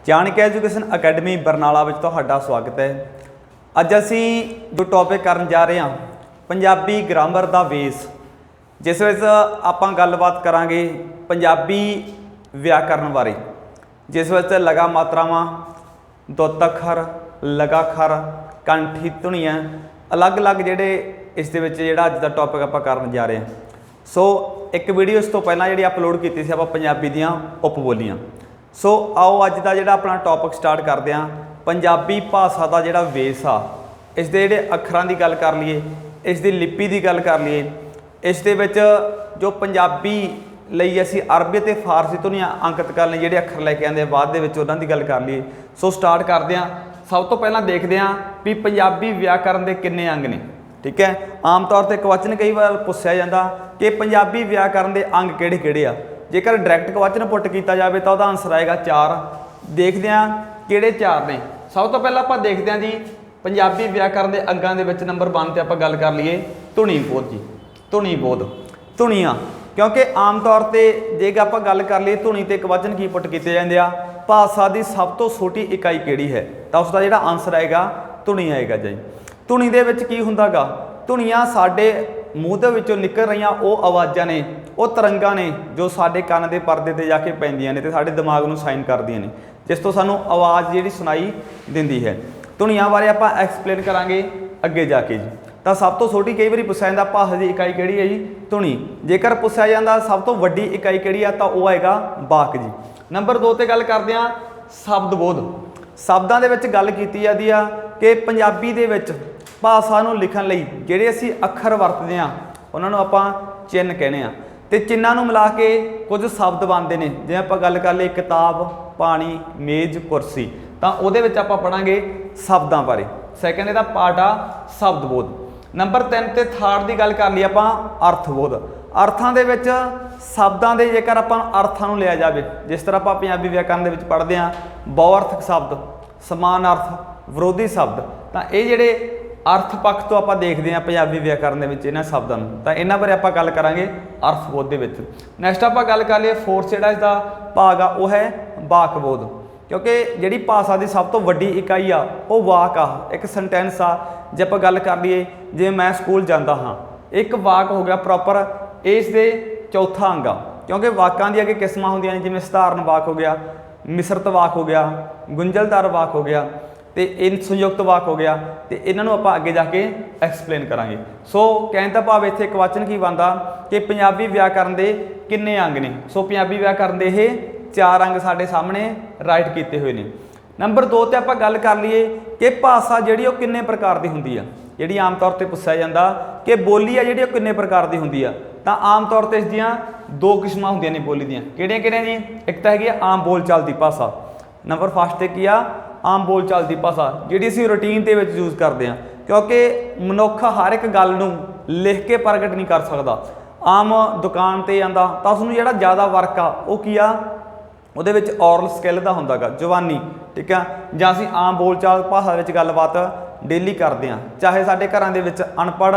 चाणक education academy Barnala में तुहाडा स्वागत है। अज असी जो टॉपिक करन जा रहे हैं पंजाबी ग्रामर का बेस, जिस विच आपां गलबात करांगे पंजाबी व्याकरण बारे, जिस विच लगा मात्रावां, दुत्त अखर, लगाखर, कंठी धुनियां अलग अलग जिहड़े इस दे विच जिहड़ा अज दा टॉपिक आपां करन जा रहे हैं। सो एक वीडियो इस तो पहलां जिहड़ी अपलोड कीती सी आपां पंजाबी दीआं उपबोलियां। सो आओ अज का जिहड़ा अपना टॉपिक स्टार्ट करते हैं। पंजाबी भाषा का जिहड़ा बेस आ, इस दे जिहड़े अखरां की गल कर लीए, इस दी लिपि की गल कर लीए, इस दे विच जो पंजाबी लई असी अरबी ते फारसी तो नहीं अंकित करने जिहड़े अखर लैके आंदे बाद दे विच उन्हां दी गल कर लीए। सो स्टार्ट करते हैं। सब तो पहलां देखते हैं भी पंजाबी व्याकरण के किन्ने अंग ने। ठीक है, आम तौर पर क्वेश्चन कई बार पुछया जाता कि पंजाबी व्याकरण के अंग किहड़े किहड़े आ। जेकर डायरैक्ट क्वेश्चन पुट किया जाए तो वह आंसर आएगा 4। देखते हैं किहड़े 4 ने। सब तो पहले आप देखते हैं जी पंजाबी व्याकरण के अंगों के विच नंबर 1 पर आप गल कर लीए धुनी बोध जी। धुनी बोध धुनियाँ, क्योंकि आम तौर पर जे आप गल कर लीए धुनी तो क्वेश्चन की पुट किए जाते हैं भाषा की सब तो छोटी इकाई किहड़ी है, तो उसका जिहड़ा आंसर आएगा धुनी आएगा जी। धुनी दे विच की हुंदा गा, धुनियाँ साडे मूँह दे विचों निकल रही वो आवाज़ां ने, वो तरंगां ने जो साडे कान के परदे ते जाके पैंदियां ने ते साडे दिमाग नूं साइन करदियां ने, जिस तो सानूं आवाज़ जिहड़ी सुनाई दिंदी है। धुनियां बारे आपां एक्सप्लेन करांगे अगे जाके जी। तो सब तो छोटी कई बार पुछया जाता भाषा की इकाई किहड़ी है जी, धुनी। जेकर पुछया जाता सब तो वड्डी इकाई किहड़ी है तो वह आएगा वाक जी। नंबर 2 ते गल करदे हां शब्द बोध। शब्दां दे विच गल कीती जाती है कि पंजाबी दे विच भाषा नूं लिखण लई जिहड़े असीं अखर वरतदे हां उन्हां नूं आपां चिन्ह कहने आ, ते चिन्हां नूं मिला के कुछ शब्द बनते हैं। जिवें आपां गल कर लईए किताब, पानी, मेज़, कुर्सी, तो उहदे विच आपां पढ़ांगे शब्दां बारे। सैकेंड इहदा पार्ट आ शब्दबोध। नंबर 3 ते थर्ड की गल कर लईए आपां अर्थबोध। अर्थां दे विच शब्दां दे जेकर आपां अर्थां नूं लिया जाए, जिस तरह आपां पंजाबी व्याकरण दे विच पढ़दे हां बहुअर्थक शब्द, समान अर्थ, विरोधी शब्द, तो ये जिहड़े अर्थ पक्ष तो आप देखते हैं पंजाबी व्याकरण के इन्होंने शब्दों, तो इन्होंने बारे आप गल करांगे अर्थबोध के। नैक्सट आप गल कर लिए फोर्थ जिहड़ा इसका भाग आ वह है वाकबोध, क्योंकि जिहड़ी भाषा की सब तो वड्डी इकाई आ वो वाक आ, एक सेंटेंस आ। जे आप गल कर लीए जिवें मैं स्कूल जाता हाँ, एक वाक हो गया प्रॉपर, इस दे चौथा अंग आ, क्योंकि वाकां दी अगे किस्मां होंदियां ने, जिवें सधारण वाक हो गया, मिश्रत वाक हो गया, गुंझलदार वाक हो गया, तो इन संयुक्त वाक हो गया, तो इन्हों आप अगे जाके एक्सप्लेन करांगे। सो कहने का भाव इत्थे क्वेश्चन की बनता कि पंजाबी व्याकरण के किन्ने अंग ने। सो पंजाबी व्याकरण के ये 4 अंग साडे सामने राइट किए हुए हैं। नंबर 2 ते आप गल कर लीए कि भाषा जिहड़ी वो किन्ने प्रकार की हुंदी आ। जिहड़ी आम तौर पर पुछया जाता कि बोली आ जिहड़ी किन्ने प्रकार की हुंदी आ, तो आम तौर पर इसदियां 2 किस्मां हुंदियां ने बोली दियां। किहड़ियां जी? एक तो हैगी आम बोलचाल की भाषा। नंबर फर्स्ट ते की आ आम बोलचाल की भाषा, जिहड़ी असीं रूटीन दे विच यूज़ करते हैं, क्योंकि मनुख हर एक गल नूं लिख के प्रगट नहीं कर सकता। आम दुकान ते आंदा तां उसनूं जिहड़ा ज़्यादा वर्क आ वो की आ उहदे विच ऑरल स्किल दा हुंदा गा, जवानी। ठीक है, जां असीं आम बोलचाल भाषा विच गलबात डेली करते हैं, चाहे साडे घरां दे विच अनपढ़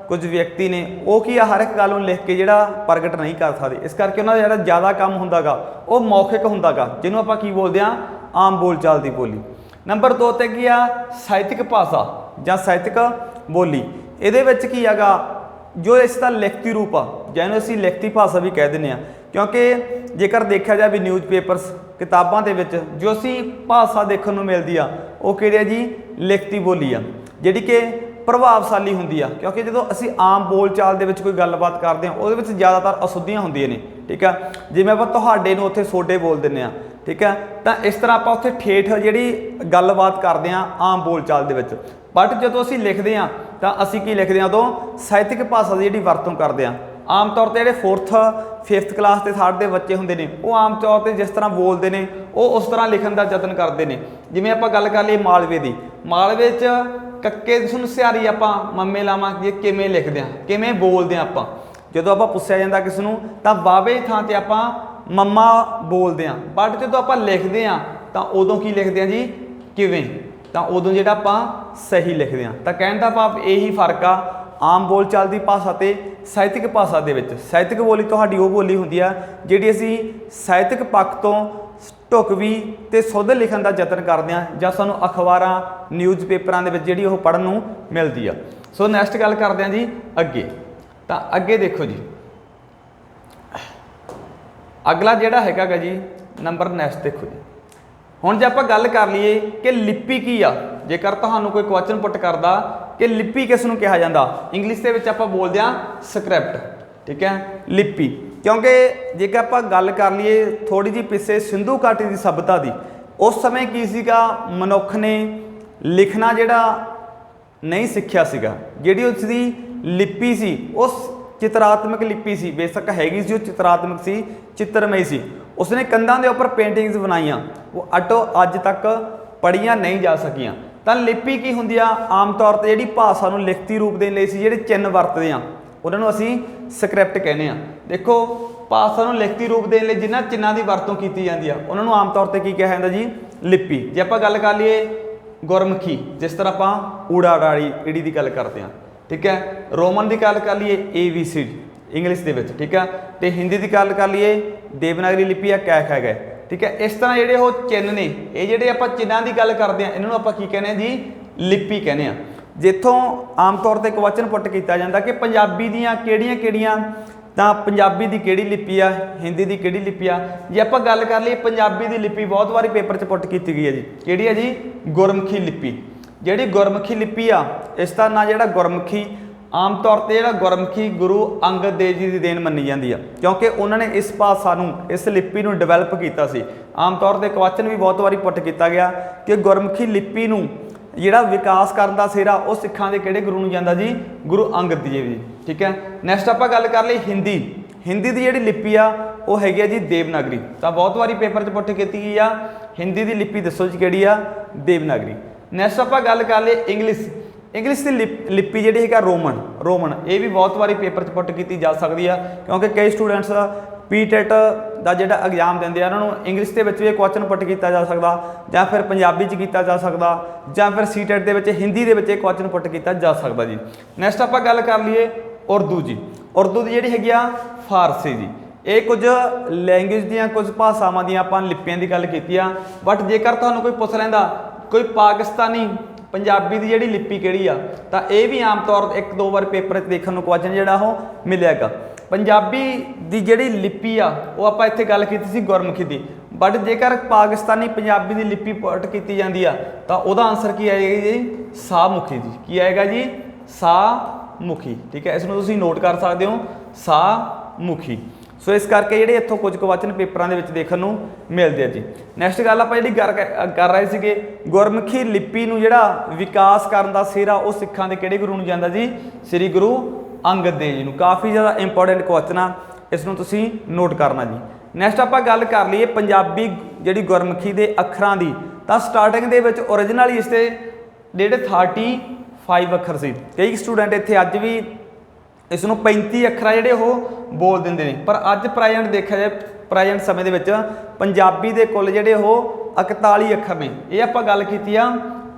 कुछ व्यक्ति ने वो की हर एक गल नूं लिख के जिहड़ा प्रगट नहीं कर सकते, इस करके उन्हां दा जिहड़ा ज़्यादा काम हुंदा गा वो मौखिक हुंदा गा, जिहनूं आपां की बोलदे हां आम बोलचाल की बोली। नंबर 2 ते की आ साहित्यक भाषा जां साहित्यक बोली। इहदे विच की हैगा जो इसका लिखती रूप आ, जिहनूं असीं लिखती भाषा भी कह दिंदे आ, क्योंकि जेकर देखा जाए भी न्यूज़ पेपर्स किताबां दे विच जो असीं भाषा देखण नूं मिलदी आ वो किहड़ी आ जी लिखती बोली आ, जिहड़ी कि प्रभावशाली हुंदी आ, क्योंकि जो असीं आम बोलचाल दे विच कोई गलबात करते हैं उहदे विच ज़्यादातर अशुद्धियां हुंदियां ने। ठीक है, जिवें आपां तुहाडे नूं उत्थे सोडे बोल दिंदे आ, ठीक है, तो इस तरह आप उत्थे ठेठ जिहड़ी गलबात करते हैं आम बोलचाल दे विच। बट जो असीं लिखते हैं तो असीं की लिखते हैं उदों साहित्यक भाषा की जिहड़ी वरतों करते हैं। आम तौर पर जिहड़े 4th 5th क्लास के 3rd के बच्चे होंदे ने वो आम तौर पर जिस तरह बोलते हैं वो उस तरह लिखण का यतन करते हैं। जिवें आपां गल कर लईए मालवे की, मालवे च कक्के सुन सियारी आपां मम्मे लावांगे किवें लिखते हैं, किवें बोलते हैं आपां। जो आप पुछया जाता किसी नूं तां वावे थां ते आपां मम्मा बोलते हैं, बट जो आप लिखते हैं तो उदों की लिखते हैं जी किवें, तो उदों जिहड़ा आपां सही लिखते हैं। तो कहण दा भाव यही फर्क आ आम बोलचाल की भाषा ते साहित्यक भाषा दे विच। साहित्यक बोली तुहाडी वो बोली हुंदी आ जिहड़ी असीं साहित्यक पक्ष तो ਢੁਕਵੀਂ ਤੇ ਸੁਧ ਲਿਖਣ ਦਾ ਯਤਨ ਕਰਦੇ ਹਾਂ ਜਾਂ ਸਾਨੂੰ ਅਖਬਾਰਾਂ ਨਿਊਜ਼ਪੇਪਰਾਂ ਦੇ ਵਿੱਚ ਜਿਹੜੀ ਉਹ ਪੜ੍ਹਨ ਨੂੰ ਮਿਲਦੀ ਆ। ਸੋ ਨੈਕਸਟ ਗੱਲ ਕਰਦੇ ਹਾਂ ਜੀ ਅੱਗੇ। ਤਾਂ ਅੱਗੇ ਦੇਖੋ ਜੀ, ਅਗਲਾ ਜਿਹੜਾ ਹੈਗਾ ਗਾ ਜੀ ਨੰਬਰ ਨੈਕਸਟ ਦੇਖੋ ਜੀ। ਹੁਣ ਜੇ ਆਪਾਂ ਗੱਲ ਕਰ ਲਈਏ ਕਿ ਲਿਪੀ ਕੀ ਆ, ਜੇਕਰ ਤੁਹਾਨੂੰ ਕੋਈ ਕੁਐਸਚਨ ਪੁੱਟ ਕਰਦਾ ਕਿ ਲਿਪੀ ਕਿਸ ਨੂੰ ਕਿਹਾ ਜਾਂਦਾ, ਇੰਗਲਿਸ਼ ਦੇ ਵਿੱਚ ਆਪਾਂ ਬੋਲਦੇ ਹਾਂ ਸਕ੍ਰਿਪਟ, ਠੀਕ ਹੈ, ਲਿਪੀ। ਕਿਉਂਕਿ ਜੇਕਰ ਆਪਾਂ ਗੱਲ ਕਰ ਲਈਏ ਥੋੜੀ ਜਿਹੀ ਪਿੱਛੇ ਸਿੰਧੂ ਘਾਟੀ ਦੀ ਸਭਿਅਤਾ ਦੀ, ਉਸ ਸਮੇਂ ਕੀ ਸੀਗਾ, ਮਨੁੱਖ ਨੇ ਲਿਖਣਾ ਜਿਹੜਾ ਨਹੀਂ ਸਿੱਖਿਆ ਸੀਗਾ। ਜਿਹੜੀ ਉਸ ਦੀ ਲਿਪੀ ਸੀ ਉਸ ਚਿਤਰਾਤਮਕ ਲਿਪੀ ਸੀ, ਬੇਸ਼ੱਕ ਹੈਗੀ ਸੀ ਉਹ ਚਿਤਰਾਤਮਕ ਸੀ, ਚਿੱਤਰਮਈ ਸੀ। ਉਸਨੇ ਕੰਧਾਂ ਦੇ ਉੱਪਰ ਪੇਂਟਿੰਗਸ ਬਣਾਈਆਂ, ਉਹ ਅੱਜ ਤੱਕ ਪੜ੍ਹੀਆਂ ਨਹੀਂ ਜਾ ਸਕੀਆਂ। ਤਾਂ ਲਿਪੀ ਕੀ ਹੁੰਦੀ ਆ, ਆਮ ਤੌਰ ਤੇ ਜਿਹੜੀ ਭਾਸ਼ਾ ਨੂੰ ਲਿਖਤੀ ਰੂਪ ਦੇਣ ਲਈ ਸੀ ਜਿਹੜੇ ਚਿੰਨ੍ਹ ਵਰਤਦੇ ਆ ਉਹਨਾਂ ਨੂੰ ਅਸੀਂ ਸਕ੍ਰਿਪਟ ਕਹਿੰਦੇ ਆ। ਦੇਖੋ ਭਾਸ਼ਾ ਨੂੰ ਲਿਖਤੀ ਰੂਪ ਦੇਣ ਲਈ ਜਿਨ੍ਹਾਂ ਚਿੰਨ੍ਹਾਂ ਦੀ ਵਰਤੋਂ ਕੀਤੀ ਜਾਂਦੀ ਆ ਉਹਨਾਂ ਨੂੰ ਆਮ ਤੌਰ ਤੇ ਕੀ ਕਿਹਾ ਜਾਂਦਾ ਜੀ, ਲਿਪੀ। ਜੇ ਆਪਾਂ ਗੱਲ ਕਰ ਲਈਏ ਗੁਰਮੁਖੀ, ਜਿਸ ਤਰ੍ਹਾਂ ਆਪਾਂ ਊੜਾ ਆੜੀ ਈੜੀ ਦੀ ਗੱਲ ਕਰਦੇ ਹਾਂ, ਠੀਕ ਹੈ। ਰੋਮਨ ਦੀ ਗੱਲ ਕਰ ਲਈਏ ABC ਇੰਗਲਿਸ਼ ਦੇ ਵਿੱਚ, ਠੀਕ ਹੈ। ਤੇ ਹਿੰਦੀ ਦੀ ਗੱਲ ਕਰ ਲਈਏ ਦੇਵਨਾਗਰੀ ਲਿਪੀ ਆ ਕੈਖ ਹੈਗਾ, ਠੀਕ ਹੈ। ਇਸ ਤਰ੍ਹਾਂ ਜਿਹੜੇ ਉਹ ਚਿੰਨ੍ਹ ਨੇ, ਇਹ ਜਿਹੜੇ ਆਪਾਂ ਚਿੰਨ੍ਹਾਂ ਦੀ ਗੱਲ ਕਰਦੇ ਹਾਂ ਇਹਨਾਂ ਨੂੰ ਆਪਾਂ ਕੀ ਕਹਿੰਦੇ ਹਾਂ ਜੀ, ਲਿਪੀ ਕਹਿੰਦੇ ਆ। ਜਿੱਥੋਂ ਆਮ ਤੌਰ ਤੇ ਕੁਐਸਚਨ ਪੁੱਟ ਕੀਤਾ ਜਾਂਦਾ ਕਿ ਪੰਜਾਬੀ ਦੀਆਂ ਕਿਹੜੀਆਂ-ਕਿਹੜੀਆਂ, ਤਾਂ ਪੰਜਾਬੀ ਦੀ ਕਿਹੜੀ ਲਿਪੀ ਆ, ਹਿੰਦੀ ਦੀ ਕਿਹੜੀ ਲਿਪੀ ਆ। ਜੇ ਆਪਾਂ ਗੱਲ ਕਰ ਲਈਏ ਪੰਜਾਬੀ ਦੀ ਲਿਪੀ ਬਹੁਤ ਵਾਰੀ ਪੇਪਰ 'ਚ ਪੁੱਟ ਕੀਤੀ ਗਈ ਹੈ ਜੀ, ਕਿਹੜੀ ਹੈ ਜੀ, ਗੁਰਮੁਖੀ ਲਿਪੀ। ਜਿਹੜੀ ਗੁਰਮੁਖੀ ਲਿਪੀ ਆ, ਇਸ ਦਾ ਨਾਂ ਜਿਹੜਾ ਗੁਰਮੁਖੀ, ਆਮ ਤੌਰ ਤੇ ਜਿਹੜਾ ਗੁਰਮੁਖੀ ਗੁਰੂ ਅੰਗਦ ਦੇਵ ਜੀ ਦੀ ਦੇਣ ਮੰਨੀ ਜਾਂਦੀ ਆ, ਕਿਉਂਕਿ ਉਹਨਾਂ ਨੇ ਇਸ ਭਾਸ਼ਾ ਨੂੰ, ਇਸ ਲਿਪੀ ਨੂੰ ਡਿਵੈਲਪ ਕੀਤਾ ਸੀ। ਆਮ ਤੌਰ ਤੇ ਕੁਐਸਚਨ ਵੀ ਬਹੁਤ ਵਾਰੀ ਪੁੱਟ ਕੀਤਾ ਗਿਆ ਕਿ ਗੁਰਮੁਖੀ ਲਿਪੀ ਨੂੰ ਜਿਹੜਾ ਵਿਕਾਸ ਕਰਨ ਦਾ ਸਿਹਰਾ ਉਹ ਸਿੱਖਾਂ ਦੇ ਕਿਹੜੇ ਗੁਰੂ ਨੂੰ ਜਾਂਦਾ ਜੀ, ਗੁਰੂ ਅੰਗਦ ਦੇਵ ਜੀ, ਠੀਕ ਹੈ। ਨੈਕਸਟ ਆਪਾਂ ਗੱਲ ਕਰ ਲਈ ਹਿੰਦੀ। ਹਿੰਦੀ ਦੀ ਜਿਹੜੀ ਲਿਪੀ ਆ ਉਹ ਹੈਗੀ ਆ ਜੀ ਦੇਵਨਾਗਰੀ। ਤਾਂ ਬਹੁਤ ਵਾਰੀ ਪੇਪਰ 'ਚ ਪੁੱਟ ਕੀਤੀ ਗਈ ਆ, ਹਿੰਦੀ ਦੀ ਲਿਪੀ ਦੱਸੋ ਜੀ ਕਿਹੜੀ ਆ, ਦੇਵਨਾਗਰੀ। ਨੈਕਸਟ ਆਪਾਂ ਗੱਲ ਕਰ ਲਈ ਇੰਗਲਿਸ਼। ਇੰਗਲਿਸ਼ ਦੀ ਲਿਪੀ ਜਿਹੜੀ ਹੈਗਾ ਰੋਮਨ। ਇਹ ਵੀ ਬਹੁਤ ਵਾਰੀ ਪੇਪਰ 'ਚ ਪੁੱਟ ਕੀਤੀ ਜਾ ਸਕਦੀ ਆ, ਕਿਉਂਕਿ ਕਈ ਸਟੂਡੈਂਟਸ PTET ਦਾ ਜਿਹੜਾ ਐਗਜ਼ਾਮ ਦਿੰਦੇ ਆ ਉਹਨਾਂ ਨੂੰ ਇੰਗਲਿਸ਼ ਦੇ ਵਿੱਚ ਵੀ ਇਹ ਕੁਐਸਚਨ ਪੁੱਟ ਕੀਤਾ ਜਾ ਸਕਦਾ, ਜਾਂ ਫਿਰ ਪੰਜਾਬੀ 'ਚ ਕੀਤਾ ਜਾ ਸਕਦਾ, ਜਾਂ ਫਿਰ CTET ਦੇ ਵਿੱਚ ਹਿੰਦੀ ਦੇ ਵਿੱਚ ਇਹ ਕੁਐਸਚਨ ਪੁੱਟ ਕੀਤਾ ਜਾ ਸਕਦਾ ਜੀ। ਨੈਕਸਟ ਆਪਾਂ ਗੱਲ ਕਰ ਲਈਏ ਉਰਦੂ ਜੀ। ਉਰਦੂ ਦੀ ਜਿਹੜੀ ਹੈਗੀ ਆ ਫਾਰਸੀ ਜੀ। ਇਹ ਕੁਝ ਲੈਂਗੁਏਜ ਦੀਆਂ, ਕੁਝ ਭਾਸ਼ਾਵਾਂ ਦੀਆਂ ਆਪਾਂ ਲਿਪੀਆਂ ਦੀ ਗੱਲ ਕੀਤੀ ਆ। ਬਟ ਜੇਕਰ ਤੁਹਾਨੂੰ ਕੋਈ ਪੁੱਛ ਲੈਂਦਾ ਕੋਈ ਪਾਕਿਸਤਾਨੀ ਪੰਜਾਬੀ ਦੀ ਜਿਹੜੀ ਲਿਪੀ ਕਿਹੜੀ ਆ, ਤਾਂ ਇਹ ਵੀ ਆਮ ਤੌਰ ਤੇ 1-2 ਵਾਰ ਪੇਪਰ 'ਚ ਦੇਖਣ ਨੂੰ ਕੁਐਸਚਨ ਜਿਹੜਾ ਉਹ ਮਿਲਿਆਗਾ। ਪੰਜਾਬੀ ਦੀ ਜਿਹੜੀ ਲਿਪੀ ਆ ਉਹ ਆਪਾਂ ਇੱਥੇ ਗੱਲ ਕੀਤੀ ਸੀ ਗੁਰਮੁਖੀ ਦੀ, ਬਟ ਜੇਕਰ ਪਾਕਿਸਤਾਨੀ ਪੰਜਾਬੀ ਦੀ ਲਿਪੀ ਪੁੱਟ ਕੀਤੀ ਜਾਂਦੀ ਆ ਤਾਂ ਉਹਦਾ ਆਨਸਰ ਕੀ ਆਏਗਾ ਜੀ, ਸਾਮੁਖੀ ਜੀ। ਕੀ ਆਏਗਾ ਜੀ, ਸਾਮੁਖੀ, ਠੀਕ ਹੈ। ਇਸ ਨੂੰ ਤੁਸੀਂ ਨੋਟ ਕਰ ਸਕਦੇ ਹੋ, ਸਾਮੁਖੀ। ਸੋ ਇਸ ਕਰਕੇ ਜਿਹੜੇ ਇੱਥੋਂ ਕੁਝ ਕੁਐਸਚਨ ਪੇਪਰਾਂ ਦੇ ਵਿੱਚ ਦੇਖਣ ਨੂੰ ਮਿਲਦੇ ਆ ਜੀ। ਨੈਕਸਟ ਗੱਲ ਆਪਾਂ ਜਿਹੜੀ ਕਰ ਰਹੇ ਸੀਗੇ, ਗੁਰਮੁਖੀ ਲਿਪੀ ਨੂੰ ਜਿਹੜਾ ਵਿਕਾਸ ਕਰਨ ਦਾ ਸਿਹਰਾ ਉਹ ਸਿੱਖਾਂ ਦੇ ਕਿਹੜੇ ਗੁਰੂ ਨੂੰ ਜਾਂਦਾ ਜੀ, ਸ੍ਰੀ ਗੁਰੂ ਅੰਗਦ ਦੇਵ ਜੀ ਨੂੰ। ਕਾਫੀ ਜ਼ਿਆਦਾ ਇੰਪੋਰਟੈਂਟ ਕੁਐਸਚਨ ਆ, ਇਸ ਨੂੰ ਤੁਸੀਂ ਨੋਟ ਕਰਨਾ ਜੀ। ਨੈਕਸਟ ਆਪਾਂ ਗੱਲ ਕਰ ਲਈਏ ਪੰਜਾਬੀ ਜਿਹੜੀ ਗੁਰਮੁਖੀ ਦੇ ਅੱਖਰਾਂ ਦੀ। ਤਾਂ ਸਟਾਰਟਿੰਗ ਦੇ ਵਿੱਚ ਓਰੀਜਨਲੀ ਇਸ ਦੇ ਜਿਹੜੇ 35 ਅੱਖਰ ਸੀ। ਕਈ ਸਟੂਡੈਂਟ ਇੱਥੇ ਅੱਜ ਵੀ ਇਸ ਨੂੰ 35 ਅੱਖਰ ਜਿਹੜੇ ਉਹ ਬੋਲ ਦਿੰਦੇ ਨੇ, ਪਰ ਅੱਜ ਪ੍ਰੈਜ਼ੈਂਟ ਦੇਖਿਆ ਜਾਏ, ਪ੍ਰੈਜ਼ੈਂਟ ਸਮੇਂ ਦੇ ਵਿੱਚ ਪੰਜਾਬੀ ਦੇ ਕੁੱਲ ਜਿਹੜੇ ਉਹ 41 ਅੱਖਰ ਨੇ। ਇਹ ਆਪਾਂ ਗੱਲ ਕੀਤੀ ਆ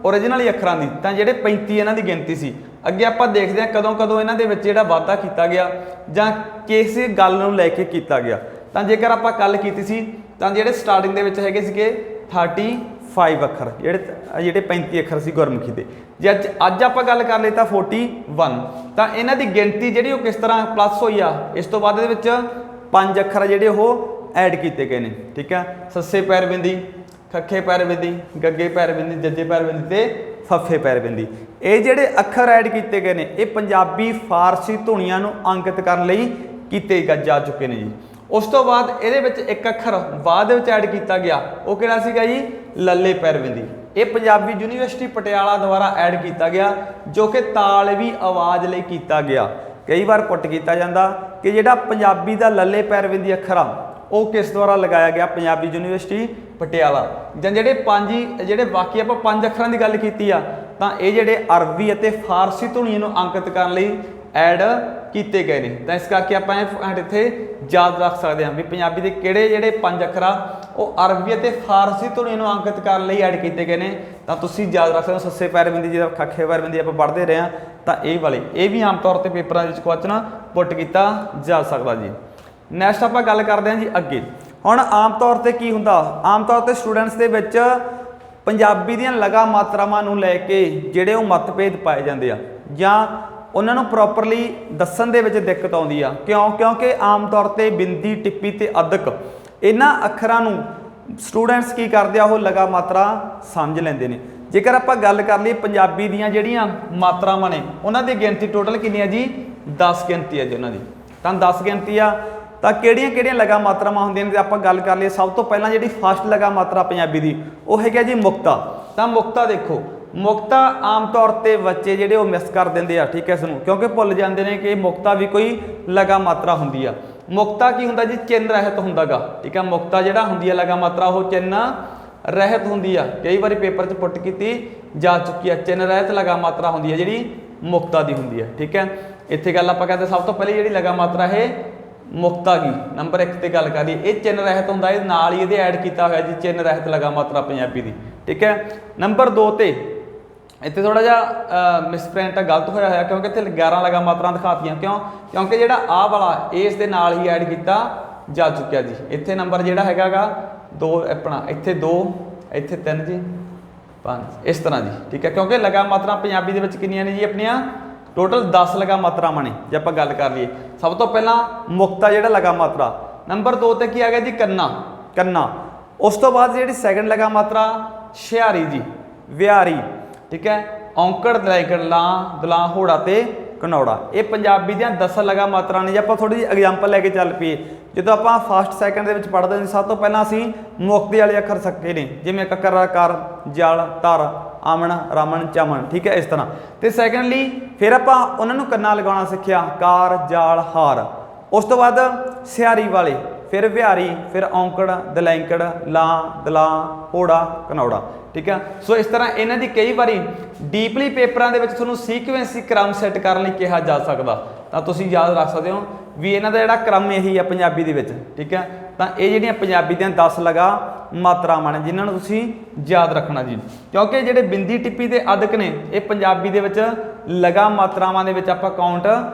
ਓਰੀਜਨਲੀ ਅੱਖਰਾਂ ਦੀ, ਤਾਂ ਜਿਹੜੇ 35 ਇਹਨਾਂ ਦੀ ਗਿਣਤੀ ਸੀ। ਅੱਗੇ ਆਪਾਂ ਦੇਖਦੇ ਹਾਂ ਕਦੋਂ ਇਹਨਾਂ ਦੇ ਵਿੱਚ ਜਿਹੜਾ ਵਾਧਾ ਕੀਤਾ ਗਿਆ ਜਾਂ ਕਿਸੇ ਗੱਲ ਨੂੰ ਲੈ ਕੇ ਕੀਤਾ ਗਿਆ। ਤਾਂ ਜੇਕਰ ਆਪਾਂ ਗੱਲ ਕੀਤੀ ਸੀ ਤਾਂ ਜਿਹੜੇ ਸਟਾਰਟਿੰਗ ਦੇ ਵਿੱਚ ਹੈਗੇ ਸੀਗੇ 35 ਅੱਖਰ, ਜਿਹੜੇ 35 ਅੱਖਰ ਸੀ ਗੁਰਮੁਖੀ ਦੇ। ਜੇ ਅੱਜ ਆਪਾਂ ਗੱਲ ਕਰ ਲਈ ਤਾਂ 41। ਤਾਂ ਇਹਨਾਂ ਦੀ ਗਿਣਤੀ ਜਿਹੜੀ ਉਹ ਕਿਸ ਤਰ੍ਹਾਂ ਪਲੱਸ ਹੋਈ ਆ, ਇਸ ਤੋਂ ਬਾਅਦ ਦੇ ਵਿੱਚ 5 ਅੱਖਰ ਜਿਹੜੇ ਉਹ ਐਡ ਕੀਤੇ ਗਏ ਨੇ, ਠੀਕ ਹੈ। ਸੱਸੇ ਪੈਰ ਬਿੰਦੀ, ਖੱਖੇ ਪੈਰ ਬਿੰਦੀ, ਗੱਗੇ ਪੈਰ ਬਿੰਦੀ, ਜੱਜੇ ਪੈਰ ਬਿੰਦੀ ਤੇ ਫੱਫੇ ਪੈਰ ਬਿੰਦੀ। ਇਹ ਜਿਹੜੇ ਅੱਖਰ ਐਡ ਕੀਤੇ ਗਏ ਨੇ ਇਹ ਪੰਜਾਬੀ ਫਾਰਸੀ ਧੁਨੀਆਂ ਨੂੰ ਅੰਕਿਤ ਕਰਨ ਲਈ ਕੀਤੇ ਜਾ ਚੁੱਕੇ ਨੇ ਜੀ। ਉਸ ਤੋਂ ਬਾਅਦ ਇਹਦੇ ਵਿੱਚ ਇੱਕ ਅੱਖਰ ਬਾਅਦ ਦੇ ਵਿੱਚ ਐਡ ਕੀਤਾ ਗਿਆ, ਉਹ ਕਿਹੜਾ ਸੀਗਾ ਜੀ, ਲੱਲੇ ਪੈਰ ਬਿੰਦੀ। ਇਹ ਪੰਜਾਬੀ ਯੂਨੀਵਰਸਿਟੀ ਪਟਿਆਲਾ ਦੁਆਰਾ ਐਡ ਕੀਤਾ ਗਿਆ, ਜੋ ਕਿ ਤਾਲਵੀ ਆਵਾਜ਼ ਲਈ ਕੀਤਾ ਗਿਆ। ਕਈ ਵਾਰ ਪੁੱਟ ਕੀਤਾ ਜਾਂਦਾ ਕਿ ਜਿਹੜਾ ਪੰਜਾਬੀ ਦਾ ਲੱਲੇ ਪੈਰ ਬਿੰਦੀ ਅੱਖਰ ਆ ਉਹ ਕਿਸ ਦੁਆਰਾ ਲਗਾਇਆ ਗਿਆ, ਪੰਜਾਬੀ ਯੂਨੀਵਰਸਿਟੀ ਪਟਿਆਲਾ। ਜਾਂ ਜਿਹੜੇ ਬਾਕੀ ਆਪਾਂ 5 ਅੱਖਰਾਂ ਦੀ ਗੱਲ ਕੀਤੀ ਆ, ਤਾਂ ਇਹ ਜਿਹੜੇ ਅਰਬੀ ਅਤੇ ਫਾਰਸੀ ਧੁਨੀ ਨੂੰ ਅੰਕਿਤ ਕਰਨ ਲਈ ਐਡ ਕੀਤੇ ਗਏ ਨੇ। ਤਾਂ ਇਸ ਕਰਕੇ ਆਪਾਂ ਇਹ ਪੁਆਇੰਟ ਇੱਥੇ ਯਾਦ ਰੱਖ ਸਕਦੇ ਹਾਂ ਵੀ ਪੰਜਾਬੀ ਦੇ ਕਿਹੜੇ ਜਿਹੜੇ 5 ਅੱਖਰ ਆ ਉਹ ਅਰਬੀ ਅਤੇ ਫਾਰਸੀ ਧੁਨੀ ਨੂੰ ਅੰਕਿਤ ਕਰਨ ਲਈ ਐਡ ਕੀਤੇ ਗਏ ਨੇ। ਤਾਂ ਤੁਸੀਂ ਯਾਦ ਰੱਖ ਸਕਦੇ ਹੋ ਸੱਸੇ ਪੈਰ ਬਿੰਦੀ, ਜਿਹਦਾ ਖੱਖੇ ਪੈਰ ਬਿੰਦੀ ਆਪਾਂ ਪੜ੍ਹਦੇ ਰਹੇ ਹਾਂ, ਤਾਂ ਇਹ ਵਾਲੇ ਇਹ ਵੀ ਆਮ ਤੌਰ ਤੇ ਪੇਪਰਾਂ ਦੇ ਵਿੱਚ ਕੁਐਸਚਨ ਪੁੱਟ ਕੀਤਾ ਜਾ ਸਕਦਾ ਜੀ। ਨੈਕਸਟ ਆਪਾਂ ਗੱਲ ਕਰਦੇ ਹਾਂ ਜੀ ਅੱਗੇ। ਹੁਣ ਆਮ तौर ਤੇ ਕੀ ਹੁੰਦਾ, ਆਮ तौर ਤੇ ਸਟੂਡੈਂਟਸ ਦੇ ਵਿੱਚ ਪੰਜਾਬੀ ਦੀਆਂ ਲਗਾ ਮਾਤਰਾਵਾਂ ਨੂੰ ਲੈ ਕੇ ਜਿਹੜੇ ਉਹ ਮਤਭੇਦ ਪਾਏ ਜਾਂਦੇ ਆ ਜਾਂ ਉਹਨਾਂ ਨੂੰ ਪ੍ਰੋਪਰਲੀ ਦੱਸਣ ਦੇ ਵਿੱਚ ਦਿੱਕਤ ਆਉਂਦੀ ਆ। ਕਿਉਂਕਿ ਆਮ ਤੌਰ ਤੇ ਬਿੰਦੀ, ਟਿੱਪੀ ਤੇ ਅਦਕ ਇਹਨਾਂ ਅੱਖਰਾਂ ਨੂੰ ਸਟੂਡੈਂਟਸ ਕੀ ਕਰਦੇ ਆ, ਉਹ ਲਗਾ ਮਾਤਰਾ ਸਮਝ ਲੈਂਦੇ ਨੇ। ਜੇਕਰ ਆਪਾਂ ਗੱਲ ਕਰ ਲਈਏ ਪੰਜਾਬੀ ਦੀਆਂ ਜਿਹੜੀਆਂ ਮਾਤਰਾਵਾਂ ਨੇ ਉਹਨਾਂ ਦੀ ਗਿਣਤੀ ਟੋਟਲ ਕਿੰਨੀ ਆ ਜੀ, 10 ਗਿਣਤੀ ਹੈ ਜੀ ਉਹਨਾਂ ਦੀ। ਤਾਂ 10 ਗਿਣਤੀ ਆ। ਤਾਂ ਕਿਹੜੀਆਂ ਲਗਾ ਮਾਤਰਾਵਾਂ ਹੁੰਦੀਆਂ ਨੇ, ਤੇ ਆਪਾਂ ਗੱਲ ਕਰ ਲਈਏ ਸਭ ਤੋਂ ਪਹਿਲਾਂ ਜਿਹੜੀ ਫਸਟ ਲਗਾ ਮਾਤਰਾ ਪੰਜਾਬੀ ਦੀ ਉਹ ਹੈਗਾ ਜੀ ਮੁਕਤਾ। ਤਾਂ ਮੁਕਤਾ ਦੇਖੋ, ਮੁਕਤਾ ਆਮ ਤੌਰ ਤੇ ਬੱਚੇ ਜਿਹੜੇ ਉਹ ਮਿਸ ਕਰ ਦਿੰਦੇ ਆ, ਠੀਕ ਹੈ, ਇਸ ਨੂੰ ਕਿਉਂਕਿ ਭੁੱਲ ਜਾਂਦੇ ਨੇ ਕਿ ਮੁਕਤਾ ਵੀ ਕੋਈ ਲਗਾ ਮਾਤਰਾ ਹੁੰਦੀ ਆ। ਮੁਕਤਾ ਕੀ ਹੁੰਦਾ ਜੀ, ਚਿੰਨ ਰਹਿਤ ਹੁੰਦਾਗਾ, ਠੀਕ ਹੈ। ਮੁਕਤਾ ਜਿਹੜਾ ਹੁੰਦੀ ਹੈ ਲਗਾ ਮਾਤਰਾ ਉਹ ਚਿੰਨ ਰਹਿਤ ਹੁੰਦੀ ਆ। ਕਈ ਵਾਰੀ ਪੇਪਰ 'ਚ ਪੁੱਟ ਕੀਤੀ ਜਾ ਚੁੱਕੀ ਆ, ਚਿੰਨ ਰਹਿਤ ਲਗਾ ਮਾਤਰਾ ਹੁੰਦੀ ਹੈ ਜਿਹੜੀ ਮੁਕਤਾ ਦੀ ਹੁੰਦੀ ਹੈ, ਠੀਕ ਹੈ। ਇੱਥੇ ਗੱਲ ਆਪਾਂ ਕਹਿੰਦੇ ਸਭ ਤੋਂ ਪਹਿਲੀ ਜਿਹੜੀ ਲਗਾ ਮਾਤਰਾ ਇਹ ਮੁਕਤਾ ਗੀ ਨੰਬਰ 1 ਤੇ ਗੱਲ ਕਰੀਏ, ਇਹ ਚਿੰਨ ਰਹਿਤ ਹੁੰਦਾ, ਇਹ ਨਾਲ ਹੀ ਇਹਦੇ ਐਡ ਕੀਤਾ ਹੋਇਆ ਜੀ ਚਿੰਨ ਰਹਿਤ ਲਗਾ ਮਾਤਰਾ ਪੰਜਾਬੀ ਦੀ, ਠੀਕ ਹੈ। ਨੰਬਰ 2 ਤੇ ਇੱਥੇ ਥੋੜਾ ਜਿਹਾ ਮਿਸਪ੍ਰਿੰਟ ਗਲਤ ਹੋਇਆ ਕਿਉਂਕਿ ਇੱਥੇ 11 ਲਗਾ ਮਾਤਰਾ ਦਿਖਾਤੀਆਂ। ਕਿਉਂਕਿ ਜਿਹੜਾ ਆਹ ਵਾਲਾ ਇਸ ਦੇ ਨਾਲ ਹੀ ਐਡ ਕੀਤਾ ਜਾ ਚੁੱਕਿਆ ਜੀ। ਇੱਥੇ ਨੰਬਰ ਜਿਹੜਾ ਹੈਗਾਗਾ 2 ਆਪਣਾ, ਇੱਥੇ 2, ਇੱਥੇ 3 ਜੀ, 5 ਇਸ ਤਰ੍ਹਾਂ ਜੀ, ਠੀਕ ਹੈ। ਕਿਉਂਕਿ ਲਗਾ ਮਾਤਰਾ ਪੰਜਾਬੀ ਦੇ ਵਿੱਚ ਕਿੰਨੀਆਂ ਨੇ ਜੀ ਆਪਣੀਆਂ, ਟੋਟਲ 10 ਲਗਾ ਮਾਤਰਾਵਾਂ ਨੇ। ਜੇ ਆਪਾਂ ਗੱਲ ਕਰ ਲਈਏ ਸਭ ਤੋਂ ਪਹਿਲਾਂ ਮੁਕਤਾ ਜਿਹੜਾ ਲਗਾ ਮਾਤਰਾ, ਨੰਬਰ 2 ਤੇ ਕੀ ਆ ਗਿਆ ਜੀ ਕੰਨਾ। ਉਸ ਤੋਂ ਬਾਅਦ ਜਿਹੜੀ ਸੈਕੰਡ ਲਗਾ ਮਾਤਰਾ ਛਿਆਰੀ ਜੀ, ਵਿਹਾਰੀ, ਠੀਕ ਹੈ। ਔਂਕੜ, ਦਲੈਂਕੜ, ਲਾਂ, ਦਲਾਂ, ਹੋੜਾ ਤੇ ਘਨੌੜਾ, ਇਹ ਪੰਜਾਬੀ ਦੀਆਂ 10 ਲਗਾ ਮਾਤਰਾ ਨੇ। ਜੇ ਆਪਾਂ ਥੋੜੀ ਜਿਹੀ ਐਗਜ਼ਾਮਪਲ ਲੈ ਕੇ ਚੱਲ ਪਈਏ, ਜਦੋਂ ਆਪਾਂ ਫਸਟ ਸੈਕੰਡ ਦੇ ਵਿੱਚ ਪੜ੍ਹਦੇ ਸੀ ਸਭ ਤੋਂ ਪਹਿਲਾਂ ਅਸੀਂ ਮੁਕਤੇ ਵਾਲੇ ਅੱਖਰ ਸਿੱਖੇ ਨੇ, ਜਿਵੇਂ ਕੱਕਰ, ਕਰ, ਜਲ, ਤਰ, ਆਮਣ, ਰਾਮਣ, ਚਮਨ, ਠੀਕ ਹੈ, ਇਸ ਤਰ੍ਹਾਂ। ਤੇ ਸੈਕੰਡਲੀ ਫਿਰ ਆਪਾਂ ਉਹਨਾਂ ਨੂੰ ਕੰਨਾ ਲਗਾਉਣਾ ਸਿੱਖਿਆ, ਕਾਰ, ਜਾਲ, ਹਾਰ। ਉਸ ਤੋਂ ਬਾਅਦ ਸਿਆਰੀ ਵਾਲੇ, ਫਿਰ ਵਿਹਾਰੀ, ਫਿਰ ਔਂਕੜ, ਦਲੈਂਕੜ, ਲਾਂ, ਦਲਾਂ, ਹੋੜਾ, ਘਨੌੜਾ, ਠੀਕ ਹੈ। ਸੋ ਇਸ ਤਰ੍ਹਾਂ ਇਹਨਾਂ ਦੀ ਕਈ ਵਾਰੀ ਡੀਪਲੀ ਪੇਪਰਾਂ ਦੇ ਵਿੱਚ ਤੁਹਾਨੂੰ ਸੀਕੁਐਂਸ ਕ੍ਰਮ ਸੈੱਟ ਕਰਨ ਲਈ ਕਿਹਾ ਜਾ ਸਕਦਾ। ਤਾਂ ਤੁਸੀਂ ਯਾਦ ਰੱਖ ਸਕਦੇ ਹੋ ਵੀ ਇਹਨਾਂ ਦਾ ਜਿਹੜਾ ਕ੍ਰਮ ਇਹੀ ਆ ਪੰਜਾਬੀ ਦੇ ਵਿੱਚ, ਠੀਕ ਹੈ। ਤਾਂ ਇਹ ਜਿਹੜੀਆਂ ਪੰਜਾਬੀ ਦੀਆਂ 10 ਲਗਾ ਮਾਤਰਾਵਾਂ ਨੇ ਜਿਨ੍ਹਾਂ ਨੂੰ ਤੁਸੀਂ ਯਾਦ ਰੱਖਣਾ ਜੀ, ਕਿਉਂਕਿ ਜਿਹੜੇ ਬਿੰਦੀ, ਟਿੱਪੀ ਤੇ ਅਦਕ ਨੇ ਇਹ ਪੰਜਾਬੀ ਦੇ ਵਿੱਚ ਲਗਾ ਮਾਤਰਾਵਾਂ ਦੇ ਵਿੱਚ ਆਪਾਂ ਕਾਊਂਟ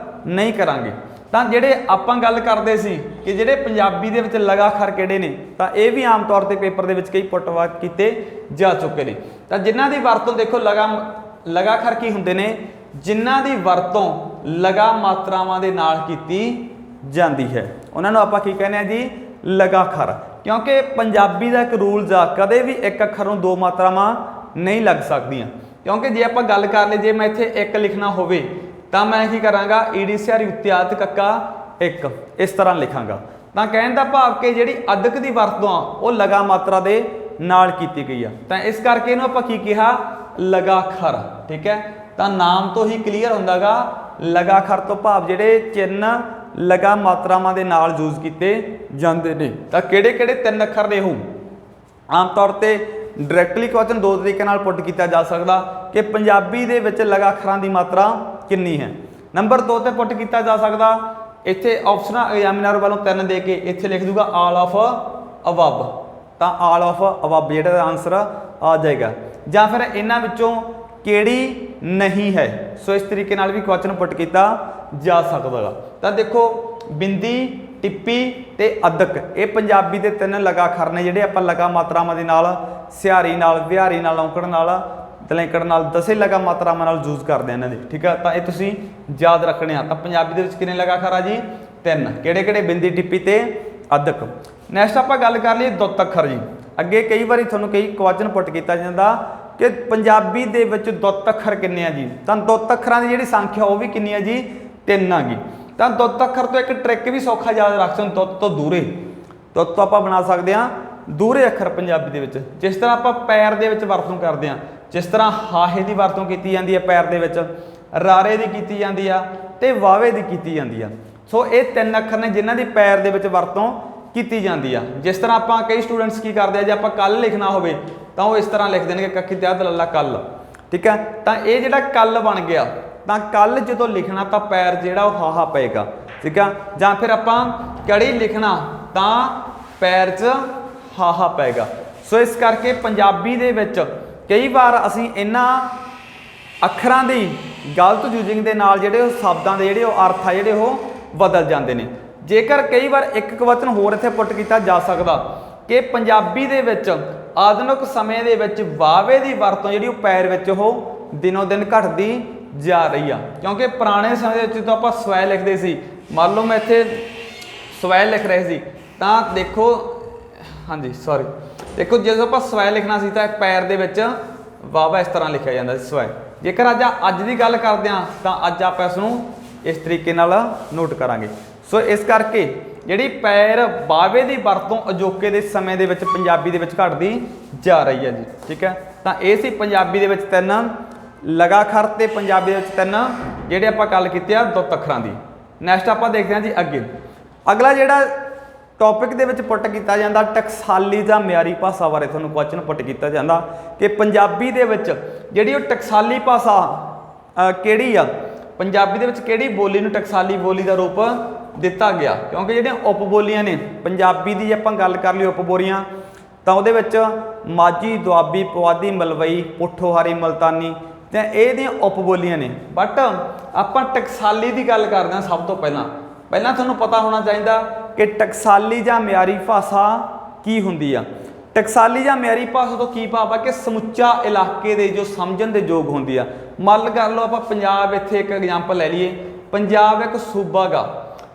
ਨਹੀਂ ਕਰਾਂਗੇ। ਤਾਂ ਜਿਹੜੇ ਆਪਾਂ ਗੱਲ ਕਰਦੇ ਸੀ ਕਿ ਜਿਹੜੇ ਪੰਜਾਬੀ ਦੇ ਵਿੱਚ ਲਗਾ ਅੱਖਰ ਕਿਹੜੇ ਨੇ, ਤਾਂ ਇਹ ਵੀ ਆਮ ਤੌਰ ਤੇ ਪੇਪਰ ਦੇ ਵਿੱਚ ਕਈ ਪੁੱਟਵਾਕ ਕੀਤੇ ਜਾ ਚੁੱਕੇ ਨੇ। ਤਾਂ ਜਿਨ੍ਹਾਂ ਦੀ ਵਰਤੋਂ ਦੇਖੋ ਲਗਾ ਅੱਖਰ ਕੀ ਹੁੰਦੇ ਨੇ, ਜਿਨ੍ਹਾਂ ਦੀ ਵਰਤੋਂ ਲਗਾ ਮਾਤਰਾਵਾਂ ਦੇ ਨਾਲ ਕੀਤੀ ਜਾਂਦੀ ਹੈ ਉਹਨਾਂ ਨੂੰ ਆਪਾਂ ਕੀ ਕਹਿੰਦੇ ਆ ਜੀ, ਲਗਾ ਅੱਖਰ। ਕਿਉਂਕਿ ਪੰਜਾਬੀ ਦਾ ਇੱਕ ਰੂਲਸ ਆ, ਕਦੇ ਵੀ ਇੱਕ ਅੱਖਰ ਨੂੰ 2 ਮਾਤਰਾਵਾਂ ਨਹੀਂ ਲੱਗ ਸਕਦੀਆਂ। ਕਿਉਂਕਿ ਜੇ ਆਪਾਂ ਗੱਲ ਕਰ ਲਈ, ਜੇ ਮੈਂ ਇੱਥੇ 1 ਲਿਖਣਾ ਹੋਵੇ ਤਾਂ ਮੈਂ ਕੀ ਕਰਾਂਗਾ, ਈੜੀ ਸਿਆਰੀ ਉੱਤੇ ਆਤ ਕੱਕਾ 1 ਇਸ ਤਰ੍ਹਾਂ ਲਿਖਾਂਗਾ। ਤਾਂ ਕਹਿਣ ਦਾ ਭਾਵ ਕਿ ਜਿਹੜੀ ਅਦਕ ਦੀ ਵਰਤੋਂ ਆ ਉਹ ਲਗਾ ਮਾਤਰਾ ਦੇ ਨਾਲ ਕੀਤੀ ਗਈ ਆ। ਤਾਂ ਇਸ ਕਰਕੇ ਇਹਨੂੰ ਆਪਾਂ ਕੀ ਕਿਹਾ, ਲਗਾ ਅੱਖਰ, ਠੀਕ ਹੈ। ਤਾਂ ਨਾਮ ਤੋਂ ਹੀ ਕਲੀਅਰ ਹੁੰਦਾਗਾ, ਲਗਾ ਅੱਖਰ ਤੋਂ ਭਾਵ ਜਿਹੜੇ ਚਿੰਨ ਲਗਾ ਮਾਤਰਾਵਾਂ ਦੇ ਨਾਲ ਯੂਜ਼ ਕੀਤੇ ਜਾਂਦੇ ਨੇ। ਤਾਂ ਕਿਹੜੇ 3 ਅੱਖਰ ਨੇ ਉਹ ਆਮ ਤੌਰ ਤੇ ਡਾਇਰੈਕਟਲੀ ਕੁਐਸਚਨ 2 ਤਰੀਕੇ ਨਾਲ ਪੁੱਟ ਕੀਤਾ ਜਾ ਸਕਦਾ ਕਿ ਪੰਜਾਬੀ ਦੇ ਵਿੱਚ ਲਗਾ ਅੱਖਰਾਂ ਦੀ ਮਾਤਰਾ ਕਿੰਨੀ ਹੈ। ਨੰਬਰ 2 ਤੇ ਪੁੱਟ ਕੀਤਾ ਜਾ ਸਕਦਾ, ਇੱਥੇ ਆਪਸ਼ਨਾਂ ਐਗਜ਼ਾਮੀਨਰ ਵੱਲੋਂ 3 ਦੇ ਕੇ ਇੱਥੇ ਲਿਖ ਦੂਗਾ ਆਲ ਆਫ ਅਬਵ। ਤਾਂ ਆਲ ਆਫ ਅਬਵ ਜਿਹੜਾ ਦਾ ਆਨਸਰ ਆ ਜਾਏਗਾ, ਜਾਂ ਫਿਰ ਇਹਨਾਂ ਵਿੱਚੋਂ ਕਿਹੜੀ ਨਹੀਂ ਹੈ। ਸੋ ਇਸ ਤਰੀਕੇ ਨਾਲ ਵੀ ਕੁਐਸਚਨ ਪੁੱਟ ਕੀਤਾ ਜਾ ਸਕਦਾ। ਤਾਂ ਦੇਖੋ ਬਿੰਦੀ, ਟਿੱਪੀ ਤੇ ਅਦਕ ਇਹ ਪੰਜਾਬੀ ਦੇ 3 ਲਗਾ ਅੱਖਰ ਨੇ ਜਿਹੜੇ ਆਪਾਂ ਲਗਾ ਮਾਤਰਾਵਾਂ ਦੇ ਨਾਲ ਸਿਹਾਰੀ ਨਾਲ, ਵਿਹਾਰੀ ਨਾਲ, ਔਂਕੜ ਨਾਲ, ਦਲੈਂਕੜ ਨਾਲ 10 ਲਗਾ ਮਾਤਰਾਵਾਂ ਨਾਲ ਯੂਜ਼ ਕਰਦੇ ਆ ਇਹਨਾਂ ਦੇ, ਠੀਕ ਹੈ। ਤਾਂ ਇਹ ਤੁਸੀਂ ਯਾਦ ਰੱਖਣੇ ਆ। ਤਾਂ ਪੰਜਾਬੀ ਦੇ ਵਿੱਚ ਕਿੰਨੇ ਲਗਾ ਅੱਖਰ ਆ ਜੀ, 3। ਕਿਹੜੇ ਬਿੰਦੀ, ਟਿੱਪੀ ਤੇ ਅਦਕ। ਨੈਕਸਟ ਆਪਾਂ ਗੱਲ ਕਰ ਲਈਏ ਦੁੱਤ ਅੱਖਰ ਜੀ। ਅੱਗੇ ਕਈ ਵਾਰੀ ਤੁਹਾਨੂੰ ਕਈ ਕੁਐਸਚਨ ਪੁੱਟ ਕੀਤਾ ਜਾਂਦਾ ਕਿ ਪੰਜਾਬੀ ਦੇ ਵਿੱਚ ਦੁੱਤ ਅੱਖਰ ਕਿੰਨੇ ਆ ਜੀ। ਤਾਂ ਦੁੱਤ ਅੱਖਰਾਂ ਦੀ ਜਿਹੜੀ ਸੰਖਿਆ ਉਹ ਵੀ ਕਿੰਨੀ ਆ ਜੀ, 3 ਆ ਗਈ। ਤਾਂ ਦੁੱਤ ਅੱਖਰ ਤੋਂ ਇੱਕ ਟ੍ਰਿਕ ਵੀ ਸੌਖਾ ਯਾਦ ਰੱਖ ਸਕਦੇ, ਦੁੱਤ ਤੋਂ ਦੂਰੇ। ਦੁੱਤ ਤੋਂ ਆਪਾਂ ਬਣਾ ਸਕਦੇ ਹਾਂ ਦੂਰੇ ਅੱਖਰ ਪੰਜਾਬੀ ਦੇ ਵਿੱਚ। ਜਿਸ ਤਰ੍ਹਾਂ ਆਪਾਂ ਪੈਰ ਦੇ ਵਿੱਚ ਵਰਤੋਂ ਕਰਦੇ ਹਾਂ, ਜਿਸ ਤਰ੍ਹਾਂ ਹਾਹੇ ਦੀ ਵਰਤੋਂ ਕੀਤੀ ਜਾਂਦੀ ਹੈ ਪੈਰ ਦੇ ਵਿੱਚ, ਰਾਰੇ ਦੀ ਕੀਤੀ ਜਾਂਦੀ ਆ ਤੇ ਵਾਵੇ ਦੀ ਕੀਤੀ ਜਾਂਦੀ ਆ। ਸੋ ਇਹ 3 ਅੱਖਰ ਨੇ ਜਿਨ੍ਹਾਂ ਦੀ ਪੈਰ ਦੇ ਵਿੱਚ ਵਰਤੋਂ ਕੀਤੀ ਜਾਂਦੀ ਆ। ਜਿਸ ਤਰ੍ਹਾਂ ਆਪਾਂ ਕਈ ਸਟੂਡੈਂਟਸ ਕੀ ਕਰਦੇ ਆ, ਜੇ ਆਪਾਂ ਕੱਲ ਲਿਖਣਾ ਹੋਵੇ ਤਾਂ ਉਹ ਇਸ ਤਰ੍ਹਾਂ ਲਿਖ ਦੇਣਗੇ ਕੱਖੀ ਤੇ ਲੱਲਾ ਕੱਲ, ਠੀਕ ਹੈ। ਤਾਂ ਇਹ ਜਿਹੜਾ ਕੱਲ ਬਣ ਗਿਆ, ਤਾਂ ਕੱਲ ਜਦੋਂ ਲਿਖਣਾ ਤਾਂ ਪੈਰ ਜਿਹੜਾ ਉਹ ਹਾਹਾ ਪਏਗਾ, ਠੀਕ ਆ। ਜਾਂ ਫਿਰ ਆਪਾਂ ਕੜੀ ਲਿਖਣਾ ਤਾਂ ਪੈਰ 'ਚ ਹਾਹਾ ਪਏਗਾ। ਸੋ ਇਸ ਕਰਕੇ ਪੰਜਾਬੀ ਦੇ ਵਿੱਚ ਕਈ ਵਾਰ ਅਸੀਂ ਇਹਨਾਂ ਅੱਖਰਾਂ ਦੀ ਗਲਤ ਯੂਜ਼ਿੰਗ ਦੇ ਨਾਲ ਜਿਹੜੇ ਉਹ ਸ਼ਬਦਾਂ ਦੇ ਜਿਹੜੇ ਉਹ ਅਰਥ ਆ ਜਿਹੜੇ ਉਹ ਬਦਲ ਜਾਂਦੇ ਨੇ। जेकर कई बार एक क्वेश्चन होर इत्थे पुट किया जा सकदा कि पंजाबी दे विच आधुनिक समय दे विच वावे दी वरतों जिहड़ी पैर विच ओह दिनों दिन घटदी जा रही आ, क्योंकि पुराने समय दे विच तो आपां स्वै लिखदे सी। मान लो मैं इत्थे स्वै लिख रहे सी तां देखो, हाँ जी सॉरी, देखो जो आप स्वै लिखना सी तां पैर दे विच वावा इस तरह लिखा जाता स्वै। जेकर अज की गल करते हैं तो अज आप इसनूं इस तरीके नाल नोट करांगे। सो इस करके जिहड़ी पैर वावे की वरतों अजोके के समय दे विच पंजाबी दे विच घटदी जा रही है जी। ठीक है, तो ये सी पंजाबी दे विच 3 लगाखर ते पंजाबी दे विच 3 जिहड़े आपां गल कीती आ दुत्त अखरां दी। नैक्सट आपां देखते हैं जी अगे अगला जिहड़ा टॉपिक दे विच पुट किया जाता टकसाली जां म्यारी भाषा बारे तुहानूं क्वेश्चन पुट किया जाता कि पंजाबी दे विच जिहड़ी ओह टकसाली भाषा किहड़ी आ, पंजाबी दे विच किहड़ी बोली नूं टकसाली बोली का रूप दिता गया, क्योंकि जिहड़ियां उपबोलियां ने पंजाबी दी आपां गल कर लईए उपबोलियां तां उहदे विच माझी, दुआबी, पुआधी, मलवई, पुठोहारी, मुल्तानी ते इह दियां उपबोलियां ने। बट आपां टकसाली की गल करदे हां सब तो पहलां तुहानूं पता होना चाहिए कि टकसाली जां म्यारी भाषा की हुंदी आ। टकसाली जां म्यारी भाषा तो की भाव है कि समुच्चा इलाके दे जो समझण दे योग हुंदी आ। मान कर लो आपां पंजाब, इत्थे एक एग्जाम्पल लै लईए, पंजाब एक सूबा गा,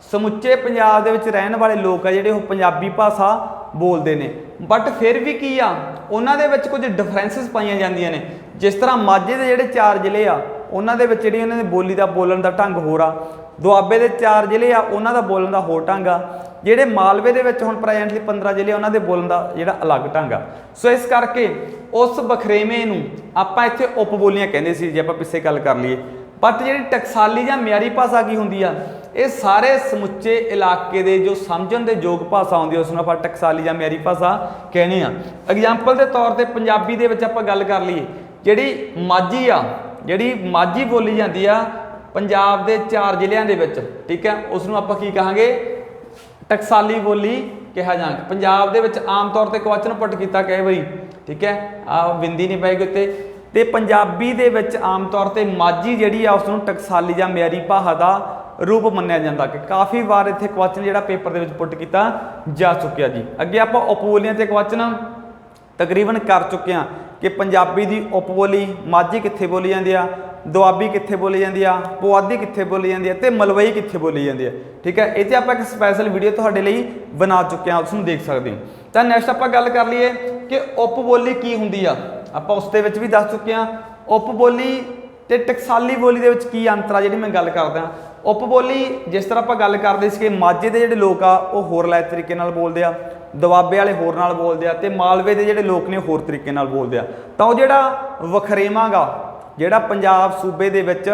समुच्चे पंजाब दे विच रहण वाले लोग आ जिहड़े ओह पंजाबी भाषा बोलते हैं। बट फिर भी की आ उन्हां दे विच कुछ डिफरेंसिस पाईयां जांदियां ने। जिस तरह माझे दे जिहड़े 4 जिले आ उन्हां दे विच जिहड़ी उन्हां दी बोली दा बोलण दा ढंग होर आ, दुआबे दे 4 जिले आ उन्हां दा बोलण दा होर ढंग आ, जिहड़े मालवे दे विच हुण प्रेजेंटली 15 जिले उन्हां दे बोलण दा जिहड़ा अलग ढंग आ। सो इस करके उस बखरेवें नूं आपां इत्थे उपबोलियां कहंदे सी जे आपां पिछे गल कर लईए। बट जिहड़ी टकसाली जां म्यारी भाषा की हुंदी आ, ये सारे समुच्चे इलाके दे जो समझण दे योग भाषा हुंदी उसनूं आपां टकसाली जां म्यारी भाषा कहने आ। एग्जाम्पल के तौर पर पंजाबी दे विच आपां गल कर लईए, जिहड़ी माझी आ, जिहड़ी माझी बोली जांदी आ पंजाब दे 4 जिलिਆਂ ਦੇ ਵਿੱਚ, ठीक है, उसनूं आपां की कहांगे टकसाली बोली कहा जाएगा। पंजाब दे विच आम तौर पर क्वेश्चन पुट किया कई बारी, ठीक है, बिंदी नहीं पाएगी उत्ते, ते पंजाबी दे विच आम तौर पर माझी जिहड़ी आ उसनूं टकसाली जां म्यारी भाषा दा रूप मन्निया जाता कि काफ़ी बार इत्थे क्वेश्चन जिहड़ा पेपर दे विच पुट किया जा चुकिया जी। अगे आपां उपबोलियां ते क्वेश्चन तकरीबन कर चुके हैं कि पंजाबी दी उपबोली माझी कित्थे बोली जाती है, दुआबी कित्थे बोली जाती है, पुआधी कित्थे बोली जाती है, तो मलवई कित्थे बोली जाती है। ठीक है, ये आप एक स्पैशल वीडियो तुहाडे लई बना चुके हैं, उसनूं देख सकते हो। तो नैक्सट आप गल कर लीए कि उपबोली की हुंदी आ, आपां उस दे विच भी दस चुके हैं। उपबोली ते टकसाली बोली दे विच की अंतर आ जिहड़ी मैं गल करदा। उपबोली जिस तरह आपां गल करदे सी कि माझे दे जिहड़े लोक आ ओह होर लै तरीके नाल बोलदे आ, दुआबे वाले होर नाल बोलदे आ, ते मालवे दे जिहड़े लोक ने होर तरीके नाल बोलदे आ। तां ओह जिहड़ा वखरेवां गा जिहड़ा पंजाब सूबे दे विच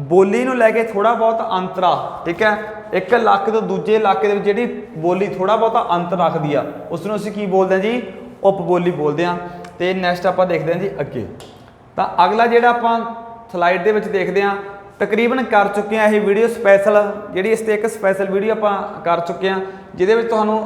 बोली नूं लैके थोड़ा बहुत अंतर आ, ठीक है, एक इलाके तो दूजे इलाके दे विच जिहड़ी बोली थोड़ा बहुत अंतर रखदी आ उसनूं असीं की बोलदे आ जी, उपबोली बोलदे आ। ते नैक्सट आपां देखदे आ जी अगे। तां अगला जिहड़ा आपां स्लाइड दे विच देखदे आ, तकरीबन कर चुके हैं ये वीडियो स्पैशल जिहड़ी इस ते एक स्पैशल वीडियो आपां कर चुके हैं जिहदे विच तुहानूं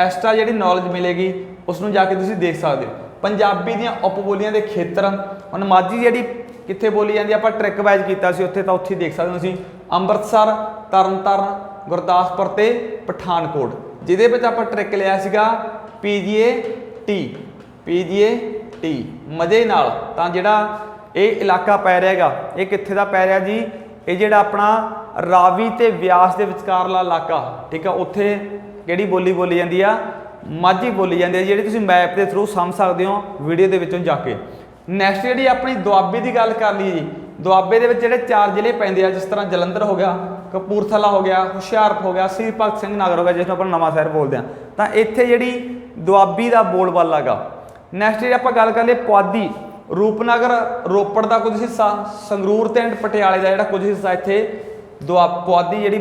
एक्स्ट्रा जिहड़ी नॉलेज मिलेगी उसनूं जाके तुसीं देख सकदे हो। पंजाबी दीआं उपबोलियां दे खेतर हुण माझी जिहड़ी कित्थे बोली जाती आपां ट्रिक वाइज कीता सी उत्थे, तां उत्थे देख सकदे हो तुसीं अंमृतसर, तरनतारन, गुरदासपुर ते पठानकोट, जिहदे विच आपां ट्रिक लिया सीगा PGAT मजे नाल। तां जिहड़ा ये इलाका पै रहा ये कित्थे दा पै रहा जी, ये जिहड़ा अपना रावी ते व्यास के विचकारला इलाका, ठीक है, उत्थे किहड़ी बोली बोली जाती है, माझी बोली जाती है, जिहड़ी तुसीं मैप के थ्रू समझ सकते हो वीडियो के विचों जाके। नैक्सट जिहड़ी अपनी दुआबे की गल कर लीए जी, दुआबे दे विच जिहड़े 4 जिले पैंदे आ, जिस तरह जलंधर हो गया, कपूरथला हो गया, हुशियारपुर हो गया, श्री भगत सिंह नगर हो गया, जिसनूं आपां नवां शहर बोलते हैं, तो इत्थे जिहड़ी दुआबी का बोलबाला गा। नैक्सट जी आपां गल कर लईए पुआधी, रूपनगर रोपड़ का कुछ हिस्सा, संगरूर ते पटियाले का जिहड़ा कुछ हिस्सा इत्थे पुआधी जिहड़ी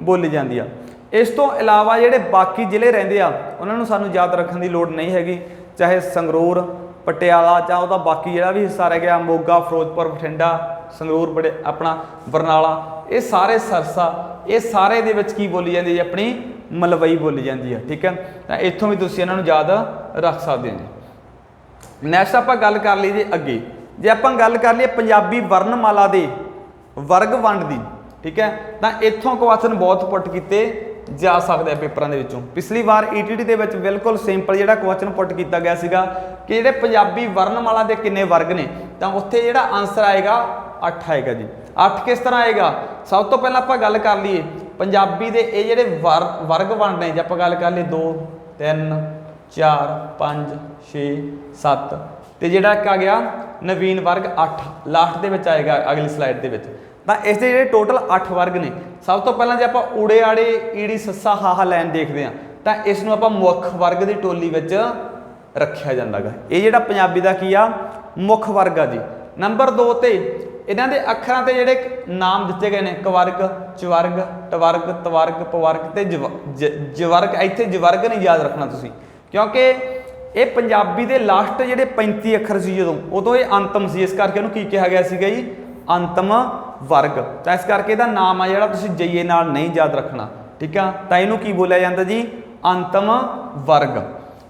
बोली जाती है। इस तो इलावा जिहड़े बाकी जिले रहिंदे आ उन्हां नूं सानूं याद रखण दी लोड़ नहीं हैगी, चाहे संगरूर, पटियाला, चाहे उहदा बाकी जिहड़ा भी हिस्सा रह गया मोगा, फिरोजपुर, बठिंडा, संगरूर, बड़े अपना बरनाला, ये सारे सरसा, ये सारे दे विच की बोली जाती है अपनी मलवई बोली जाती है। ठीक है, तो इत्थों भी तुसीं इन्हां नूं याद रख सकते हो। नैक्सट आपां गल कर लीजिए अगे, जे आपां गल कर लीए पंजाबी वर्णमाला दे वर्ग वंड दी, ठीक है, तो इत्थों क्वेश्चन बहुत पुट किए ਜਾ ਸਕਦਾ ਪੇਪਰਾਂ ਦੇ ਵਿੱਚੋਂ। ਪਿਛਲੀ ਵਾਰ ਈਟੀਟੀ ਦੇ ਵਿੱਚ ਬਿਲਕੁਲ ਸਿੰਪਲ ਜਿਹੜਾ ਕੁਐਸਚਨ ਪੁੱਟ ਕੀਤਾ ਗਿਆ ਸੀਗਾ ਕਿ ਜਿਹੜੇ ਪੰਜਾਬੀ ਵਰਨਮਾਲਾ ਦੇ ਕਿੰਨੇ ਵਰਗ ਨੇ, ਤਾਂ ਉੱਥੇ ਜਿਹੜਾ ਆਨਸਰ ਆਏਗਾ 8 ਆਏਗਾ ਜੀ। 8 ਕਿਸ ਤਰ੍ਹਾਂ ਆਏਗਾ? ਸਭ ਤੋਂ ਪਹਿਲਾਂ ਆਪਾਂ ਗੱਲ ਕਰ ਲਈਏ ਪੰਜਾਬੀ ਦੇ ਇਹ ਜਿਹੜੇ ਵਰਗ ਬਣਦੇ, ਜੇ ਆਪਾਂ ਗੱਲ ਕਰ ਲਈਏ 2 3 4 5 6 7 ਤੇ ਜਿਹੜਾ ਇੱਕ ਆ ਗਿਆ ਨਵੀਨ ਵਰਗ 8 ਲਾਸਟ ਦੇ ਵਿੱਚ ਆਏਗਾ ਅਗਲੀ ਸਲਾਈਡ ਦੇ ਵਿੱਚ। ਤਾਂ ਇਸ ਦੇ ਜਿਹੜੇ ਟੋਟਲ 8 ਵਰਗ ਨੇ। ਸਭ ਤੋਂ ਪਹਿਲਾਂ ਜੇ ਆਪਾਂ ਊੜੇ ਆੜੇ ਈੜੀ ਸੱਸਾ ਹਾਹਾ ਲਾਈਨ ਦੇਖਦੇ ਹਾਂ ਤਾਂ ਇਸ ਨੂੰ ਆਪਾਂ ਮੁੱਖ ਵਰਗ ਦੀ ਟੋਲੀ ਵਿੱਚ ਰੱਖਿਆ ਜਾਂਦਾ ਗਾ। ਇਹ ਜਿਹੜਾ ਪੰਜਾਬੀ ਦਾ ਕੀ ਆ ਮੁੱਖ ਵਰਗ ਆ ਜੀ। ਨੰਬਰ 2 ਤੇ ਇਹਨਾਂ ਦੇ ਅੱਖਰਾਂ ਤੇ ਜਿਹੜੇ ਨਾਮ ਦਿੱਤੇ ਗਏ ਨੇ ਕਵਰਗ, ਚਵਰਗ, ਟਵਰਗ, ਤਵਰਗ, ਪਵਰਗ ਤੇ ਜਵਰਗ। ਇੱਥੇ ਜਵਰਗ ਨਹੀਂ ਯਾਦ ਰੱਖਣਾ ਤੁਸੀਂ, ਕਿਉਂਕਿ ਇਹ ਪੰਜਾਬੀ ਦੇ ਲਾਸਟ ਜਿਹੜੇ 35 ਅੱਖਰ ਸੀ ਉਦੋਂ ਇਹ ਅੰਤਮ ਸੀ, ਇਸ ਕਰਕੇ ਉਹਨੂੰ ਕੀ ਕਿਹਾ ਗਿਆ ਸੀਗਾ ਜੀ? ਅੰਤਮ ਵਰਗ। ਤਾਂ ਇਸ ਕਰਕੇ ਇਹਦਾ ਨਾਮ ਆ ਜਿਹੜਾ ਤੁਸੀਂ ਜਈਏ ਨਾਲ ਨਹੀਂ ਯਾਦ ਰੱਖਣਾ, ਠੀਕ ਆ। ਤਾਂ ਇਹਨੂੰ ਕੀ ਬੋਲਿਆ ਜਾਂਦਾ ਜੀ? ਅੰਤਮ ਵਰਗ।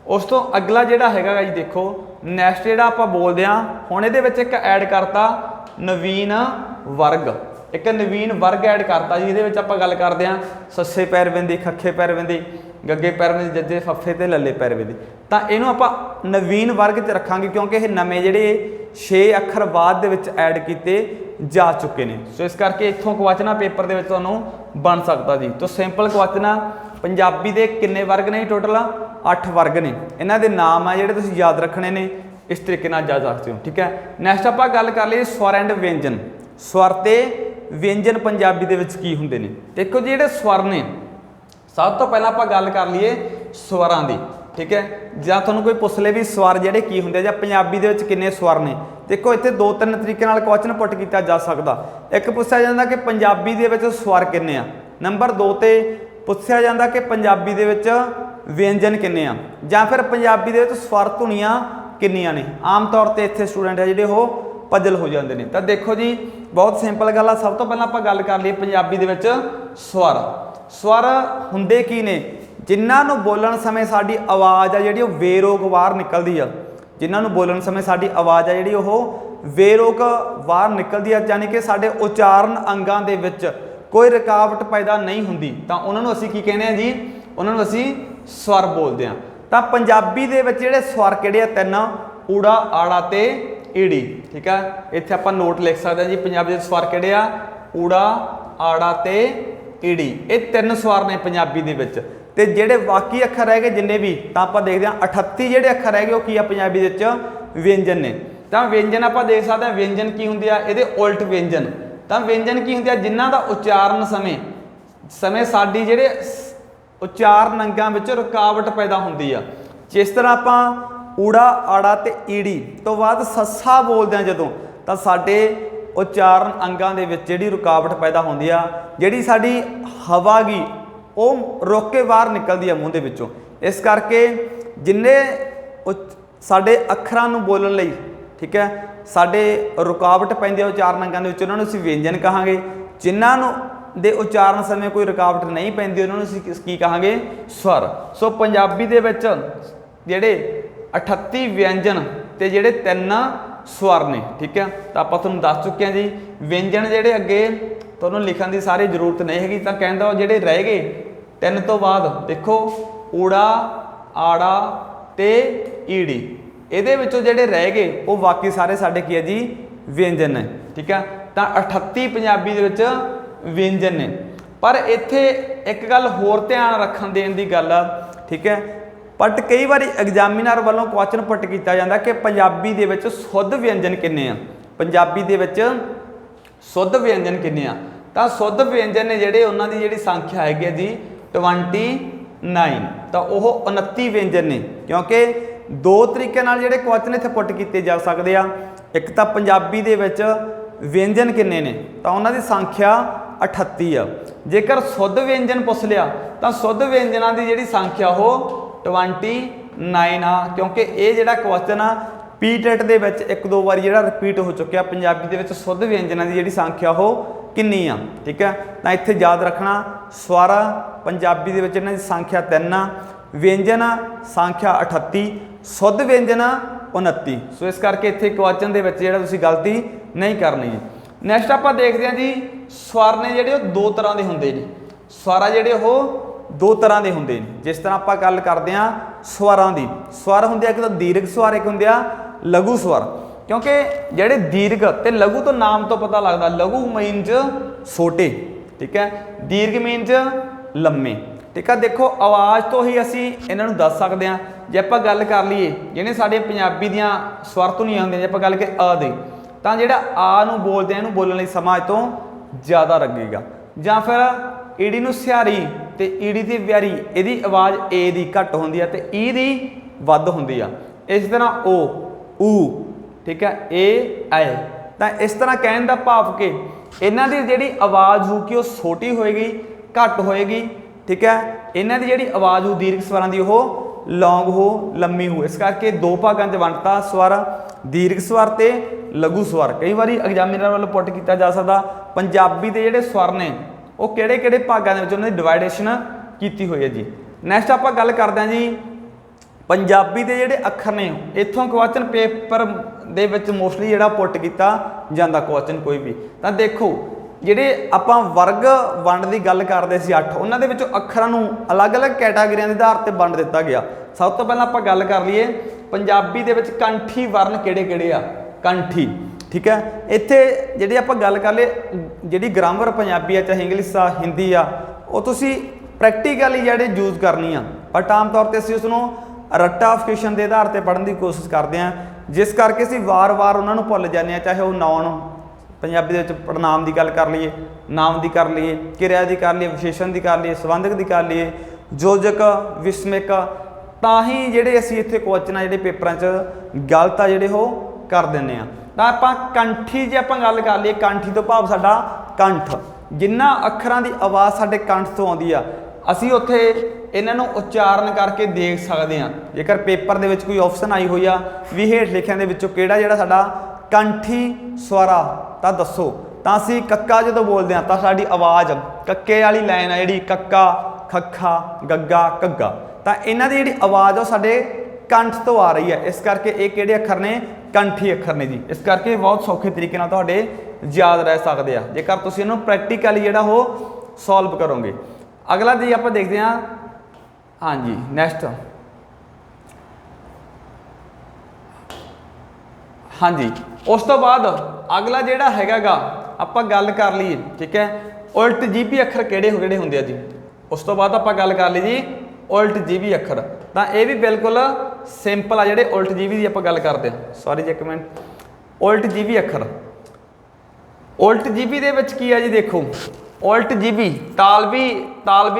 ਉਸ ਤੋਂ ਅਗਲਾ ਜਿਹੜਾ ਹੈਗਾ ਜੀ ਦੇਖੋ ਨੈਕਸਟ ਜਿਹੜਾ ਆਪਾਂ ਬੋਲਦੇ ਹਾਂ ਹੁਣ ਇਹਦੇ ਵਿੱਚ ਇੱਕ ਐਡ ਕਰਤਾ ਨਵੀਨ ਵਰਗ। ਇੱਕ ਨਵੀਨ ਵਰਗ ਐਡ ਕਰਤਾ ਜੀ। ਇਹਦੇ ਵਿੱਚ ਆਪਾਂ ਗੱਲ ਕਰਦੇ ਹਾਂ ਸੱਸੇ ਪੈਰ ਬਿੰਦੀ, ਖੱਖੇ ਪੈਰ ਬਿੰਦੀ, ਗੱਗੇ ਪੈਰ ਬਿੰਦੀ, ਜੱਜੇ ਫੱਫੇ ਤੇ ਲੱਲੇ ਪੈਰ ਬਿੰਦੀ। ਤਾਂ ਇਹਨੂੰ ਆਪਾਂ ਨਵੀਨ ਵਰਗ 'ਚ ਰੱਖਾਂਗੇ ਕਿਉਂਕਿ ਇਹ ਨਵੇਂ ਜਿਹੜੇ 6 ਅੱਖਰ ਬਾਅਦ ਦੇ ਵਿੱਚ ਐਡ ਕੀਤੇ ਜਾ ਚੁੱਕੇ ਨੇ। ਸੋ ਇਸ ਕਰਕੇ ਇੱਥੋਂ ਕੁਐਸਚਨ ਪੇਪਰ ਦੇ ਵਿੱਚ ਤੁਹਾਨੂੰ ਬਣ ਸਕਦਾ ਜੀ। ਤਾਂ ਸਿੰਪਲ ਕੁਐਸਚਨ ਪੰਜਾਬੀ ਦੇ ਕਿੰਨੇ ਵਰਗ ਨੇ? ਟੋਟਲ 8 ਵਰਗ ਨੇ। ਇਹਨਾਂ ਦੇ ਨਾਮ ਆ ਜਿਹੜੇ ਤੁਸੀਂ ਯਾਦ ਰੱਖਣੇ ਨੇ, ਇਸ ਤਰੀਕੇ ਨਾਲ ਯਾਦ ਰੱਖਦੇ ਹੋ, ਠੀਕ ਹੈ। ਨੈਕਸਟ ਆਪਾਂ ਗੱਲ ਕਰ ਲਈਏ ਸਵਰ ਐਂਡ ਵਿਅੰਜਨ। ਸਵਰ ਤੇ ਵਿਅੰਜਨ ਪੰਜਾਬੀ ਦੇ ਵਿੱਚ ਕੀ ਹੁੰਦੇ ਨੇ? ਦੇਖੋ ਜੀ ਜਿਹੜੇ ਸਵਰ ਨੇ, ਸਭ ਤੋਂ ਪਹਿਲਾਂ ਆਪਾਂ ਗੱਲ ਕਰ ਲਈਏ ਸਵਰਾਂ ਦੀ, ਠੀਕ ਹੈ। ਜਾਂ ਤੁਹਾਨੂੰ ਕੋਈ ਪੁੱਛ ਲੇ ਵੀ ਸਵਰ ਜਿਹੜੇ ਕੀ ਹੁੰਦੇ ਜਾਂ ਪੰਜਾਬੀ ਦੇ ਵਿੱਚ ਕਿੰਨੇ ਸਵਰ ਨੇ, ਦੇਖੋ ਇੱਥੇ 2-3 ਤਰੀਕੇ ਨਾਲ ਕੁਐਸਚਨ ਪੁੱਟ ਕੀਤਾ ਜਾ ਸਕਦਾ। ਇੱਕ ਪੁੱਛਿਆ ਜਾਂਦਾ ਕਿ ਪੰਜਾਬੀ ਦੇ ਵਿੱਚ ਸਵਰ ਕਿੰਨੇ ਆ। ਨੰਬਰ 2 ਤੇ ਪੁੱਛਿਆ ਜਾਂਦਾ ਕਿ ਪੰਜਾਬੀ ਦੇ ਵਿੱਚ ਵਿਅੰਜਨ ਕਿੰਨੇ ਆ, ਜਾਂ ਫਿਰ ਪੰਜਾਬੀ ਦੇ ਵਿੱਚ ਸਵਰ ਧੁਨੀਆਂ ਕਿੰਨੀਆਂ ਨੇ। ਆਮ ਤੌਰ ਤੇ ਇੱਥੇ ਸਟੂਡੈਂਟ ਆ ਜਿਹੜੇ ਉਹ ਪਜਲ ਹੋ ਜਾਂਦੇ ਨੇ। ਤਾਂ ਦੇਖੋ ਜੀ ਬਹੁਤ ਸਿੰਪਲ ਗੱਲ ਆ। ਸਭ ਤੋਂ ਪਹਿਲਾਂ ਆਪਾਂ ਗੱਲ ਕਰ ਲਈਏ ਪੰਜਾਬੀ ਦੇ ਵਿੱਚ ਸਵਰ। ਸਵਰ ਹੁੰਦੇ ਕੀ ਨੇ? ਜਿਨ੍ਹਾਂ ਨੂੰ ਬੋਲਣ ਸਮੇਂ ਸਾਡੀ ਆਵਾਜ਼ ਆ ਜਿਹੜੀ ਉਹ ਬੇਰੋਕ ਬਾਹਰ ਨਿਕਲਦੀ ਆ। ਜਿਨ੍ਹਾਂ ਨੂੰ ਬੋਲਣ ਸਮੇਂ ਸਾਡੀ ਆਵਾਜ਼ ਆ ਜਿਹੜੀ ਉਹ ਬੇਰੋਕ ਬਾਹਰ ਨਿਕਲਦੀ ਆ, ਯਾਨੀ ਕਿ ਸਾਡੇ ਉਚਾਰਨ ਅੰਗਾਂ ਦੇ ਵਿੱਚ ਕੋਈ ਰੁਕਾਵਟ ਪੈਦਾ ਨਹੀਂ ਹੁੰਦੀ, ਤਾਂ ਉਹਨਾਂ ਨੂੰ ਅਸੀਂ ਕੀ ਕਹਿੰਦੇ ਆ ਜੀ? ਉਹਨਾਂ ਨੂੰ ਅਸੀਂ ਸਵਰ ਬੋਲਦੇ ਆ। ਤਾਂ ਪੰਜਾਬੀ ਦੇ ਵਿੱਚ ਜਿਹੜੇ ਸਵਰ ਕਿਹੜੇ ਆ? 3 ਊੜਾ, ਆੜਾ ਤੇ ਈੜੀ, ਠੀਕ ਆ। ਇੱਥੇ ਆਪਾਂ ਨੋਟ ਲਿਖ ਸਕਦੇ ਹਾਂ ਜੀ ਪੰਜਾਬੀ ਦੇ ਸਵਰ ਕਿਹੜੇ ਆ? ਊੜਾ, ਆੜਾ ਤੇ ਈੜੀ। ਇਹ 3 ਸਵਰ ਨੇ ਪੰਜਾਬੀ ਦੇ ਵਿੱਚ। ਤੇ ਜਿਹੜੇ ਬਾਕੀ ਅੱਖਰ ਰਹਿ ਗਏ ਜਿੰਨੇ ਵੀ, ਤਾਂ ਆਪਾਂ ਦੇਖਦੇ ਹਾਂ 38 ਜਿਹੜੇ ਅੱਖਰ ਰਹਿ ਗਏ ਉਹ ਕੀ ਆ ਪੰਜਾਬੀ ਦੇ ਵਿੱਚ? ਵਿਅੰਜਨ ਨੇ। ਤਾਂ ਵਿਅੰਜਨ ਆਪਾਂ ਦੇਖ ਸਕਦੇ ਹਾਂ ਵਿਅੰਜਨ ਕੀ ਹੁੰਦੇ ਆ? ਇਹਦੇ ਉਲਟ ਵਿਅੰਜਨ। ਤਾਂ ਵਿਅੰਜਨ ਕੀ ਹੁੰਦੇ ਆ? ਜਿਨ੍ਹਾਂ ਦਾ ਉਚਾਰਨ ਸਮੇਂ ਸਾਡੀ ਜਿਹੜੇ ਉਚਾਰਨ ਅੰਗਾਂ ਵਿੱਚ ਰੁਕਾਵਟ ਪੈਦਾ ਹੁੰਦੀ ਆ। ਜਿਸ ਤਰ੍ਹਾਂ ਆਪਾਂ ਊੜਾ, ਆੜਾ ਤੇ ਈੜੀ ਤੋਂ ਬਾਅਦ ਸੱਸਾ ਬੋਲਦੇ ਆ ਜਦੋਂ, ਤਾਂ ਸਾਡੇ ਉਚਾਰਨ ਅੰਗਾਂ ਦੇ ਵਿੱਚ ਜਿਹੜੀ ਰੁਕਾਵਟ ਪੈਦਾ ਹੁੰਦੀ ਆ, ਜਿਹੜੀ ਸਾਡੀ ਹਵਾ ਗੀ ਉਹ ਰੁਕ ਕੇ ਬਾਹਰ ਨਿਕਲਦੀ ਆ ਮੂੰਹ ਦੇ ਵਿੱਚੋਂ। ਇਸ ਕਰਕੇ ਜਿੰਨੇ ਸਾਡੇ ਅੱਖਰਾਂ ਨੂੰ ਬੋਲਣ ਲਈ, ਠੀਕ ਹੈ, ਸਾਡੇ ਰੁਕਾਵਟ ਪੈਂਦੀ ਆ ਉਚਾਰਨ ਅੰਗਾਂ ਦੇ ਵਿੱਚ, ਉਹਨਾਂ ਨੂੰ ਅਸੀਂ ਵਿਅੰਜਨ ਕਹਾਂਗੇ। ਜਿਨ੍ਹਾਂ ਨੂੰ ਦੇ ਉਚਾਰਨ ਸਮੇਂ ਕੋਈ ਰੁਕਾਵਟ ਨਹੀਂ ਪੈਂਦੀ ਉਹਨਾਂ ਨੂੰ ਅਸੀਂ ਕੀ ਕਹਾਂਗੇ? ਸਵਰ। ਸੋ ਪੰਜਾਬੀ ਦੇ ਵਿੱਚ ਜਿਹੜੇ 38 ਵਿਅੰਜਨ ਤੇ ਜਿਹੜੇ 3 ਸਵਰ ਨੇ, ਠੀਕ ਹੈ। ਤਾਂ ਆਪਾਂ ਤੁਹਾਨੂੰ ਦੱਸ ਚੁੱਕੇ ਹਾਂ ਜੀ ਵਿਅੰਜਨ ਜਿਹੜੇ ਅੱਗੇ ਤੁਹਾਨੂੰ ਲਿਖਣ ਦੀ ਸਾਰੀ ਜ਼ਰੂਰਤ ਨਹੀਂ ਹੈਗੀ। ਤਾਂ ਕਹਿੰਦਾ ਉਹ ਜਿਹੜੇ ਰਹਿ ਗਏ 3 ਤੋਂ ਬਾਅਦ ਦੇਖੋ ਊੜਾ, ਆੜਾ ਤੇ ਈੜੀ, ਇਹਦੇ ਵਿੱਚੋਂ ਜਿਹੜੇ ਰਹਿ ਗਏ ਉਹ ਬਾਕੀ ਸਾਰੇ ਸਾਡੇ ਕੀ ਹੈ ਜੀ? ਵਿਅੰਜਨ ਨੇ, ਠੀਕ ਹੈ। ਤਾਂ 38 ਪੰਜਾਬੀ ਦੇ ਵਿੱਚ ਵਿਅੰਜਨ ਨੇ। ਪਰ ਇੱਥੇ ਇੱਕ ਗੱਲ ਹੋਰ ਧਿਆਨ ਰੱਖਣ ਦੇਣ ਦੀ ਗੱਲ ਆ, ਠੀਕ ਹੈ। ਬਟ ਕਈ ਵਾਰੀ ਐਗਜ਼ਾਮੀਨਰ ਵੱਲੋਂ ਕੁਐਸਚਨ ਪੁੱਟ ਕੀਤਾ ਜਾਂਦਾ ਕਿ ਪੰਜਾਬੀ ਦੇ ਵਿੱਚ ਸ਼ੁੱਧ ਵਿਅੰਜਨ ਕਿੰਨੇ ਆ? ਪੰਜਾਬੀ ਦੇ ਵਿੱਚ ਸ਼ੁੱਧ ਵਿਅੰਜਨ ਕਿੰਨੇ ਆ? ਤਾਂ ਸ਼ੁੱਧ ਵਿਅੰਜਨ ਨੇ ਜਿਹੜੇ ਉਹਨਾਂ ਦੀ ਜਿਹੜੀ ਸੰਖਿਆ ਹੈਗੀ ਹੈ ਜੀ 29। ਤਾਂ ਉਹ 29 ਵਿਅੰਜਨ ਨੇ। ਕਿਉਂਕਿ 2 ਤਰੀਕੇ ਨਾਲ ਜਿਹੜੇ ਕੁਐਸਚਨ ਇੱਥੇ ਪੁੱਟ ਕੀਤੇ ਜਾ ਸਕਦੇ ਆ। ਇੱਕ ਤਾਂ ਪੰਜਾਬੀ ਦੇ ਵਿੱਚ ਵਿਅੰਜਨ ਕਿੰਨੇ ਨੇ, ਤਾਂ ਉਹਨਾਂ ਦੀ ਸੰਖਿਆ 38 ਆ। ਜੇਕਰ ਸ਼ੁੱਧ ਵਿਅੰਜਨ ਪੁੱਛ ਲਿਆ ਤਾਂ ਸ਼ੁੱਧ ਵਿਅੰਜਨਾਂ ਦੀ ਜਿਹੜੀ ਸੰਖਿਆ ਉਹ 29 ਆ। ਕਿਉਂਕਿ ਇਹ ਜਿਹੜਾ ਕੁਐਸਚਨ ਆ ਪੀਟੈਟ ਦੇ ਵਿੱਚ 1-2 ਵਾਰੀ ਜਿਹੜਾ ਰਿਪੀਟ ਹੋ ਚੁੱਕਿਆ। ਪੰਜਾਬੀ ਦੇ ਵਿੱਚ ਸ਼ੁੱਧ ਵਿਅੰਜਨਾਂ ਦੀ ਜਿਹੜੀ ਸੰਖਿਆ ਉਹ ਕਿੰਨੀ ਆ, ਠੀਕ ਹੈ। ਤਾਂ ਇੱਥੇ ਯਾਦ ਰੱਖਣਾ ਸਵਰ ਪੰਜਾਬੀ ਦੇ ਵਿੱਚ ਇਹਨਾਂ ਦੀ ਸੰਖਿਆ 3 ਆ, ਵਿਅੰਜਨ ਸੰਖਿਆ 38, ਸ਼ੁੱਧ ਵਿਅੰਜਨ 29। ਸੋ ਇਸ ਕਰਕੇ ਇੱਥੇ ਕੁਐਸਚਨ ਦੇ ਵਿੱਚ ਜਿਹੜਾ ਤੁਸੀਂ ਗਲਤੀ ਨਹੀਂ ਕਰਨੀ ਹੈ। ਨੈਕਸਟ ਆਪਾਂ ਦੇਖਦੇ ਹਾਂ ਜੀ ਸਵਰ ਨੇ ਜਿਹੜੇ ਉਹ 2 ਤਰ੍ਹਾਂ ਦੇ ਹੁੰਦੇ ਨੇ। ਸਵਰ ਆ ਜਿਹੜੇ ਉਹ दो तरह के होंगे ने। जिस तरह आप गल करते हैं स्वरां की, स्वर होंगे एक तो दीर्घ स्वर, एक होंगे लघु स्वर। क्योंकि ਜਿਹੜੇ दीर्घ ते लघु तो नाम तो पता लगता, लघु मीनज छोटे, ठीक है, दीर्घ मीनज लम्मे, ठीक है। देखो आवाज़ तो ही असी इन्हों दस सकते हैं। जे आप गल कर लीए जिन्हें साढ़े पंजाबी दियाँ स्वर धुनियां होंदियां, जे आप गल करिए अ दी, तो जिहड़ा आ नूं बोलते हैं, इहनूं बोलण लई समां तो ज़्यादा लगेगा। जां फिर ईड़ी नूं सिहारी ते ईड़ी ते व्यारी, इहदी आवाज़ ए दी घट होंदी है ते ई दी वध होंदी आ। इस तरह ओ ऊ, ठीक है, ए ऐ। तो इस तरह कहने का भाव कि इन्हां दी जिहड़ी आवाज़ होगी वो छोटी होएगी, घट होएगी, ठीक है। इन्हां दी जिहड़ी आवाज़ हो दीर्घ स्वरां दी वो लौंग हो, लम्मी हो। इस करके दो भागां 'च वंडता स्वर, दीर्घ स्वर ते लघु स्वर। कई बार एग्जामिनर वालों पुट किया जा सकता पंजाबी के जिहड़े स्वर ने वो किहड़े-किहड़े भागां दे विच उन्हां दी डिवाइडेशन कीती हुई है जी। नैक्सट आपां गल करदे हां जी पंजाबी के जिहड़े अखर ने, इत्थों क्वेश्चन पेपर दे विच मोस्टली जिहड़ा पुट किया जांदा क्वेश्चन कोई भी। तो देखो ਜਿਹੜੇ ਆਪਾਂ वर्ग ਵੰਡ ਦੀ ਗੱਲ ਕਰਦੇ ਸੀ 8, ਉਹਨਾਂ ਦੇ ਵਿੱਚੋਂ ਅੱਖਰਾਂ ਨੂੰ ਅਲੱਗ-ਅਲੱਗ ਕੈਟਾਗਰੀਆਂ ਦੇ ਆਧਾਰ ਤੇ ਵੰਡ ਦਿੱਤਾ ਗਿਆ। ਸਭ ਤੋਂ ਪਹਿਲਾਂ ਆਪਾਂ ਗੱਲ ਕਰ ਲਈਏ ਪੰਜਾਬੀ ਦੇ ਵਿੱਚ ਕੰਠੀ ਵਰਨ ਕਿਹੜੇ-ਕਿਹੜੇ ਆ। ਕੰਠੀ, ਠੀਕ ਹੈ। ਇੱਥੇ ਜਿਹੜੀ ਆਪਾਂ ਗੱਲ ਕਰ ਲਈਏ ਜਿਹੜੀ ਗ੍ਰਾਮਰ ਪੰਜਾਬੀ ਆ, ਚਾਹੇ ਇੰਗਲਿਸ਼ ਆ, ਹਿੰਦੀ ਆ, ਉਹ ਤੁਸੀਂ ਪ੍ਰੈਕਟੀਕਲੀ ਜਿਹੜੇ ਯੂਜ਼ ਕਰਨੀ ਆ, ਬਟ ਆਮ ਤੌਰ ਤੇ ਅਸੀਂ ਉਸ ਨੂੰ ਰੱਟਾਫਿਕੇਸ਼ਨ ਦੇ ਆਧਾਰ ਤੇ ਪੜ੍ਹਨ ਦੀ ਕੋਸ਼ਿਸ਼ ਕਰਦੇ ਹਾਂ, ਜਿਸ ਕਰਕੇ ਅਸੀਂ ਵਾਰ-ਵਾਰ ਉਹਨਾਂ ਨੂੰ ਭੁੱਲ ਜਾਂਦੇ ਹਾਂ। ਚਾਹੇ ਉਹ ਨਾਉਨ पंजाबी ਦੇ ਵਿੱਚ ਪ੍ਰਣਾਮ ਦੀ ਗੱਲ ਕਰ ਲਈਏ, ਨਾਮ ਦੀ ਕਰ ਲਈਏ, ਕਿਰਿਆ ਦੀ ਕਰ ਲਈਏ, ਵਿਸ਼ੇਸ਼ਣ ਦੀ ਕਰ ਲਈਏ, ਸੰਬੰਧਕ ਦੀ ਕਰ ਲਈਏ, ਯੋਜਕ, ਵਿਸਮਿਕ, ਤਾਂ ਹੀ ਜਿਹੜੇ ਅਸੀਂ ਇੱਥੇ ਕੁਐਸਚਨ ਆ ਜਿਹੜੇ ਪੇਪਰਾਂ 'ਚ ਗਲਤ ਆ ਜਿਹੜੇ ਉਹ ਕਰ ਦਿੰਦੇ ਆ। ਤਾਂ ਆਪਾਂ ਕੰਠੀ ਜੇ ਆਪਾਂ ਗੱਲ ਕਰ ਲਈਏ, ਕੰਠੀ ਤੋਂ ਭਾਵ ਸਾਡਾ ਕੰਠ, ਜਿੰਨਾ ਅੱਖਰਾਂ ਦੀ ਆਵਾਜ਼ ਸਾਡੇ ਕੰਠ ਤੋਂ ਆਉਂਦੀ ਆ, ਅਸੀਂ ਉੱਥੇ ਇਹਨਾਂ ਨੂੰ ਉਚਾਰਨ ਕਰਕੇ ਦੇਖ ਸਕਦੇ ਹਾਂ। ਜੇਕਰ ਪੇਪਰ ਦੇ ਵਿੱਚ ਕੋਈ ਆਪਸ਼ਨ ਆਈ ਹੋਈ ਆ ਵੀ ਹੇਠ ਲਿਖਿਆਂ ਦੇ ਵਿੱਚੋਂ ਕਿਹੜਾ ਜਿਹੜਾ ਸਾਡਾ ਕੰਠੀ ਸਵਰ ਆ ਤਾਂ ਦੱਸੋ, ਤਾਂ ਅਸੀਂ ਕੱਕਾ ਜਦੋਂ ਬੋਲਦੇ ਹਾਂ ਤਾਂ ਸਾਡੀ ਆਵਾਜ਼ ਕੱਕੇ ਵਾਲੀ ਲਾਈਨ ਆ ਜਿਹੜੀ ਕੱਕਾ, ਖੱਖਾ, ਗੱਗਾ, ਘੱਗਾ, ਤਾਂ ਇਹਨਾਂ ਦੀ ਜਿਹੜੀ ਆਵਾਜ਼ ਉਹ ਸਾਡੇ ਕੰਠ ਤੋਂ ਆ ਰਹੀ ਹੈ। ਇਸ ਕਰਕੇ ਇਹ ਕਿਹੜੇ ਅੱਖਰ ਨੇ? ਕੰਠੀ ਅੱਖਰ ਨੇ ਜੀ। ਇਸ ਕਰਕੇ ਬਹੁਤ ਸੌਖੇ ਤਰੀਕੇ ਨਾਲ ਤੁਹਾਡੇ ਯਾਦ ਰਹਿ ਸਕਦੇ ਆ ਜੇਕਰ ਤੁਸੀਂ ਇਹਨੂੰ ਪ੍ਰੈਕਟੀਕਲੀ ਜਿਹੜਾ ਉਹ ਸੋਲਵ ਕਰੋਗੇ। ਅਗਲਾ ਜੀ ਆਪਾਂ ਦੇਖਦੇ ਹਾਂ, ਹਾਂਜੀ ਨੈਕਸਟ, हाँ जी, उस तो बाद अगला जिहड़ा हैगा आपां गल कर लीए, ठीक है, उल्ट जीभी अखर किहड़े हुंदे आ जी। उस तो बाद आपां गल कर ली जी उल्ट जीभी अखर, तो यह भी बिल्कुल सिंपल आ। जिहड़े उल्ट जीभी की आपां गल करते हैं, सॉरी जी एक मिनट, उल्ट जीभी अखर, उल्ट जीभी दे विच की है जी, देखो उल्ट जीभी तालवी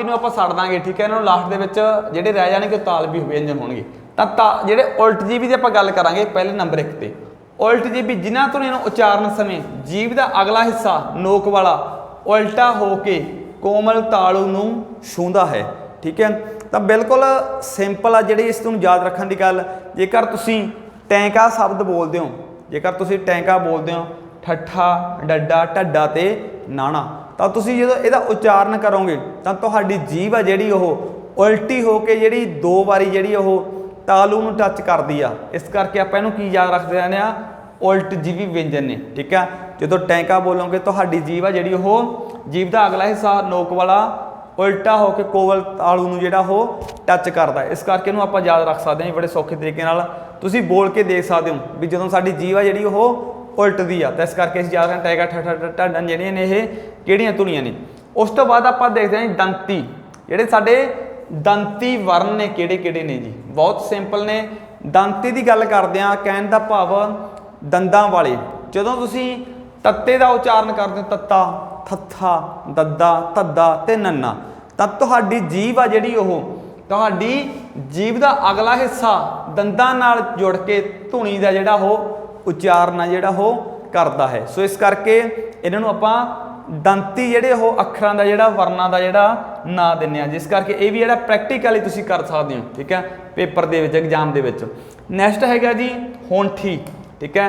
नूं आपां छड्ड दांगे, ठीक है, इन्हां नूं लास्ट दे विच जिहड़े रह जाणगे तालवी व्यंजन होणगे। तां जिहड़े उल्ट जीभी की आपां गल करांगे पहले नंबर 1 ते उल्ट जीभी जिन्हां तो इन्हूं उचारण समय जीभ का अगला हिस्सा नोक वाला उल्टा होके कोमल तालू नूं छूंदा है, ठीक है। तो बिल्कुल सिंपल आ जिहड़ी इस नूं याद रखण दी गल। जेकर तुसीं टैंका शब्द बोलदे हो, जेकर तुसीं टैंका बोलदे हो, ठट्ठा, डड्डा, ढड्डा ते नाणा, तो तुसीं जदों इहदा उचारण करोगे तां तुहाडी जीभ आ जिहड़ी ओह उल्टी होके जिहड़ी 2 वारी जिहड़ी ओह तालू नूं टच करदी आ। इस करके आपां इहनूं की याद रखदे रहने आ, उल्ट जीभी व्यंजन ने, ठीक है। जो टैंका बोलोगे तो तुहाडी जीभ आ जिहड़ी ओह जीभ का अगला हिस्सा नोक वाला उल्टा होकर कोवल तालू नूं जिहड़ा ओह टच करदा। इस करके इहनूं आपां याद रख सकते हैं बड़े सौखे तरीके नाल। तुसीं बोल के देख सकते हो भी जदों साडी जीभ आ जिहड़ी ओह उल्टदी आ, तो इस करके असीं याद रखना टैगा, ठट्ठा, ढड्डा जिहड़ियां ने इह किहड़ियां धुनियां ने। उस तो बाद आपां देखदे हां दंती, जिहड़े साडे दंती वर्ण ने किहड़े-किहड़े ने जी, बहुत सिंपल ने। दंती की गल करदे हां, कहण दा भाव दंदां वाले। जदों तुसीं तत्ते का उचारण करदे हो, तत्ता, थत्था, दद्दा, धद्दा ते नन्ना, तां तुहाडी जीभ आ जिहड़ी ओह तुहाडी जीभ का अगला हिस्सा दंदां नाल जुड़ के धुनी का जिहड़ा ओह उचारण आ जिहड़ा ओह करदा है। सो इस करके इन्हां नूं आपां दंती जिहड़े ओह अखरां दा जिहड़ा वर्णां दा जिहड़ा नां दिंदे आ, जिस करके ये भी जिहड़ा प्रैक्टिकली तुसीं कर सकदे हो, ठीक है, पेपर दे विच एग्जाम दे विच। नैक्सट हैगा जी होंठी, ठीक है,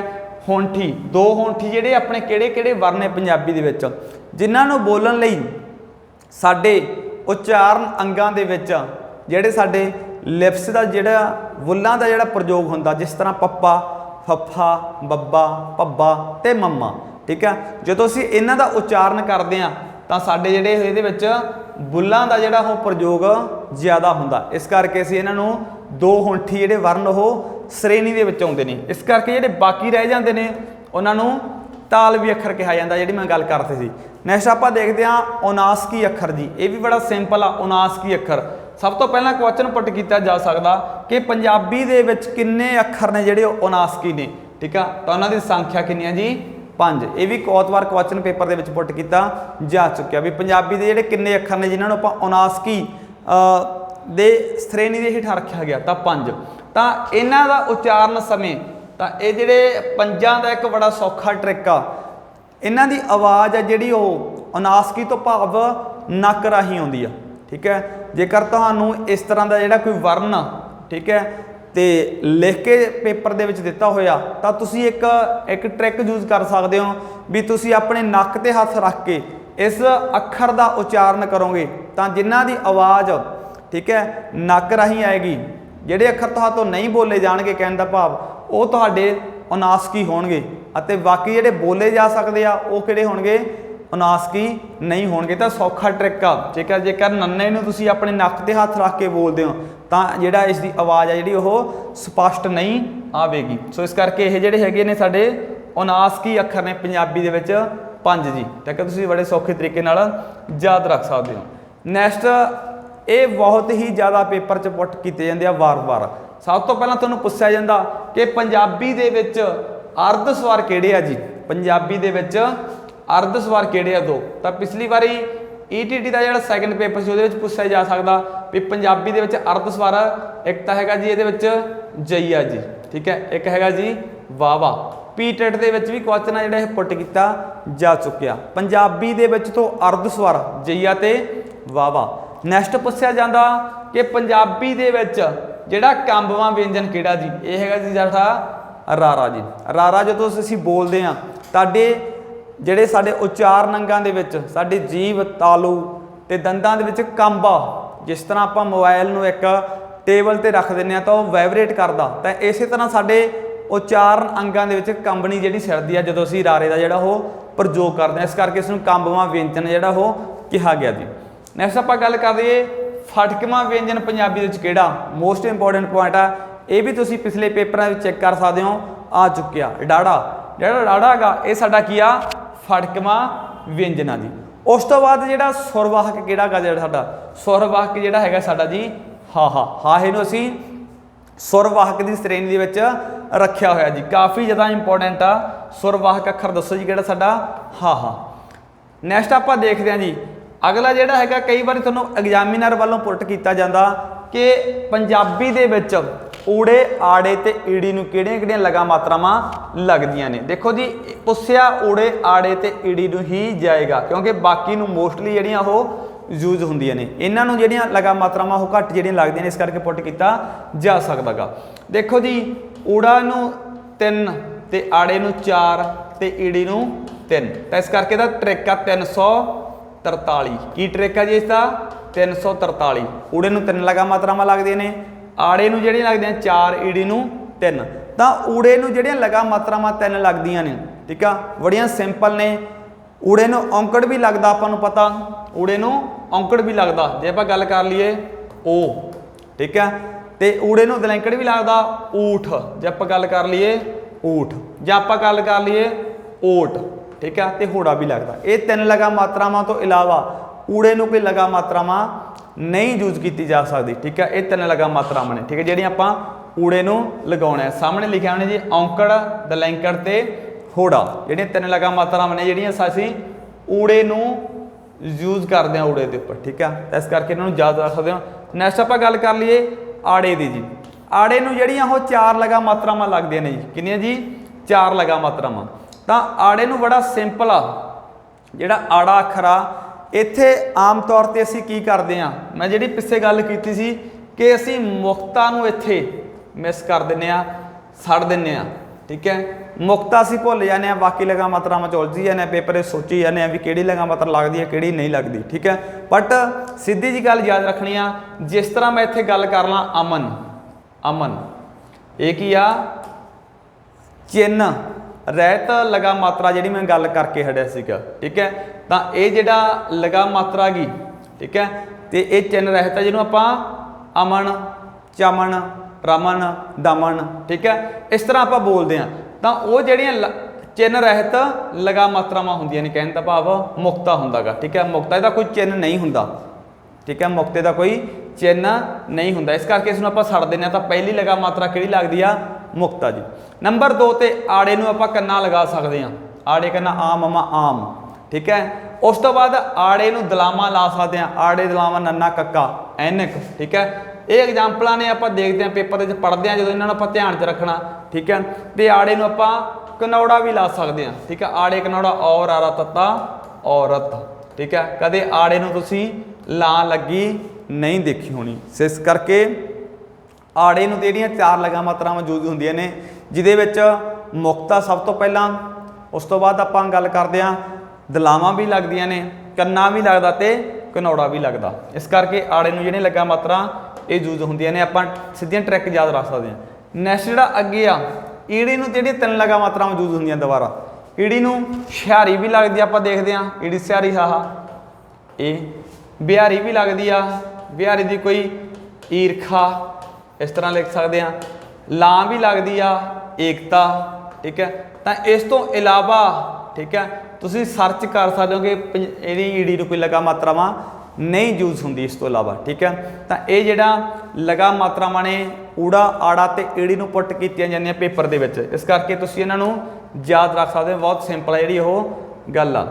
होंठी, 2 होंठी जिहड़े अपने किहड़े-किहड़े वर्ण ने पंजाबी दे विच, जिन्हां नूं बोलण लई साडे उचारण अंगां दे विच जिहड़े साडे लिप्स दा जिहड़ा वुल्लां दा जिहड़ा प्रयोग हुंदा, जिस तरह पप्पा, फफ्फा, बब्बा, भब्बा ते मम्मा, ठीक है। जो असीं इन्हां दा उचारण करते हैं तो साडे जिहड़े इहदे विच ਬੁੱਲਾਂ ਦਾ ਜਿਹੜਾ ਉਹ ਪ੍ਰਯੋਗ ਜ਼ਿਆਦਾ ਹੁੰਦਾ, ਇਸ ਕਰਕੇ ਅਸੀਂ ਇਹਨਾਂ ਨੂੰ ਦੋ ਹੋਂਠੀ ਜਿਹੜੇ ਵਰਨ ਉਹ ਸ਼੍ਰੇਣੀ ਦੇ ਵਿੱਚ ਆਉਂਦੇ ਨੇ। ਇਸ ਕਰਕੇ ਜਿਹੜੇ ਬਾਕੀ ਰਹਿ ਜਾਂਦੇ ਨੇ ਉਹਨਾਂ ਨੂੰ ਤਾਲਵੀ ਅੱਖਰ ਕਿਹਾ ਜਾਂਦਾ, ਜਿਹੜੀ ਮੈਂ ਗੱਲ ਕਰਤੀ ਸੀ। ਨੈਕਸਟ ਆਪਾਂ ਦੇਖਦੇ ਹਾਂ ਉਨਾਸਕੀ ਅੱਖਰ ਜੀ। ਇਹ ਵੀ ਬੜਾ ਸਿੰਪਲ ਆ, ਉਨਾਸਕੀ ਅੱਖਰ। ਸਭ ਤੋਂ ਪਹਿਲਾਂ ਕੁਐਸਚਨ ਪੁੱਟ ਕੀਤਾ ਜਾ ਸਕਦਾ ਕਿ ਪੰਜਾਬੀ ਦੇ ਵਿੱਚ ਕਿੰਨੇ ਅੱਖਰ ਨੇ ਜਿਹੜੇ ਉਨਾਸਕੀ ਨੇ, ਠੀਕ ਆ। ਤਾਂ ਉਹਨਾਂ ਦੀ ਸੰਖਿਆ ਕਿੰਨੀ ਹੈ ਜੀ? 5। ਇਹ ਵੀ ਬਹੁਤ ਵਾਰ ਕੁਐਸਚਨ ਪੇਪਰ ਦੇ ਵਿੱਚ ਪੁੱਟ ਕੀਤਾ ਜਾ ਚੁੱਕਿਆ ਵੀ ਪੰਜਾਬੀ ਦੇ ਜਿਹੜੇ ਕਿੰਨੇ ਅੱਖਰ ਨੇ ਜਿਨ੍ਹਾਂ ਨੂੰ ਆਪਾਂ ਉਨਾਸਕੀ ਦੇ ਸ਼੍ਰੇਣੀ ਦੇ ਹੇਠਾਂ ਰੱਖਿਆ ਗਿਆ, ਤਾਂ 5। ਤਾਂ ਇਹਨਾਂ ਦਾ ਉਚਾਰਨ ਸਮੇਂ ਤਾਂ ਇਹ ਜਿਹੜੇ ਪੰਜਾਂ ਦਾ ਇੱਕ ਬੜਾ ਸੌਖਾ ਟ੍ਰਿਕ ਆ, ਇਹਨਾਂ ਦੀ ਆਵਾਜ਼ ਆ ਜਿਹੜੀ ਉਹ ਉਨਾਸਕੀ ਤੋਂ ਭਾਵ ਨੱਕ ਰਾਹੀਂ ਆਉਂਦੀ ਆ, ਠੀਕ ਹੈ। ਜੇਕਰ ਤੁਹਾਨੂੰ ਇਸ ਤਰ੍ਹਾਂ ਦਾ ਜਿਹੜਾ ਕੋਈ ਵਰਨ ਆ, ਠੀਕ ਹੈ, ਤੇ ਲਿਖ ਕੇ ਪੇਪਰ ਦੇ ਵਿੱਚ ਦਿੱਤਾ ਹੋਇਆ ਤਾਂ ਤੁਸੀਂ ਇੱਕ ਟ੍ਰਿਕ ਯੂਜ਼ ਕਰ ਸਕਦੇ ਹੋ ਵੀ ਤੁਸੀਂ ਆਪਣੇ ਨੱਕ ਤੇ ਹੱਥ ਰੱਖ ਕੇ ਇਸ ਅੱਖਰ ਦਾ ਉਚਾਰਨ ਕਰੋਗੇ ਤਾਂ ਜਿਨ੍ਹਾਂ ਦੀ ਆਵਾਜ਼, ਠੀਕ ਹੈ, ਨੱਕ ਰਾਹੀਂ ਆਏਗੀ, ਜਿਹੜੇ ਅੱਖਰ ਤੁਹਾਤੋਂ ਨਹੀਂ ਬੋਲੇ ਜਾਣਗੇ ਕਹਿਣ ਦਾ ਭਾਵ ਉਹ ਤੁਹਾਡੇ ਉਨਾਸਕੀ ਹੋਣਗੇ, ਅਤੇ ਬਾਕੀ ਜਿਹੜੇ ਬੋਲੇ ਜਾ ਸਕਦੇ ਆ ਉਹ ਕਿਹੜੇ ਹੋਣਗੇ? ਉਨਾਸਕੀ ਨਹੀਂ ਹੋਣਗੇ। ਤਾਂ ਸੌਖਾ ਟ੍ਰਿਕ ਆ, ਠੀਕ ਹੈ। ਜੇਕਰ ਨੰਨੇ ਨੂੰ ਤੁਸੀਂ ਆਪਣੇ ਨੱਕ ਤੇ ਹੱਥ ਰੱਖ ਕੇ ਬੋਲਦੇ ਹੋ ਤਾਂ ਜਿਹੜਾ ਇਸ ਦੀ ਆਵਾਜ਼ ਆ ਜਿਹੜੀ ਉਹ ਸਪਸ਼ਟ ਨਹੀਂ ਆਵੇਗੀ। ਸੋ ਇਸ ਕਰਕੇ ਇਹ ਜਿਹੜੇ ਹੈਗੇ ਨੇ ਸਾਡੇ ਉਨਾਸਕੀ ਅੱਖਰ ਨੇ ਪੰਜਾਬੀ ਦੇ ਵਿੱਚ 5 ਜੀ, ਠੀਕ ਹੈ। ਤੁਸੀਂ ਬੜੇ ਸੌਖੇ ਤਰੀਕੇ ਨਾਲ ਯਾਦ ਰੱਖ ਸਕਦੇ ਹੋ। ਨੈਕਸਟ, ਇਹ ਬਹੁਤ ਹੀ ਜ਼ਿਆਦਾ ਪੇਪਰ 'ਚ ਪੁੱਟ ਕੀਤੇ ਜਾਂਦੇ ਆ ਵਾਰ-ਵਾਰ। ਸਭ ਤੋਂ ਪਹਿਲਾਂ ਤੁਹਾਨੂੰ ਪੁੱਛਿਆ ਜਾਂਦਾ ਕਿ ਪੰਜਾਬੀ ਦੇ ਵਿੱਚ ਅਰਧ ਸਵਰ ਕਿਹੜੇ ਆ ਜੀ? ਪੰਜਾਬੀ ਦੇ ਵਿੱਚ ਅਰਧ ਸਵਰ ਕਿਹੜੇ ਆ? 2। ਤਾਂ ਪਿਛਲੀ ਵਾਰੀ ETT ਦਾ ਜਿਹੜਾ ਸੈਕੰਡ ਪੇਪਰ ਸੀ ਉਹਦੇ ਵਿੱਚ ਪੁੱਛਿਆ ਜਾ ਸਕਦਾ ਵੀ ਪੰਜਾਬੀ ਦੇ ਵਿੱਚ ਅਰਧ ਸਵਰ ਇੱਕ ਤਾਂ ਹੈਗਾ ਜੀ ਇਹਦੇ ਵਿੱਚ ਜਈਆ ਜੀ, ਠੀਕ ਹੈ, ਇੱਕ ਹੈਗਾ ਜੀ ਵਾਵਾ। ਪੀਟੈਟ ਦੇ ਵਿੱਚ ਵੀ ਕੁਐਸਚਨ ਆ ਜਿਹੜਾ ਇਹ ਪੁੱਟ ਕੀਤਾ ਜਾ ਚੁੱਕਿਆ। ਪੰਜਾਬੀ ਦੇ ਵਿੱਚ ਤੋਂ ਅਰਧ ਸਵਰ ਜਈਆ ਤੇ ਵਾਵਾ। ਨੈਕਸਟ ਪੁੱਛਿਆ ਜਾਂਦਾ ਕਿ ਪੰਜਾਬੀ ਦੇ ਵਿੱਚ ਜਿਹੜਾ ਕੰਬਵਾਂ ਵਿਅੰਜਨ ਕਿਹੜਾ ਜੀ? ਇਹ ਹੈਗਾ ਜੀ ਸਾਡਾ ਰਾਰਾ ਜੀ। ਰਾਰਾ ਜਦੋਂ ਅਸੀਂ ਬੋਲਦੇ ਹਾਂ ਤੁਹਾਡੇ ਜਿਹੜੇ ਸਾਡੇ ਉਚਾਰਨ ਅੰਗਾਂ ਦੇ ਵਿੱਚ ਸਾਡੀ ਜੀਭ, ਤਾਲੂ ਤੇ ਦੰਦਾਂ ਦੇ ਵਿੱਚ ਕੰਬ ਆ। ਜਿਸ ਤਰ੍ਹਾਂ ਆਪਾਂ ਮੋਬਾਈਲ ਨੂੰ ਇੱਕ ਟੇਬਲ ਤੇ ਰੱਖ ਦਿੰਦੇ ਆ ਤਾਂ ਉਹ ਵਾਈਬ੍ਰੇਟ ਕਰਦਾ, ਤਾਂ ਇਸੇ ਤਰ੍ਹਾਂ ਸਾਡੇ ਉਚਾਰਨ ਅੰਗਾਂ ਦੇ ਵਿੱਚ ਕੰਬਣੀ ਜਿਹੜੀ ਛਿੜਦੀ ਆ ਜਦੋਂ ਅਸੀਂ ਰਾਰੇ ਦਾ ਜਿਹੜਾ ਉਹ ਪ੍ਰਯੋਗ ਕਰਦੇ ਹਾਂ। ਇਸ ਕਰਕੇ ਇਸ ਨੂੰ ਕੰਬਵਾਂ ਵਿਅੰਜਨ ਜਿਹੜਾ ਉਹ ਕਿਹਾ ਗਿਆ ਜੀ। ਨੈਕਸਟ ਆਪਾਂ ਗੱਲ ਕਰ ਲਈਏ ਫਟਕਵਾਂ ਵਿਅੰਜਨ ਪੰਜਾਬੀ ਦੇ ਵਿੱਚ ਕਿਹੜਾ? ਮੋਸਟ ਇੰਪੋਰਟੈਂਟ ਪੁਆਇੰਟ ਆ, ਇਹ ਵੀ ਤੁਸੀਂ ਪਿਛਲੇ ਪੇਪਰਾਂ ਵਿੱਚ ਚੈੱਕ ਕਰ ਸਕਦੇ ਹੋ, ਆ ਚੁੱਕਿਆ। ਡਾੜਾ, ਜਿਹੜਾ ਡਾੜਾ ਹੈਗਾ ਇਹ ਸਾਡਾ ਕੀ ਆ? ਫਟਕਵਾਂ ਵਿਅੰਜਨ ਆ ਜੀ। ਉਸ ਤੋਂ ਬਾਅਦ ਜਿਹੜਾ ਸੁਰਵਾਹਕ ਕਿਹੜਾ ਹੈਗਾ? ਜਿਹੜਾ ਸਾਡਾ ਸੁਰਵਾਹਕ ਜਿਹੜਾ ਹੈਗਾ ਸਾਡਾ ਜੀ ਹਾਹਾ। ਹਾਹੇ ਨੂੰ ਅਸੀਂ ਸੁਰਵਾਹਕ ਦੀ ਸ਼੍ਰੇਣੀ ਦੇ ਵਿੱਚ ਰੱਖਿਆ ਹੋਇਆ ਜੀ। ਕਾਫੀ ਜ਼ਿਆਦਾ ਇੰਪੋਰਟੈਂਟ ਆ। ਸੁਰਵਾਹਕ ਅੱਖਰ ਦੱਸੋ ਜੀ ਕਿਹੜਾ ਸਾਡਾ? ਹਾਹਾ। ਨੈਕਸਟ ਆਪਾਂ ਦੇਖਦੇ ਹਾਂ ਜੀ ਅਗਲਾ ਜਿਹੜਾ ਹੈਗਾ, ਕਈ ਵਾਰੀ ਤੁਹਾਨੂੰ ਐਗਜ਼ਾਮੀਨਰ ਵੱਲੋਂ ਪੁੱਟ ਕੀਤਾ ਜਾਂਦਾ ਕਿ ਪੰਜਾਬੀ ਦੇ ਵਿੱਚ ਊੜੇ, ਆੜੇ ਤੇ ਈੜੀ ਨੂੰ ਕਿਹੜੀਆਂ-ਕਿਹੜੀਆਂ ਲਗਾ ਮਾਤਰਾਵਾਂ ਲੱਗਦੀਆਂ ਨੇ। ਦੇਖੋ ਜੀ ਪੁੱਛਿਆ ਊੜੇ, ਆੜੇ ਤੇ ਈੜੀ ਨੂੰ ਹੀ ਜਾਏਗਾ ਕਿਉਂਕਿ ਬਾਕੀ ਨੂੰ ਮੋਸਟਲੀ ਜਿਹੜੀਆਂ ਉਹ ਯੂਜ਼ ਹੁੰਦੀਆਂ ਨੇ। ਇਹਨਾਂ ਨੂੰ ਜਿਹੜੀਆਂ ਲਗਾ ਮਾਤਰਾਵਾਂ ਉਹ ਘੱਟ ਜਿਹੜੀਆਂ ਲੱਗਦੀਆਂ ਨੇ, ਇਸ ਕਰਕੇ ਪੁੱਟ ਕੀਤਾ ਜਾ ਸਕਦਾ ਗਾ। ਦੇਖੋ ਜੀ ਊੜਾ ਨੂੰ 3 ਤੇ ਆੜੇ ਨੂੰ 4 ਤੇ ਈੜੀ ਨੂੰ 3, ਤਾਂ ਇਸ ਕਰਕੇ ਦਾ ਟ੍ਰਿਕ ਆ 343। ਕੀ ਟ੍ਰਿਕ ਆ ਜੀ ਇਸ ਦਾ? 343। ਊੜੇ ਨੂੰ 3 ਲਗਾ ਮਾਤਰਾਵਾਂ ਲੱਗਦੀਆਂ ਨੇ, ਆੜੇ ਨੂੰ ਜਿਹੜੀਆਂ ਲੱਗਦੀਆਂ 4, ਈੜੀ ਨੂੰ 3। ਤਾਂ ਊੜੇ ਨੂੰ ਜਿਹੜੀਆਂ ਲਗਾ ਮਾਤਰਾਵਾਂ 3 ਲੱਗਦੀਆਂ ਨੇ, ਠੀਕ ਆ, ਬੜੀਆਂ ਸਿੰਪਲ ਨੇ। ਊੜੇ ਨੂੰ ਔਂਕੜ ਵੀ ਲੱਗਦਾ, ਆਪਾਂ ਨੂੰ ਪਤਾ ਊੜੇ ਨੂੰ ਔਂਕੜ ਵੀ ਲੱਗਦਾ। ਜੇ ਆਪਾਂ ਗੱਲ ਕਰ ਲਈਏ ਓ, ਠੀਕ ਹੈ, ਤੇ ਊੜੇ ਨੂੰ ਦਲੈਂਕੜ ਵੀ ਲੱਗਦਾ ਊਠ। ਜੇ ਆਪਾਂ ਗੱਲ ਕਰ ਲਈਏ ਊਠ, ਜਾਂ ਆਪਾਂ ਗੱਲ ਕਰ ਲਈਏ ਓਟ, ਠੀਕ ਹੈ, ਤੇ ਹੋੜਾ ਵੀ ਲੱਗਦਾ। ਇਹ 3 ਲਗਾ ਮਾਤਰਾਵਾਂ ਤੋਂ ਇਲਾਵਾ ਊੜੇ ਨੂੰ ਕੋਈ ਲਗਾ ਮਾਤਰਾਵਾਂ ਨਹੀਂ ਯੂਜ਼ ਕੀਤੀ ਜਾ ਸਕਦੀ, ਠੀਕ ਹੈ। ਇਹ 3 ਲਗਾ ਮਾਤਰਾਵਾਂ ਨੇ, ਠੀਕ ਹੈ, ਜਿਹੜੀਆਂ ਆਪਾਂ ਊੜੇ ਨੂੰ ਲਗਾਉਣਾ। ਸਾਹਮਣੇ ਲਿਖਿਆ ਹੋਣਾ ਜੀ ਔਂਕੜ, ਦਲੈਂਕੜ ਤੇ ਹੋੜਾ, ਜਿਹੜੀਆਂ 3 ਲਗਾ ਮਾਤਰਾਵਾਂ ਨੇ ਜਿਹੜੀਆਂ ਅਸੀਂ ਊੜੇ ਨੂੰ ਯੂਜ਼ ਕਰਦੇ ਹਾਂ ਊੜੇ ਦੇ ਉੱਪਰ, ਠੀਕ ਹੈ। ਇਸ ਕਰਕੇ ਇਹਨਾਂ ਨੂੰ ਯਾਦ ਰੱਖ ਸਕਦੇ ਹੋ। ਨੈਕਸਟ ਆਪਾਂ ਗੱਲ ਕਰ ਲਈਏ ਆੜੇ ਦੀ ਜੀ। ਆੜੇ ਨੂੰ ਜਿਹੜੀਆਂ ਉਹ 4 ਲਗਾ ਮਾਤਰਾਵਾਂ ਲੱਗਦੀਆਂ ਨੇ ਜੀ। ਕਿੰਨੀਆਂ ਜੀ? 4 ਲਗਾ ਮਾਤਰਾਵਾਂ। ਤਾਂ ਆੜੇ ਨੂੰ ਬੜਾ ਸਿੰਪਲ ਆ, ਜਿਹੜਾ ਆੜਾ ਅੱਖਰ ਆ ਇੱਥੇ ਆਮ ਤੌਰ ਤੇ ਅਸੀਂ ਕੀ ਕਰਦੇ ਹਾਂ, ਮੈਂ ਜਿਹੜੀ ਪਿੱਛੇ ਗੱਲ ਕੀਤੀ ਸੀ ਕਿ ਅਸੀਂ ਮੁਕਤਾ ਨੂੰ ਇੱਥੇ ਮਿਸ ਕਰ ਦਿੰਦੇ ਆ, ਛੱਡ ਦਿੰਦੇ ਆ, ਠੀਕ ਹੈ। ਮੁਕਤਾ ਅਸੀਂ ਭੁੱਲ ਜਾਂਦੇ ਆ, ਬਾਕੀ ਲਗਾ ਮਾਤਰਾਵਾਂ 'ਚ ਉਲਝੀ ਜਾਂਦੇ ਆ, ਪੇਪਰ 'ਚ ਸੋਚੀ ਜਾਂਦੇ ਆ ਵੀ ਕਿਹੜੀ ਲਗਾ ਮਾਤਰਾ ਲੱਗਦੀ ਹੈ ਕਿਹੜੀ ਨਹੀਂ ਲੱਗਦੀ, ਠੀਕ ਹੈ। ਬਟ ਸਿੱਧੀ ਜੀ ਗੱਲ ਯਾਦ ਰੱਖਣੀ ਆ, ਜਿਸ ਤਰ੍ਹਾਂ ਮੈਂ ਇੱਥੇ ਗੱਲ ਕਰ ਲਾਂ ਅਮਨ, ਅਮਨ ਇਹ ਕੀ ਆ? ਚਿੰਨ੍ਹ ਰਹਿਤ ਲਗਾ ਮਾਤਰਾ ਜਿਹੜੀ ਮੈਂ ਗੱਲ ਕਰਕੇ ਹਟਿਆ ਸੀਗਾ, ਠੀਕ ਹੈ। ਤਾਂ ਇਹ ਜਿਹੜਾ ਲਗਾ ਮਾਤਰਾ ਗਈ ठीक है। तो ये चिन्ह रहत है जिन्होंने आप अमन, चमन, रमन, दमन, ठीक है, इस तरह आप बोलते हैं। तो वो जड़ियाँ चिन्ह रहत लगा मात्रावां होंदियां ने, कहने का भाव मुक्ता हुंदा गा, ठीक है। मुक्ता का कोई चिन्ह नहीं हुंदा, ठीक है, मुक्ते का कोई चिन्ह नहीं हुंदा, इस करके इसनूं आपां छड्ड दिंदे हां। तां पहली लगा मात्रा किहड़ी लगदी आ? मुक्ता जी। नंबर 2 ते आड़े नूं आपां कन्ना लगा सकते हैं, आड़े कन्ना आम अमा आम, ठीक है। उस तो बाद आड़े नूं दलामा ला सकते हैं, आड़े दलामा नन्ना कक्का ऐनक, ठीक है। ये एग्जाम्पलों ने आप देखते हैं पेपर पढ़ते हैं जो इन्होंने आप ध्यान च रखना, ठीक है। तो आड़े नूं आपां कनौड़ा भी ला सकते हैं, ठीक है। आड़े कनौड़ा और आरा तत्ता औरत, ठीक है। कदे आड़े नूं तुसीं ला लगी नहीं देखी होनी, इस करके आड़े नूं ਜਿਹੜੀਆਂ 4 लगा मात्रा मौजूद होंदियां ने, जिहदे विच मुक्ता सब तो पहला, उस तो बाद आपां गल करदे हां दलावां भी लगदियां ने, कन्ना भी लगदा ते कनौड़ा भी लगदा, इस करके आड़े नूं ਜਿਹੜੀਆਂ लगा मात्रा ये यूज होंदियां ने, आपां सीधियां ट्रिक याद रख सकते हैं। नैक्सट जिहड़ा अगे आ ईड़ी नूं ਜਿਹੜੀਆਂ 3 लगा मात्रा मौजूद होंदियां दोबारा, ईड़ी नूं छिहारी भी लगदी, आपां देखदे हां ईड़ी छिहारी हाहा ए, बिहारी भी लगदी आ, बिहारी दी कोई ईरखा इस तरह लिख सकते हैं, लां भी लगदी आ एकता, ठीक है। तो इस तो इलावा, ठीक है, तुसीं सर्च कर सकते हो कि इहदी ईड़ी नूं कोई लगा मात्रावां नहीं यूज होंदी इस तो इलावा, ठीक है। तो ये जिहड़ा लगा मात्रावां ने ऊड़ा आड़ा ते ईड़ी नूं पुट कीतियां जांदियां पेपर दे विच, इस करके तुसीं इन्हां नूं याद रख सकते हो, बहुत सिंपल है जिहड़ी ओह गल आ।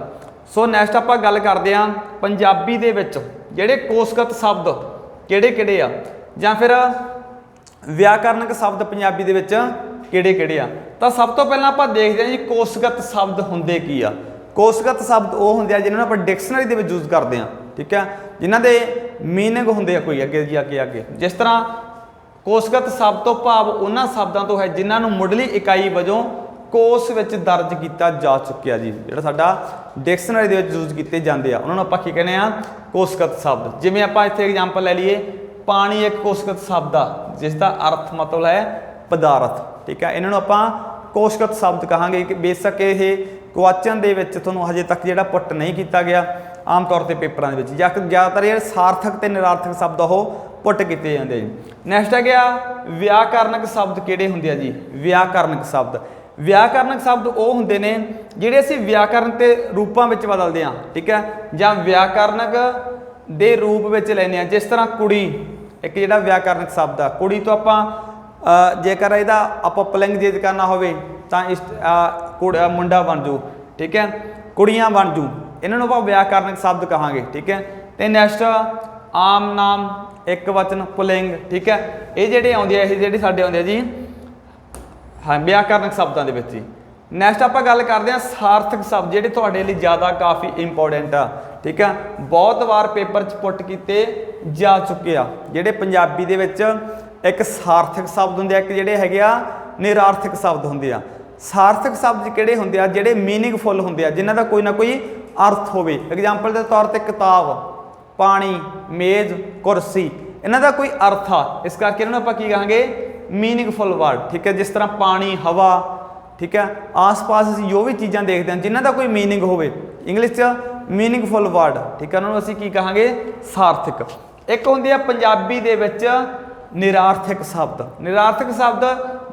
सो नैक्सट आपां गल करदे हां पंजाबी दे विच जिहड़े कोशगत शब्द किहड़े-किहड़े आ, जां फिर व्याकरणक शब्द पंजाबी दे विच किहड़े-किहड़े आ। तां सब तो पहलां आपां देखदे हां जी कोशगत शब्द हुंदे की आ। कोशगत शब्द वो हुंदे आ जिन्हां नूं आपां डिक्शनरी दे विच यूज करदे हां, ठीक है, जिन्हां दे मीनिंग हुंदे आ कोई अगे जी अगे। जिस तरह कोशगत शब्द तो भाव उन्हां शब्दां तो है जिन्हां नूं मुढ़ली इकाई वजों कोश विच दर्ज किया जा चुकिया जी, जिहड़ा साडा डिक्शनरी दे विच यूज कीते जांदे आ, उन्हां नूं आपां की कहने आ कोशगत शब्द। जिवें आपां इत्थे एग्जाम्पल लै लईए पानी एक कोशगत शब्द आ जिसका अर्थ मतलब है पदार्थ, ठीक है। इन्हां नूं आपां कोशगत शब्द कहांगे कि बेशक ये क्वेश्चन दे विच तुहानूं हजे तक जिहड़ा पुट नहीं किया गया आम तौर पर पेपरां दे विच, ज़्यादातर ये सार्थक ते निरार्थक शब्द वो पुट किए जाते हैं। नैक्सट है गया व्याकरणक शब्द किहड़े हुंदे आ जी? व्याकरणक शब्द, व्याकरणक शब्द वो हुंदे ने जिहड़े असीं व्याकरण के रूपों में बदलते हैं, ठीक है, जां व्याकरणक दे रूप में लैने। जिस तरह कुड़ी एक जिहड़ा व्याकरणक शब्द आ, कुड़ी तो आपां जेकर इहदा आपां पुलिंग चेंज करना होवे तां इस मुंडा बन जू, ठीक है, कुड़ियां बन जू, इन्हां नूं आपां व्याकरणक शब्द कहांगे, ठीक है। तो नैक्सट आम नाम एक वचन पुलिंग, ठीक है, ये जिहड़े आउंदे आ, जिहड़े साडे आउंदे आ जी हाँ व्याकरणक शब्दों के विच। नैक्सट आपां गल करदे हां सार्थक शब्द जिहड़े तुहाडे लई ज़्यादा काफ़ी इंपोर्टेंट आ, ठीक है, बहुत बार पेपर च पुट किए जा चुके आ। जिहड़े पंजाबी दे विच एक सार्थक शब्द हुंदे आ, एक जिहड़े हैगे आ निरार्थक शब्द हुंदे आ। सार्थक शब्द किहड़े हुंदे आ? जिहड़े मीनिंगफुल हुंदे आ, जिन्हां दा कोई ना कोई अर्थ होवे। एग्जाम्पल के तौर पर किताब, पानी, मेज़, कुर्सी, इन्हां दा कोई अर्थ आ, इस करके इन्हां नूं आपां की कहांगे मीनिंगफुल वर्ड, ठीक है। जिस तरह पानी, हवा, ठीक है, आस पास असीं जो भी चीज़ां देखते हैं जिन्हां दा कोई मीनिंग होवे, इंग्लिश च मीनिंगफुल वर्ड, ठीक है, उन्होंने असीं की कहांगे सार्थक। एक हुंदे आ पंजाबी दे विच निरार्थक शब्द, निरार्थक शब्द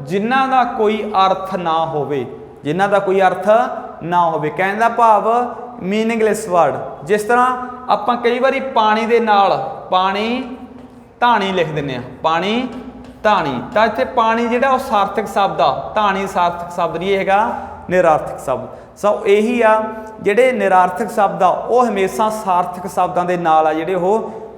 जिन्हां दा कोई अर्थ ना होवे, जिन्हां दा कोई अर्थ ना होवे, कहने दा भाव मीनिंगलैस वर्ड। जिस तरह आपां कई बारी पानी दे नाल पानी धानी लिख दिंदे आ, पानी धानी, तो इत्थे पानी जिहड़ा वो सार्थक शब्द आ, धानी सार्थक शब्द नहीं हैगा, निरार्थक शब्द। सो यही आ जिहड़े निरार्थक शब्द आ वो हमेशा सार्थक शब्दों के नाल आ जिहड़े वो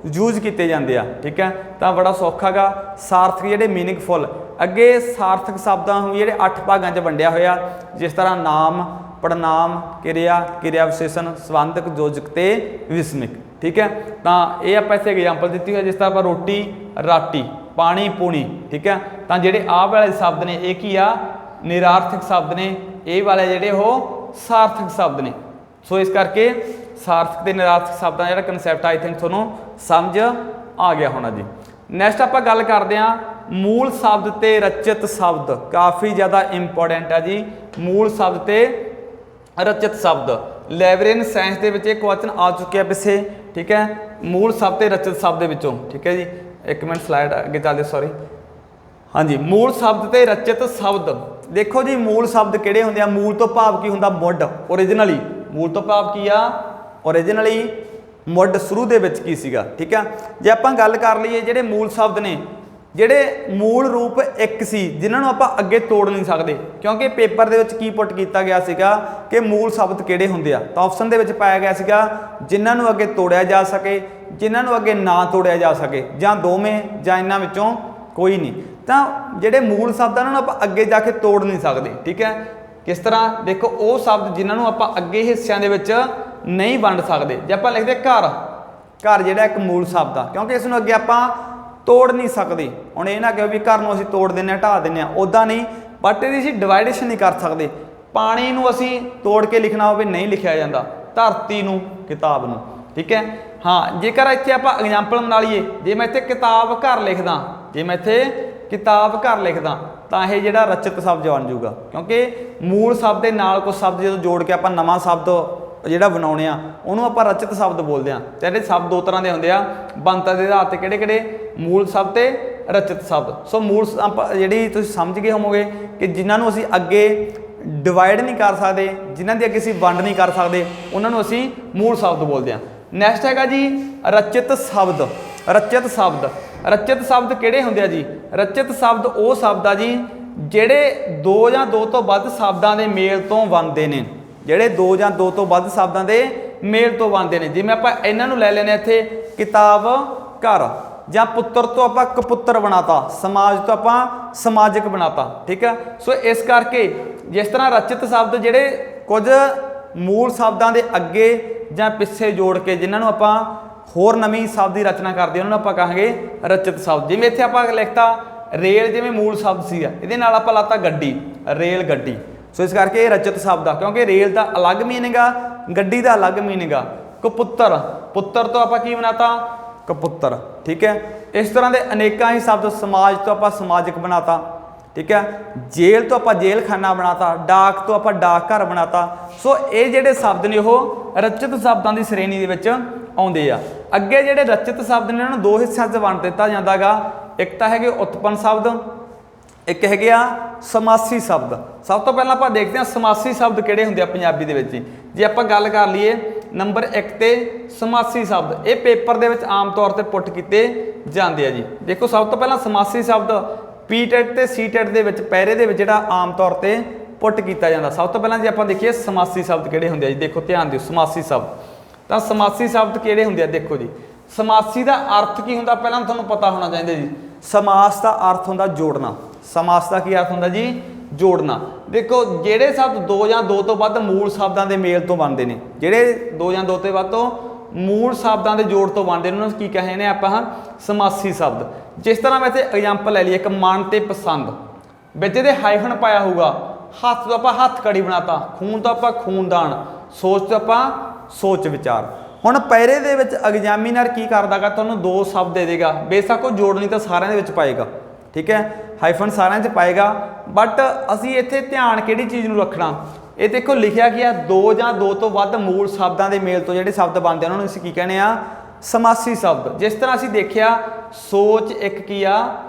यूज किए जाते हैं, ठीक है। तो बड़ा सौखा गा सार्थक जिहड़े मीनिंगफुल। अगे सार्थक शब्दों जिहड़े 8 भागों च वंडिया होया, जिस तरह नाम, पड़नाम, क्रिया, क्रिया विशेषण, संबंधक, योजक ते विस्मिक, ठीक है। तो ये आप इत्थे एग्जाम्पल दी हुई है, जिस तरह आप रोटी, राटी, पानी, पूनी, ठीक है। तो जिहड़े आ वाले शब्द ने एक ही आ निरार्थक शब्द ने, ये वाले जिहड़े वो सार्थक शब्द ने। सो इस करके सार्थक ते निरार्थक शब्दों का जिहड़ा कंसैप्ट आई थिंक तुहानूं समझ आ गया होना जी। नैक्सट आपां गल करदे हां मूल शब्द ते रचित शब्द, काफ़ी ज़्यादा इंपोर्टेंट है जी। मूल शब्द ते रचित शब्द, ਲਾਇਬ੍ਰੇਰੀਅਨ ਸਾਇੰਸ ਦੇ ਵਿੱਚ ਇਹ ਕੁਐਸਚਨ ਆ ਚੁੱਕਿਆ ਪਿੱਛੇ, ਠੀਕ ਹੈ, ਮੂਲ ਸ਼ਬਦ ਤੇ ਰਚਿਤ ਸ਼ਬਦ ਦੇ ਵਿੱਚੋਂ, ਠੀਕ ਹੈ ਜੀ। ਇੱਕ ਮਿੰਟ ਸਲਾਈਡ ਅੱਗੇ ਚੱਲਦੇ, ਸੌਰੀ। ਹਾਂਜੀ, ਮੂਲ ਸ਼ਬਦ ਤੇ ਰਚਿਤ ਸ਼ਬਦ। ਦੇਖੋ ਜੀ ਮੂਲ ਸ਼ਬਦ ਕਿਹੜੇ ਹੁੰਦੇ ਆ? ਮੂਲ ਤੋਂ ਭਾਵ ਕੀ ਹੁੰਦਾ? ਮੁੱਢ, ਓਰੀਜਨਲੀ। ਮੂਲ ਤੋਂ ਭਾਵ ਕੀ ਆ? ਓਰੀਜਨਲੀ, ਮੁੱਢ, ਸ਼ੁਰੂ ਦੇ ਵਿੱਚ ਕੀ ਸੀਗਾ, ਠੀਕ ਆ। ਜੇ ਆਪਾਂ ਗੱਲ ਕਰ ਲਈਏ ਜਿਹੜੇ ਮੂਲ ਸ਼ਬਦ ਨੇ, ਜਿਹੜੇ ਮੂਲ ਰੂਪ ਇੱਕ ਸੀ ਜਿਨ੍ਹਾਂ ਨੂੰ ਆਪਾਂ ਅੱਗੇ ਤੋੜ ਨਹੀਂ ਸਕਦੇ, ਕਿਉਂਕਿ ਪੇਪਰ ਦੇ ਵਿੱਚ ਕੀ ਪੁੱਟ ਕੀਤਾ ਗਿਆ ਸੀਗਾ ਕਿ ਮੂਲ ਸ਼ਬਦ ਕਿਹੜੇ ਹੁੰਦੇ ਆ, ਤਾਂ ਆਪਸ਼ਨ ਦੇ ਵਿੱਚ ਪਾਇਆ ਗਿਆ ਸੀਗਾ ਜਿਨ੍ਹਾਂ ਨੂੰ ਅੱਗੇ ਤੋੜਿਆ ਜਾ ਸਕੇ, ਜਿਨ੍ਹਾਂ ਨੂੰ ਅੱਗੇ ਨਾ ਤੋੜਿਆ ਜਾ ਸਕੇ, ਜਾਂ ਦੋਵੇਂ, ਜਾਂ ਇਹਨਾਂ ਵਿੱਚੋਂ ਕੋਈ ਨਹੀਂ। ਤਾਂ ਜਿਹੜੇ ਮੂਲ ਸ਼ਬਦ ਆ ਉਹਨਾਂ ਨੂੰ ਆਪਾਂ ਅੱਗੇ ਜਾ ਕੇ ਤੋੜ ਨਹੀਂ ਸਕਦੇ, ਠੀਕ ਹੈ। ਕਿਸ ਤਰ੍ਹਾਂ? ਦੇਖੋ ਉਹ ਸ਼ਬਦ ਜਿਨ੍ਹਾਂ ਨੂੰ ਆਪਾਂ ਅੱਗੇ ਹਿੱਸਿਆਂ ਦੇ ਵਿੱਚ ਨਹੀਂ ਵੰਡ ਸਕਦੇ। ਜੇ ਆਪਾਂ ਲਿਖਦੇ ਘਰ, ਘਰ ਜਿਹੜਾ ਇੱਕ ਮੂਲ ਸ਼ਬਦ ਆ, ਕਿਉਂਕਿ ਇਸ ਨੂੰ ਅੱਗੇ ਆਪਾਂ ਤੋੜ ਨਹੀਂ ਸਕਦੇ। ਹੁਣ ਇਹ ਨਾ ਕਹੋ ਵੀ ਘਰ ਨੂੰ ਅਸੀਂ ਤੋੜ ਦਿੰਦੇ ਹਾਂ, ਢਾਹ ਦਿੰਦੇ ਹਾਂ, ਉੱਦਾਂ ਨਹੀਂ, ਬਟ ਇਹਦੀ ਅਸੀਂ ਡਿਵਾਈਡੇਸ਼ਨ ਨਹੀਂ ਕਰ ਸਕਦੇ। ਪਾਣੀ ਨੂੰ ਅਸੀਂ ਤੋੜ ਕੇ ਲਿਖਣਾ ਹੋਵੇ ਨਹੀਂ ਲਿਖਿਆ ਜਾਂਦਾ, ਧਰਤੀ ਨੂੰ, ਕਿਤਾਬ ਨੂੰ, ਠੀਕ ਹੈ। ਹਾਂ, ਜੇਕਰ ਇੱਥੇ ਆਪਾਂ ਐਗਜ਼ਾਮਪਲ ਬਣਾ ਲਈਏ, ਜੇ ਮੈਂ ਇੱਥੇ ਕਿਤਾਬ ਘਰ ਲਿਖਦਾ, ਜੇ ਮੈਂ ਇੱਥੇ ਕਿਤਾਬ ਘਰ ਲਿਖਦਾ, ਤਾਂ ਇਹ ਜਿਹੜਾ ਰਚਿਤ ਸ਼ਬਦ ਬਣ ਜਾਊਗਾ, ਕਿਉਂਕਿ ਮੂਲ ਸ਼ਬਦ ਦੇ ਨਾਲ ਕੁਝ ਸ਼ਬਦ ਜਦੋਂ ਜੋੜ ਕੇ ਆਪਾਂ ਨਵਾਂ ਸ਼ਬਦ ਜਿਹੜਾ ਬਣਾਉਣੇ ਆ ਉਹਨੂੰ ਆਪਾਂ ਰਚਿਤ ਸ਼ਬਦ ਬੋਲਦੇ ਆ। ਤੇ ਜਿਹੜੇ ਸ਼ਬਦ ਦੋ ਤਰ੍ਹਾਂ ਦੇ ਹੁੰਦੇ ਆ ਬਣਤਰ ਦੇ ਆਧਾਰ ਤੇ, ਕਿਹੜੇ ਕਿਹੜੇ? ਮੂਲ ਸ਼ਬਦ ਤੇ ਰਚਿਤ ਸ਼ਬਦ। ਸੋ ਮੂਲ ਆਪਾਂ ਜਿਹੜੀ ਤੁਸੀਂ ਸਮਝ ਗਏ ਹੋਵੋਗੇ ਕਿ ਜਿਨ੍ਹਾਂ ਨੂੰ ਅਸੀਂ ਅੱਗੇ ਡਿਵਾਈਡ ਨਹੀਂ ਕਰ ਸਕਦੇ, ਜਿਨ੍ਹਾਂ ਦੀ ਅੱਗੇ ਅਸੀਂ ਵੰਡ ਨਹੀਂ ਕਰ ਸਕਦੇ, ਉਹਨਾਂ ਨੂੰ ਅਸੀਂ ਮੂਲ ਸ਼ਬਦ ਬੋਲਦੇ ਆ। ਨੈਕਸਟ ਹੈਗਾ ਜੀ ਰਚਿਤ ਸ਼ਬਦ। ਰਚਿਤ ਸ਼ਬਦ, ਰਚਿਤ ਸ਼ਬਦ ਕਿਹੜੇ ਹੁੰਦੇ ਆ ਜੀ? ਰਚਿਤ ਸ਼ਬਦ ਉਹ ਸ਼ਬਦ ਆ ਜੀ ਜਿਹੜੇ ਦੋ ਜਾਂ ਦੋ ਤੋਂ ਵੱਧ ਸ਼ਬਦਾਂ ਦੇ ਮੇਲ ਤੋਂ ਬਣਦੇ ਨੇ, ਜਿਹੜੇ ਦੋ ਜਾਂ ਦੋ ਤੋਂ ਵੱਧ ਸ਼ਬਦਾਂ ਦੇ ਮੇਲ ਤੋਂ ਬਣਦੇ ਨੇ। ਜਿਵੇਂ ਆਪਾਂ ਇਹਨਾਂ ਨੂੰ ਲੈ ਲੈਨੇ ਇੱਥੇ ਕਿਤਾਬ ਘਰ, ਜਾਂ ਪੁੱਤਰ ਤੋਂ ਆਪਾਂ ਕਪੁੱਤਰ ਬਣਾਤਾ, ਸਮਾਜ ਤੋਂ ਆਪਾਂ ਸਮਾਜਿਕ ਬਣਾਤਾ, ਠੀਕ ਹੈ। ਸੋ ਇਸ ਕਰਕੇ ਜਿਸ ਤਰ੍ਹਾਂ ਰਚਿਤ ਸ਼ਬਦ ਜਿਹੜੇ ਕੁਝ ਮੂਲ ਸ਼ਬਦਾਂ ਦੇ ਅੱਗੇ ਜਾਂ ਪਿੱਛੇ ਜੋੜ ਕੇ ਜਿਨ੍ਹਾਂ ਨੂੰ ਆਪਾਂ ਹੋਰ ਨਵੀਂ ਸ਼ਬਦ ਦੀ ਰਚਨਾ ਕਰਦੇ ਉਹਨਾਂ ਨੂੰ ਆਪਾਂ ਕਹਾਂਗੇ ਰਚਿਤ ਸ਼ਬਦ। ਜਿਵੇਂ ਇੱਥੇ ਆਪਾਂ ਲਿਖਤਾ ਰੇਲ, ਜਿਵੇਂ ਮੂਲ ਸ਼ਬਦ ਸੀਗਾ, ਇਹਦੇ ਨਾਲ ਆਪਾਂ ਲਾਤਾ ਗੱਡੀ, ਰੇਲ ਗੱਡੀ। ਸੋ ਇਸ ਕਰਕੇ ਇਹ ਰਚਿਤ ਸ਼ਬਦ ਆ, ਕਿਉਂਕਿ ਰੇਲ ਦਾ ਅਲੱਗ ਮੀਨਿੰਗ ਆ, ਗੱਡੀ ਦਾ ਅਲੱਗ ਮੀਨਿੰਗ ਆ। ਕਪੁੱਤਰ, ਪੁੱਤਰ ਤੋਂ ਆਪਾਂ ਕੀ ਬਣਾਤਾ? ਕਪੁੱਤਰ, ਠੀਕ ਹੈ। ਇਸ ਤਰ੍ਹਾਂ ਦੇ ਅਨੇਕਾਂ ਹੀ ਸ਼ਬਦ। ਸਮਾਜ ਤੋਂ ਆਪਾਂ ਸਮਾਜਿਕ ਬਣਾਤਾ, ਠੀਕ ਹੈ। ਜੇਲ੍ਹ ਤੋਂ ਆਪਾਂ ਜੇਲ੍ਹ ਖਾਨਾ ਬਣਾਤਾ, ਡਾਕ ਤੋਂ ਆਪਾਂ ਡਾਕ ਘਰ ਬਣਾਤਾ। ਸੋ ਇਹ ਜਿਹੜੇ ਸ਼ਬਦ ਨੇ ਉਹ ਰਚਿਤ ਸ਼ਬਦਾਂ ਦੀ ਸ਼੍ਰੇਣੀ ਦੇ ਵਿੱਚ ਆਉਂਦੇ ਆ। ਅੱਗੇ ਜਿਹੜੇ ਰਚਿਤ ਸ਼ਬਦ ਨੇ ਉਹਨਾਂ ਨੂੰ ਦੋ ਹਿੱਸਿਆਂ 'ਚ ਵੰਡ ਦਿੱਤਾ ਜਾਂਦਾ ਗਾ। ਇੱਕ ਤਾਂ ਹੈਗੇ ਉਤਪੰਨ ਸ਼ਬਦ, ਇੱਕ ਹੈਗੇ ਆ ਸਮਾਸੀ ਸ਼ਬਦ। ਸਭ ਤੋਂ ਪਹਿਲਾਂ ਆਪਾਂ ਦੇਖਦੇ ਹਾਂ ਸਮਾਸੀ ਸ਼ਬਦ ਕਿਹੜੇ ਹੁੰਦੇ ਆ ਪੰਜਾਬੀ ਦੇ ਵਿੱਚ। ਜੇ ਆਪਾਂ ਗੱਲ ਕਰ ਲਈਏ ਨੰਬਰ 1 ਤੇ ਸਮਾਸੀ ਸ਼ਬਦ, ਇਹ ਪੇਪਰ ਦੇ ਵਿੱਚ ਆਮ ਤੌਰ ਤੇ ਪੁੱਟ ਕੀਤੇ ਜਾਂਦੇ ਆ ਜੀ। ਦੇਖੋ ਸਭ ਤੋਂ ਪਹਿਲਾਂ ਸਮਾਸੀ ਸ਼ਬਦ ਪੀਟੈਟ ਤੇ ਸੀਟੈਟ ਦੇ ਵਿੱਚ ਪੈਰੇ ਦੇ ਵਿੱਚ ਜਿਹੜਾ ਆਮ ਤੌਰ ਤੇ ਪੁੱਟ ਕੀਤਾ ਜਾਂਦਾ। ਸਭ ਤੋਂ ਪਹਿਲਾਂ ਜੇ ਆਪਾਂ ਦੇਖੀਏ ਸਮਾਸੀ ਸ਼ਬਦ ਕਿਹੜੇ ਹੁੰਦੇ ਆ ਜੀ, ਦੇਖੋ ਧਿਆਨ ਦਿਓ ਸਮਾਸੀ ਸ਼ਬਦ। ਤਾਂ ਸਮਾਸੀ ਸ਼ਬਦ ਕਿਹੜੇ ਹੁੰਦੇ ਆ? ਦੇਖੋ ਜੀ, ਸਮਾਸੀ ਦਾ ਅਰਥ ਕੀ ਹੁੰਦਾ ਪਹਿਲਾਂ ਤੁਹਾਨੂੰ ਪਤਾ ਹੋਣਾ ਚਾਹੀਦਾ ਜੀ। ਸਮਾਸ ਦਾ ਅਰਥ ਹੁੰਦਾ ਜੋੜਨਾ। ਸਮਾਸ ਦਾ ਕੀ ਅਰਥ ਹੁੰਦਾ ਜੀ? ਜੋੜਨਾ। ਦੇਖੋ ਜਿਹੜੇ ਸ਼ਬਦ ਦੋ ਜਾਂ ਦੋ ਤੋਂ ਵੱਧ ਮੂਲ ਸ਼ਬਦਾਂ ਦੇ ਮੇਲ ਤੋਂ ਬਣਦੇ ਨੇ, ਜਿਹੜੇ ਦੋ ਜਾਂ ਦੋ ਤੋਂ ਵੱਧ ਤੋਂ ਮੂਲ ਸ਼ਬਦਾਂ ਦੇ ਜੋੜ ਤੋਂ ਬਣਦੇ ਨੇ, ਉਹਨਾਂ ਨੂੰ ਕੀ ਕਹਿੰਦੇ ਨੇ ਆਪਾਂ? ਸਮਾਸੀ ਸ਼ਬਦ। ਜਿਸ ਤਰ੍ਹਾਂ ਮੈਂ ਇੱਥੇ ਐਗਜ਼ਾਮਪਲ ਲੈ ਲਈ, ਇੱਕ ਮਨ ਤੇ ਪਸੰਦ, ਵਿੱਚ ਇਹਦੇ ਹਾਈਫਨ ਪਾਇਆ ਹੋਊਗਾ। ਹੱਥ ਤੋਂ ਆਪਾਂ ਹੱਥ ਕੜੀ ਬਣਾਤਾ, ਖੂਨ ਤੋਂ ਆਪਾਂ ਖੂਨਦਾਨ, ਸੋਚ ਤੋਂ ਆਪਾਂ ਸੋਚ ਵਿਚਾਰ। ਹੁਣ ਪੈਰੇ ਦੇ ਵਿੱਚ ਐਗਜ਼ਾਮੀਨਰ ਕੀ ਕਰਦਾਗਾ? ਤੁਹਾਨੂੰ ਦੋ ਸ਼ਬਦ ਦੇ ਦੇਗਾ, ਬੇਸ਼ੱਕ ਉਹ ਜੋੜ ਨਹੀਂ ਤਾਂ ਸਾਰਿਆਂ ਦੇ ਵਿੱਚ ਪਾਏਗਾ, ਠੀਕ ਹੈ, ਹਾਈਫਨ ਸਾਰਿਆਂ 'ਚ ਪਾਏਗਾ। ਬਟ ਅਸੀਂ ਇੱਥੇ ਧਿਆਨ ਕਿਹੜੀ ਚੀਜ਼ ਨੂੰ ਰੱਖਣਾ? ਇਹ ਦੇਖੋ ਲਿਖਿਆ ਗਿਆ ਦੋ ਜਾਂ ਦੋ ਤੋਂ ਵੱਧ ਮੂਲ ਸ਼ਬਦਾਂ ਦੇ ਮੇਲ ਤੋਂ ਜਿਹੜੇ ਸ਼ਬਦ ਬਣਦੇ ਉਹਨਾਂ ਨੂੰ ਅਸੀਂ ਕੀ ਕਹਿੰਦੇ ਆ? ਸਮਾਸੀ ਸ਼ਬਦ। ਜਿਸ ਤਰ੍ਹਾਂ ਅਸੀਂ ਦੇਖਿਆ ਸੋਚ ਇੱਕ ਕੀ ਆ?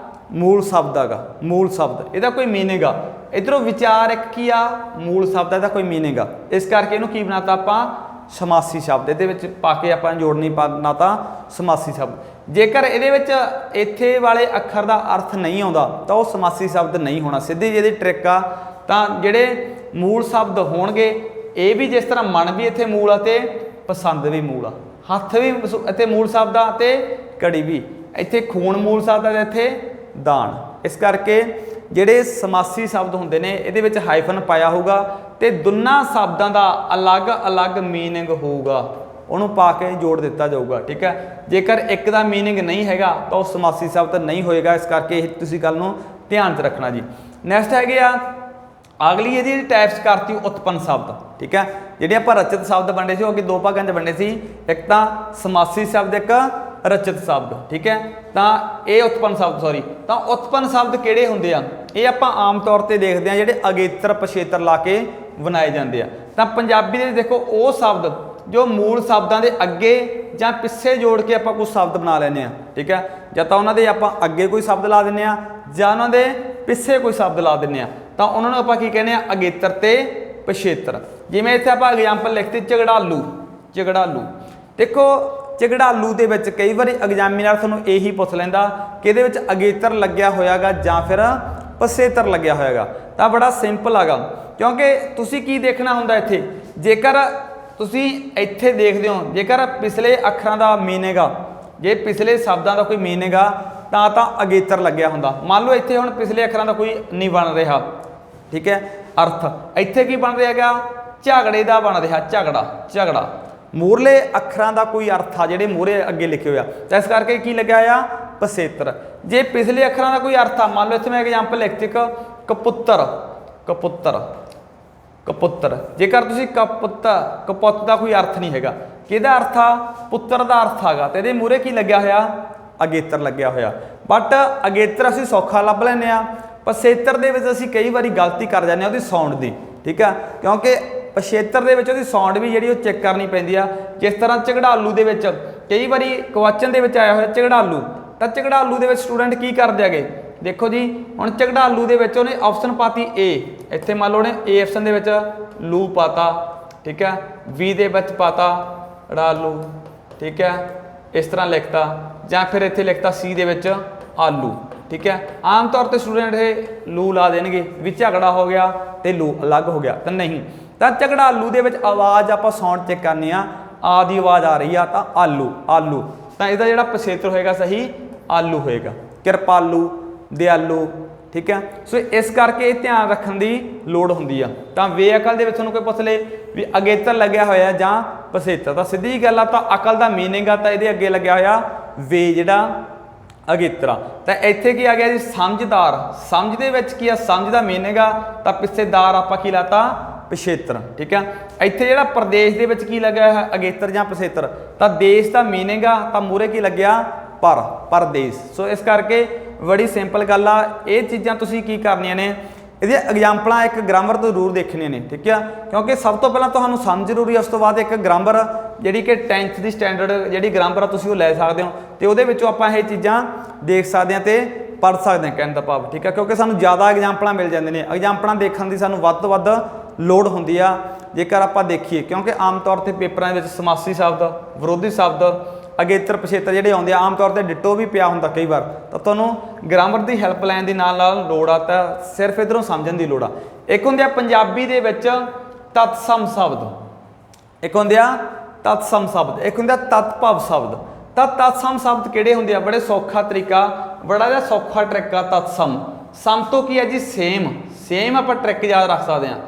ਮੂਲ ਸ਼ਬਦ ਹੈਗਾ, ਮੂਲ ਸ਼ਬਦ, ਇਹਦਾ ਕੋਈ ਮੀਨਿੰਗ ਆ। ਇੱਧਰੋਂ ਵਿਚਾਰ ਇੱਕ ਕੀ ਆ? ਮੂਲ ਸ਼ਬਦ, ਇਹਦਾ ਕੋਈ ਮੀਨਿੰਗ ਆ। ਇਸ ਕਰਕੇ ਇਹਨੂੰ ਕੀ ਬਣਾਤਾ ਆਪਾਂ? ਸਮਾਸੀ ਸ਼ਬਦ। ਇਹਦੇ ਵਿੱਚ ਪਾ ਕੇ ਆਪਾਂ ਜੋੜ ਨਹੀਂ ਪਾਣਾ ਤਾਂ ਸਮਾਸੀ ਸ਼ਬਦ। ਜੇਕਰ ਇਹਦੇ ਵਿੱਚ ਇੱਥੇ ਵਾਲੇ ਅੱਖਰ ਦਾ ਅਰਥ ਨਹੀਂ ਆਉਂਦਾ ਤਾਂ ਉਹ ਸਮਾਸੀ ਸ਼ਬਦ ਨਹੀਂ ਹੋਣਾ। ਸਿੱਧੀ ਜਿਹੀ ਟ੍ਰਿਕ ਆ। ਤਾਂ ਜਿਹੜੇ ਮੂਲ ਸ਼ਬਦ ਹੋਣਗੇ ਇਹ ਵੀ, ਜਿਸ ਤਰ੍ਹਾਂ ਮਨ ਵੀ ਇੱਥੇ ਮੂਲ ਆ ਤੇ ਪਸੰਦ ਵੀ ਮੂਲ ਆ, ਹੱਥ ਵੀ ਇੱਥੇ ਮੂਲ ਸ਼ਬਦ ਆ ਤੇ ਕੜੀ ਵੀ, ਇੱਥੇ ਖੂਨ ਮੂਲ ਸ਼ਬਦ ਆ, ਇੱਥੇ ਦਾਨ। ਇਸ ਕਰਕੇ ਜਿਹੜੇ ਸਮਾਸੀ ਸ਼ਬਦ ਹੁੰਦੇ ਨੇ ਇਹਦੇ ਵਿੱਚ ਹਾਈਫਨ ਪਾਇਆ ਹੋਊਗਾ ਤੇ ਦੋਨਾਂ ਸ਼ਬਦਾਂ ਦਾ ਅਲੱਗ-ਅਲੱਗ ਮੀਨਿੰਗ ਹੋਊਗਾ, ਉਹਨੂੰ ਪਾ ਕੇ ਜੋੜ ਦਿੱਤਾ ਜਾਊਗਾ, ਠੀਕ ਹੈ। ਜੇਕਰ ਇੱਕ ਦਾ ਮੀਨਿੰਗ ਨਹੀਂ ਹੈਗਾ ਤਾਂ ਉਹ ਸਮਾਸੀ ਸ਼ਬਦ ਨਹੀਂ ਹੋਏਗਾ। ਇਸ ਕਰਕੇ ਇਹ ਤੁਸੀਂ ਗੱਲ ਨੂੰ ਧਿਆਨ 'ਚ ਰੱਖਣਾ ਜੀ। ਨੈਕਸਟ ਹੈਗੇ ਆ ਅਗਲੀ ਇਹਦੀ ਟਾਈਪਸ ਕਰਤੀ ਉਤਪੰਨ ਸ਼ਬਦ, ਠੀਕ ਹੈ। ਜਿਹੜੇ ਆਪਾਂ ਰਚਿਤ ਸ਼ਬਦ ਵੰਡੇ ਸੀ ਉਹ ਅੱਗੇ ਦੋ ਭਾਗਾਂ 'ਚ ਵੰਡੇ ਸੀ, ਇੱਕ ਤਾਂ ਸਮਾਸੀ ਸ਼ਬਦ, ਇੱਕ ਰਚਿਤ ਸ਼ਬਦ, ਠੀਕ ਹੈ। ਤਾਂ ਇਹ ਉਤਪੰਨ ਸ਼ਬਦ ਤਾਂ ਉਤਪੰਨ ਸ਼ਬਦ ਕਿਹੜੇ ਹੁੰਦੇ ਆ? ਇਹ ਆਪਾਂ ਆਮ ਤੌਰ ਤੇ ਦੇਖਦੇ ਆ ਜਿਹੜੇ ਅਗੇਤਰ ਪਛੇਤਰ ਲਾ ਕੇ बनाए जाते हैं। तो पंजाबी दे देखो वो शब्द जो मूल शब्दों के अगे ਜਾਂ पिछे जोड़ के ਆਪਾਂ कुछ शब्द बना लेने हैं, ठीक है। ਜਾਂ ਤਾਂ ਉਹਨਾਂ ਦੇ ਆਪਾਂ ਅੱਗੇ ਕੋਈ शब्द ला ਦਿੰਦੇ ਆ ਜਾਂ ਉਹਨਾਂ ਦੇ ਪਿੱਛੇ ਕੋਈ शब्द ला ਦਿੰਦੇ ਆ ਤਾਂ ਉਹਨਾਂ ਨੂੰ ਆਪਾਂ ਕੀ ਕਹਿੰਦੇ ਆ ਅਗੇਤਰ ਤੇ ਪਿਛੇਤਰ। ਜਿਵੇਂ ਇੱਥੇ ਆਪਾਂ ਐਗਜ਼ਾਮਪਲ ਲਿਖਤੀ ਝਗੜਾਲੂ। ਝਗੜਾਲੂ ਦੇਖੋ ਝਗੜਾਲੂ ਦੇ ਵਿੱਚ ਕਈ ਵਾਰੀ ਐਗਜ਼ਾਮੀਨਰ ਤੁਹਾਨੂੰ ਇਹੀ ਪੁੱਛ ਲੈਂਦਾ ਕਿ ਇਹਦੇ ਵਿੱਚ ਅਗੇਤਰ ਲੱਗਿਆ ਹੋਇਆਗਾ ਜਾਂ ਫਿਰ ਪਿਛੇਤਰ ਲੱਗਿਆ ਹੋਇਆਗਾ। ਤਾਂ ਬੜਾ ਸਿੰਪਲ ਹੈਗਾ ਕਿਉਂਕਿ ਤੁਸੀਂ ਕੀ ਦੇਖਣਾ ਹੁੰਦਾ ਇੱਥੇ ਜੇਕਰ ਤੁਸੀਂ ਇੱਥੇ ਦੇਖਦੇ ਹੋ ਜੇਕਰ ਪਿਛਲੇ ਅੱਖਰਾਂ ਦਾ ਮੀਨਿੰਗ ਆ ਜੇ ਪਿਛਲੇ ਸ਼ਬਦਾਂ ਦਾ ਕੋਈ ਮੀਨਿੰਗ ਆ ਤਾਂ ਅਗੇਤਰ ਲੱਗਿਆ ਹੁੰਦਾ। ਮੰਨ ਲਓ ਇੱਥੇ ਹੁਣ ਪਿਛਲੇ ਅੱਖਰਾਂ ਦਾ ਕੋਈ ਨਹੀਂ ਬਣ ਰਿਹਾ, ਠੀਕ ਹੈ, ਅਰਥ ਇੱਥੇ ਕੀ ਬਣ ਰਿਹਾ ਹੈਗਾ ਝਗੜੇ ਦਾ ਬਣ ਰਿਹਾ ਝਗੜਾ। ਝਗੜਾ ਮੂਹਰਲੇ ਅੱਖਰਾਂ ਦਾ ਕੋਈ ਅਰਥ ਆ ਜਿਹੜੇ ਮੂਹਰੇ ਅੱਗੇ ਲਿਖੇ ਹੋਇਆ ਤਾਂ ਇਸ ਕਰਕੇ ਕੀ ਲੱਗਿਆ ਆ ਪਿਛੇਤਰ। ਜੇ ਪਿਛਲੇ ਅੱਖਰਾਂ ਦਾ ਕੋਈ ਅਰਥ ਆ ਮੰਨ ਲਓ ਇੱਥੇ ਮੈਂ ਐਗਜ਼ਾਮਪਲ ਲਿਖਤੀ ਕਪੁੱਤਰ। ਕਪੁੱਤਰ ਕਪੁੱਤਰ ਜੇਕਰ ਤੁਸੀਂ ਕਪੁੱਤ ਦਾ ਕੋਈ ਅਰਥ ਨਹੀਂ ਹੈਗਾ ਕਿਹਦਾ ਅਰਥ ਆ ਪੁੱਤਰ ਦਾ ਅਰਥ ਹੈਗਾ ਤੇ ਇਹਦੇ ਮੂਹਰੇ ਕੀ ਲੱਗਿਆ ਹੋਇਆ ਅਗੇਤਰ ਲੱਗਿਆ ਹੋਇਆ। ਬਟ ਅਗੇਤਰ ਅਸੀਂ ਸੌਖਾ ਲੱਭ ਲੈਂਦੇ ਆ ਪਿਛੇਤਰ ਦੇ ਵਿੱਚ ਅਸੀਂ ਕਈ ਵਾਰੀ ਗਲਤੀ ਕਰ ਜਾਂਦੇ ਆ ਉਹਦੀ ਸਾਊਂਡ ਦੀ, ਠੀਕ ਆ, ਕਿਉਂਕਿ ਪਿਛੇਤਰ ਦੇ ਵਿੱਚ ਉਹਦੀ ਸਾਊਂਡ ਵੀ ਜਿਹੜੀ ਉਹ ਚੈੱਕ ਕਰਨੀ ਪੈਂਦੀ ਆ। ਜਿਸ ਤਰ੍ਹਾਂ ਝਗੜਾਲੂ ਦੇ ਵਿੱਚ ਕਈ ਵਾਰੀ ਕੁਐਸਚਨ ਦੇ ਵਿੱਚ ਆਇਆ ਹੋਇਆ ਝਗੜਾਲੂ ਤਾਂ ਝਗੜਾਲੂ ਦੇ ਵਿੱਚ ਸਟੂਡੈਂਟ ਕੀ ਕਰਦੇ ਹੈਗੇ देखो जी हुण ਝਗੜਾਲੂ ਦੇ ਵਿੱਚ ਉਹਨੇ ਆਪਸ਼ਨ ਪਾਤੀ ए ਇੱਥੇ ਮੰਨ ਲਓ ਨੇ ए ਆਪਸ਼ਨ ਦੇ ਵਿੱਚ ਲੂ ਪਾਤਾ, ठीक है, बी ਦੇ ਵਿੱਚ ਪਾਤਾ ੜਾਲੂ, ठीक है, इस तरह लिखता ਜਾਂ ਫਿਰ ਇੱਥੇ ਲਿਖਤਾ सी ਦੇ ਵਿੱਚ ਆਲੂ, ठीक है। आम तौर पर स्टूडेंट ये लू ला देंगे भी झगड़ा हो गया तो लू अलग हो गया तो नहीं। तो ਝਗੜਾਲੂ ਦੇ ਵਿੱਚ आवाज़ आप साउंड चेक करनी आ दी आवाज़ आ रही है तो आलू आलू तो इसका जो पिछेतर होएगा सही आलू होएगा। कृपालू दयालू, ठीक है। सो इस करके ध्यान रखने की लोड़ होंदी आ। तो वे अकल दे कोई पुछ ले भी अगेतर लग्या होया जां पिछेतर तो सीधी गल आ तो अकल का मीनिंग आ तो ये अगे लग्या होया वे जिहड़ा अगेतरा। तो इत्थे की आ गया जी समझदार। समझ दे विच की आ समझ दा मीनिंग आ तो पिछेदार आपां की लाता पिछेतर, ठीक है। इत्थे जिहड़ा प्रदेश दे विच की लग्या है अगेतर जां पिछेतर तो देश का मीनिंग आ तो मूहरे की लग्या परदेश। सो इस करके बड़ी सिंपल गल आ ये चीज़ां तुसीं की करनियां ने ਇਹਦੀਆਂ एग्जाम्पल एक ग्रामर तो जरूर देखने ने, ठीक है, क्योंकि सब तो पहला तो समझ जरूरी है। उस तो बाद एक ग्रामर जी कि 10th की स्टैंडर्ड जी ग्रामर तुसीं लै सकते हो तो वो आपां ये चीज़ां देख सकते हैं तो पढ़ सकते हैं कहने का भाव, ठीक है, क्योंकि सानूं ज़्यादा एग्जाम्पल मिल जाती हैं। एग्जाम्पल देखने की सानूं वध तो वध लोड़ होंदी आ जेकर आपां देखीए, क्योंकि आम तौर पर पेपरां दे विच समासी शब्द विरोधी शब्द अगेतर पिछेतर जिहड़े आउंदे आम तौर पर डिटो भी पिया हुंदा कई बार तो तुहानूं ग्रामर की हैल्प लैण दी नाल लोड़ आ तो सिर्फ इधरों समझण दी लोड़ आ। एक हुंदे आ पंजाबी दे विच तत्सम शब्द, एक हुंदे आ तत्सम शब्द, एक हुंदे आ तत्भव शब्द। तो तत्सम शब्द किहड़े हुंदे आ बड़े सौखा तरीका बड़ा जिहा सौखा ट्रिक आ तत्सम। सम तो की है जी सेम, सेम आपां ट्रिक याद रख सकते हैं।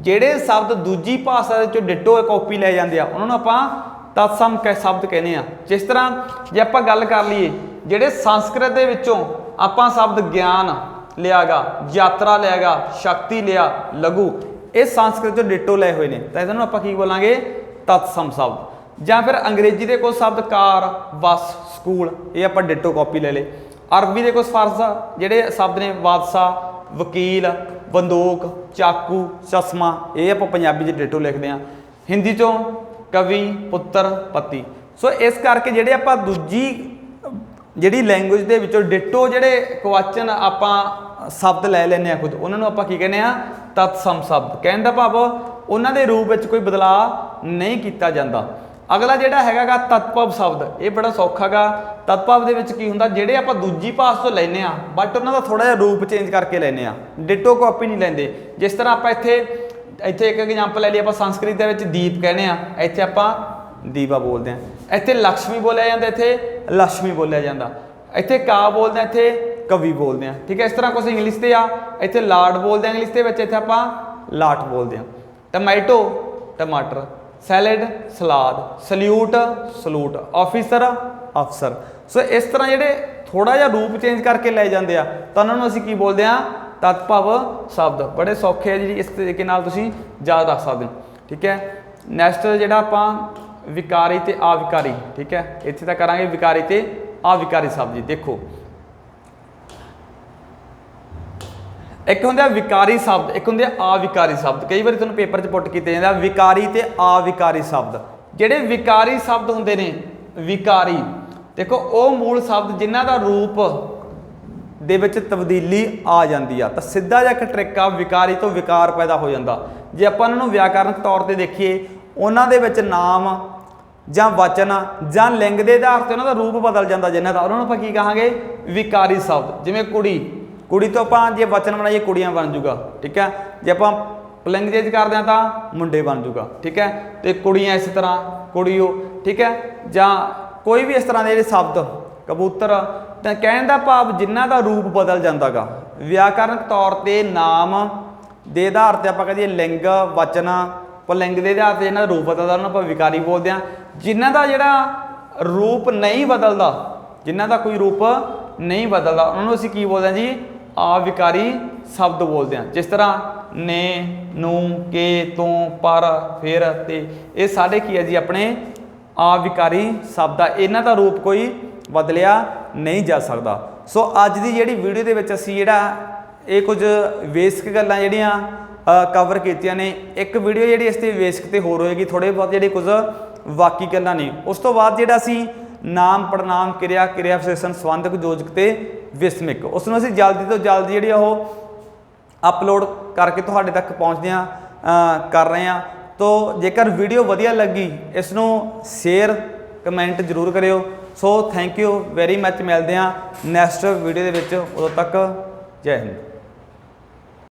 जिहड़े शब्द दूजी भाषा दे चों डिटो कॉपी लै जांदे आ उन्हां नूं आपां तत्सम शब्द कहने आ। जिस तरह जे आप गल कर लीए जिहड़े संस्कृत दे विचों आपां शब्द ज्ञान लियागा यात्रा लियागा शक्ति लिया लघु ये संस्कृत जो डिटो लए हुए हैं तो इन्होंने आपां की बोलांगे तत्सम शब्द। जां फिर अंग्रेजी के कुछ शब्द कार बस स्कूल ये आपां डिटो कॉपी ले ले। अरबी के कुछ फर्ज जिहड़े शब्द ने बादशाह वकील बंदूक चाकू चश्मा ये आपां पंजाबी च डिटो लिखते हैं। हिंदी चों कवि पुत्र पति। सो इस करके जिहड़े आपां दूजी जिहड़ी लैंगुएज दे विचों डिटो जिहड़े क्वेश्चन आपां शब्द लै लैंदे आ खुद उन्हां नूं आपां की कहने आ तत्सम शब्द। कहण दा भाव उन्हां दे रूप विच कोई बदलाव नहीं कीता जांदा। अगला जिहड़ा हैगा तत्भव शब्द ये बड़ा सौखा गा। तत्भव दे विच की हुंदा जिहड़े आपां दूजी भाषा तो लैंदे आ बट उन्हां दा थोड़ा जिहा रूप चेंज करके लैंदे आ डिटो कॉपी नहीं लैंदे। जिस तरह आपां इत्थे एक एग्जाम्पल ले ली आप संस्कृत के दीप कहने इत्थे आपां दीवा बोलते हैं, इत्थे लक्ष्मी बोलिया जाता इत्थे लक्ष्मी बोलिया जाता, इत्थे का बोलते हैं इत्थे कवि बोलते हैं, ठीक है। इस तरह कुछ इंग्लिश से आ इत्थे लाट बोलते हैं इंग्लिश के इत्थे आपां लाट बोलते हैं। टमैटो टमाटर सैलड सलाद सल्यूट सलूट ऑफिसर अफसर। सो इस तरह जिहड़े थोड़ा जिहा रूप चेंज करके लै जाते हैं तो उन्होंने असीं की बोलते हैं तत्भव शब्द। बड़े सौखे है जी इस तरीके नाल तुसीं याद रख सकते हो, ठीक है। नैक्सट जिहड़ा आपां विकारी ते अविकारी, ठीक है, इत्थे तां करांगे विकारी ते अविकारी शब्द जी। देखो ਇੱਕ ਹੁੰਦੇ ਆ ਵਿਕਾਰੀ ਸ਼ਬਦ, ਇੱਕ ਹੁੰਦੇ ਆ ਅਵਿਕਾਰੀ ਸ਼ਬਦ। ਕਈ ਵਾਰੀ ਤੁਹਾਨੂੰ ਪੇਪਰ 'ਚ ਪੁੱਟ ਕੀਤੇ ਜਾਂਦਾ ਵਿਕਾਰੀ ਤੇ ਅਵਿਕਾਰੀ ਸ਼ਬਦ। ਜਿਹੜੇ ਵਿਕਾਰੀ ਸ਼ਬਦ ਹੁੰਦੇ ਨੇ, ਵਿਕਾਰੀ ਦੇਖੋ ਉਹ ਮੂਲ ਸ਼ਬਦ ਜਿਨ੍ਹਾਂ ਦਾ ਰੂਪ ਦੇ ਵਿੱਚ ਤਬਦੀਲੀ ਆ ਜਾਂਦੀ ਆ। ਤਾਂ ਸਿੱਧਾ ਜਿਹਾ ਇੱਕ ਟ੍ਰਿਕ ਆ, ਵਿਕਾਰੀ ਤੋਂ ਵਿਕਾਰ ਪੈਦਾ ਹੋ ਜਾਂਦਾ। ਜੇ ਆਪਾਂ ਉਹਨਾਂ ਨੂੰ ਵਿਆਕਰਨਕ ਤੌਰ ਤੇ ਦੇਖੀਏ, ਉਹਨਾਂ ਦੇ ਵਿੱਚ ਨਾਮ ਜਾਂ ਵਚਨ ਜਾਂ ਲਿੰਗ ਦੇ ਆਧਾਰ ਤੇ ਉਹਨਾਂ ਦਾ ਰੂਪ ਬਦਲ ਜਾਂਦਾ ਜਿਨ੍ਹਾਂ ਦਾ, ਉਹਨਾਂ ਨੂੰ ਆਪਾਂ ਕੀ ਕਹਾਂਗੇ? ਵਿਕਾਰੀ ਸ਼ਬਦ। ਜਿਵੇਂ ਕੁੜੀ, ਕੁੜੀ ਤੋਂ ਆਪਾਂ ਜੇ ਵਚਨ ਬਣਾਈਏ ਕੁੜੀਆਂ ਬਣ ਜੂਗਾ, ਠੀਕ ਹੈ। ਜੇ ਆਪਾਂ ਲਿੰਗ ਚੇਂਜ ਕਰਦੇ ਹਾਂ ਤਾਂ ਮੁੰਡੇ ਬਣ ਜੂਗਾ, ਠੀਕ ਹੈ। ਤੇ ਕੁੜੀਆਂ ਇਸ ਤਰ੍ਹਾਂ ਕੁੜੀਓ, ਠੀਕ ਹੈ। ਜਾਂ ਕੋਈ ਵੀ ਇਸ ਤਰ੍ਹਾਂ ਦੇ ਜਿਹੜੇ ਸ਼ਬਦ, ਕਬੂਤਰ, ਤਾਂ ਕਹਿਣ ਦਾ ਭਾਵ ਜਿਨ੍ਹਾਂ ਦਾ ਰੂਪ ਬਦਲ ਜਾਂਦਾ ਗਾ। ਵਿਆਕਰਨਕ ਤੌਰ ਤੇ ਨਾਮ ਦੇ ਆਧਾਰ ਤੇ ਆਪਾਂ ਕਹਦੇ ਲਿੰਗ, ਵਚਨ, ਪੁਲਿੰਗ ਦੇ ਆਧਾਰ ਤੇ ਇਹਨਾਂ ਦਾ ਰੂਪ ਬਦਲਦਾ, ਉਹਨਾਂ ਨੂੰ ਆਪਾਂ ਵਿਕਾਰੀ ਬੋਲਦੇ ਹਾਂ। ਜਿਨ੍ਹਾਂ ਦਾ ਜਿਹੜਾ ਰੂਪ ਨਹੀਂ ਬਦਲਦਾ, ਜਿਨ੍ਹਾਂ ਦਾ ਕੋਈ ਰੂਪ ਨਹੀਂ ਬਦਲਦਾ, ਉਹਨਾਂ ਨੂੰ ਅਸੀਂ ਕੀ ਬੋਲਦੇ ਹਾਂ ਜੀ? ਅਵਿਕਾਰੀ ਸ਼ਬਦ ਬੋਲਦੇ ਹਾਂ। ਜਿਸ ਤਰ੍ਹਾਂ ਨੇ, ਨੂੰ, ਕੇ, ਤੋਂ, ਪਰ, ਫਿਰ, ਤੇ, ਇਹ ਸਾਡੇ ਕੀ ਹੈ ਜੀ? ਆਪਣੇ ਅਵਿਕਾਰੀ ਸ਼ਬਦ ਆ। ਇਹਨਾਂ ਦਾ ਰੂਪ ਕੋਈ ਬਦਲਿਆ ਨਹੀਂ ਜਾ ਸਕਦਾ। ਸੋ ਅੱਜ ਦੀ ਜਿਹੜੀ ਵੀਡੀਓ ਦੇ ਵਿੱਚ ਅਸੀਂ ਜਿਹੜਾ ਇਹ ਕੁਝ ਬੇਸਿਕ ਗੱਲਾਂ ਜਿਹੜੀਆਂ ਕਵਰ ਕੀਤੀਆਂ ਨੇ। ਇੱਕ ਵੀਡੀਓ ਜਿਹੜੀ ਇਸ ਤੇ ਬੇਸਿਕ ਤੇ ਹੋਰ ਹੋਏਗੀ, ਥੋੜੇ ਬਹੁਤ ਜਿਹੜੇ ਕੁਝ ਬਾਕੀ ਗੱਲਾਂ ਨੇ। ਉਸ ਤੋਂ ਬਾਅਦ ਜਿਹੜਾ ਅਸੀਂ ਨਾਮ, ਪੜਨਾਮ, ਕਿਰਿਆ, ਕਿਰਿਆ ਵਿਸ਼ੇਸ਼ਣ, ਸੰਬੰਧਕ, ਯੋਜਕ ਤੇ ਵਿਸਮਿਕ, ਉਸ ਨੂੰ ਅਸੀਂ ਜਲਦੀ ਤੋਂ ਜਲਦੀ ਜਿਹੜੀ ਉਹ ਅਪਲੋਡ ਕਰਕੇ ਤੁਹਾਡੇ ਤੱਕ ਪਹੁੰਚਦਿਆਂ ਕਰ ਰਹੇ ਹਾਂ। ਤੋ ਜੇਕਰ ਵੀਡੀਓ ਵਧੀਆ ਲੱਗੀ, ਇਸ ਨੂੰ ਸ਼ੇਅਰ, ਕਮੈਂਟ ਜ਼ਰੂਰ ਕਰਿਓ। So thank you very much. ਮਿਲਦੇ ਹਾਂ ਨੈਕਸਟ ਵੀਡੀਓ ਦੇ ਵਿੱਚ, ਉਦੋਂ ਤੱਕ ਜੈ ਹਿੰਦ।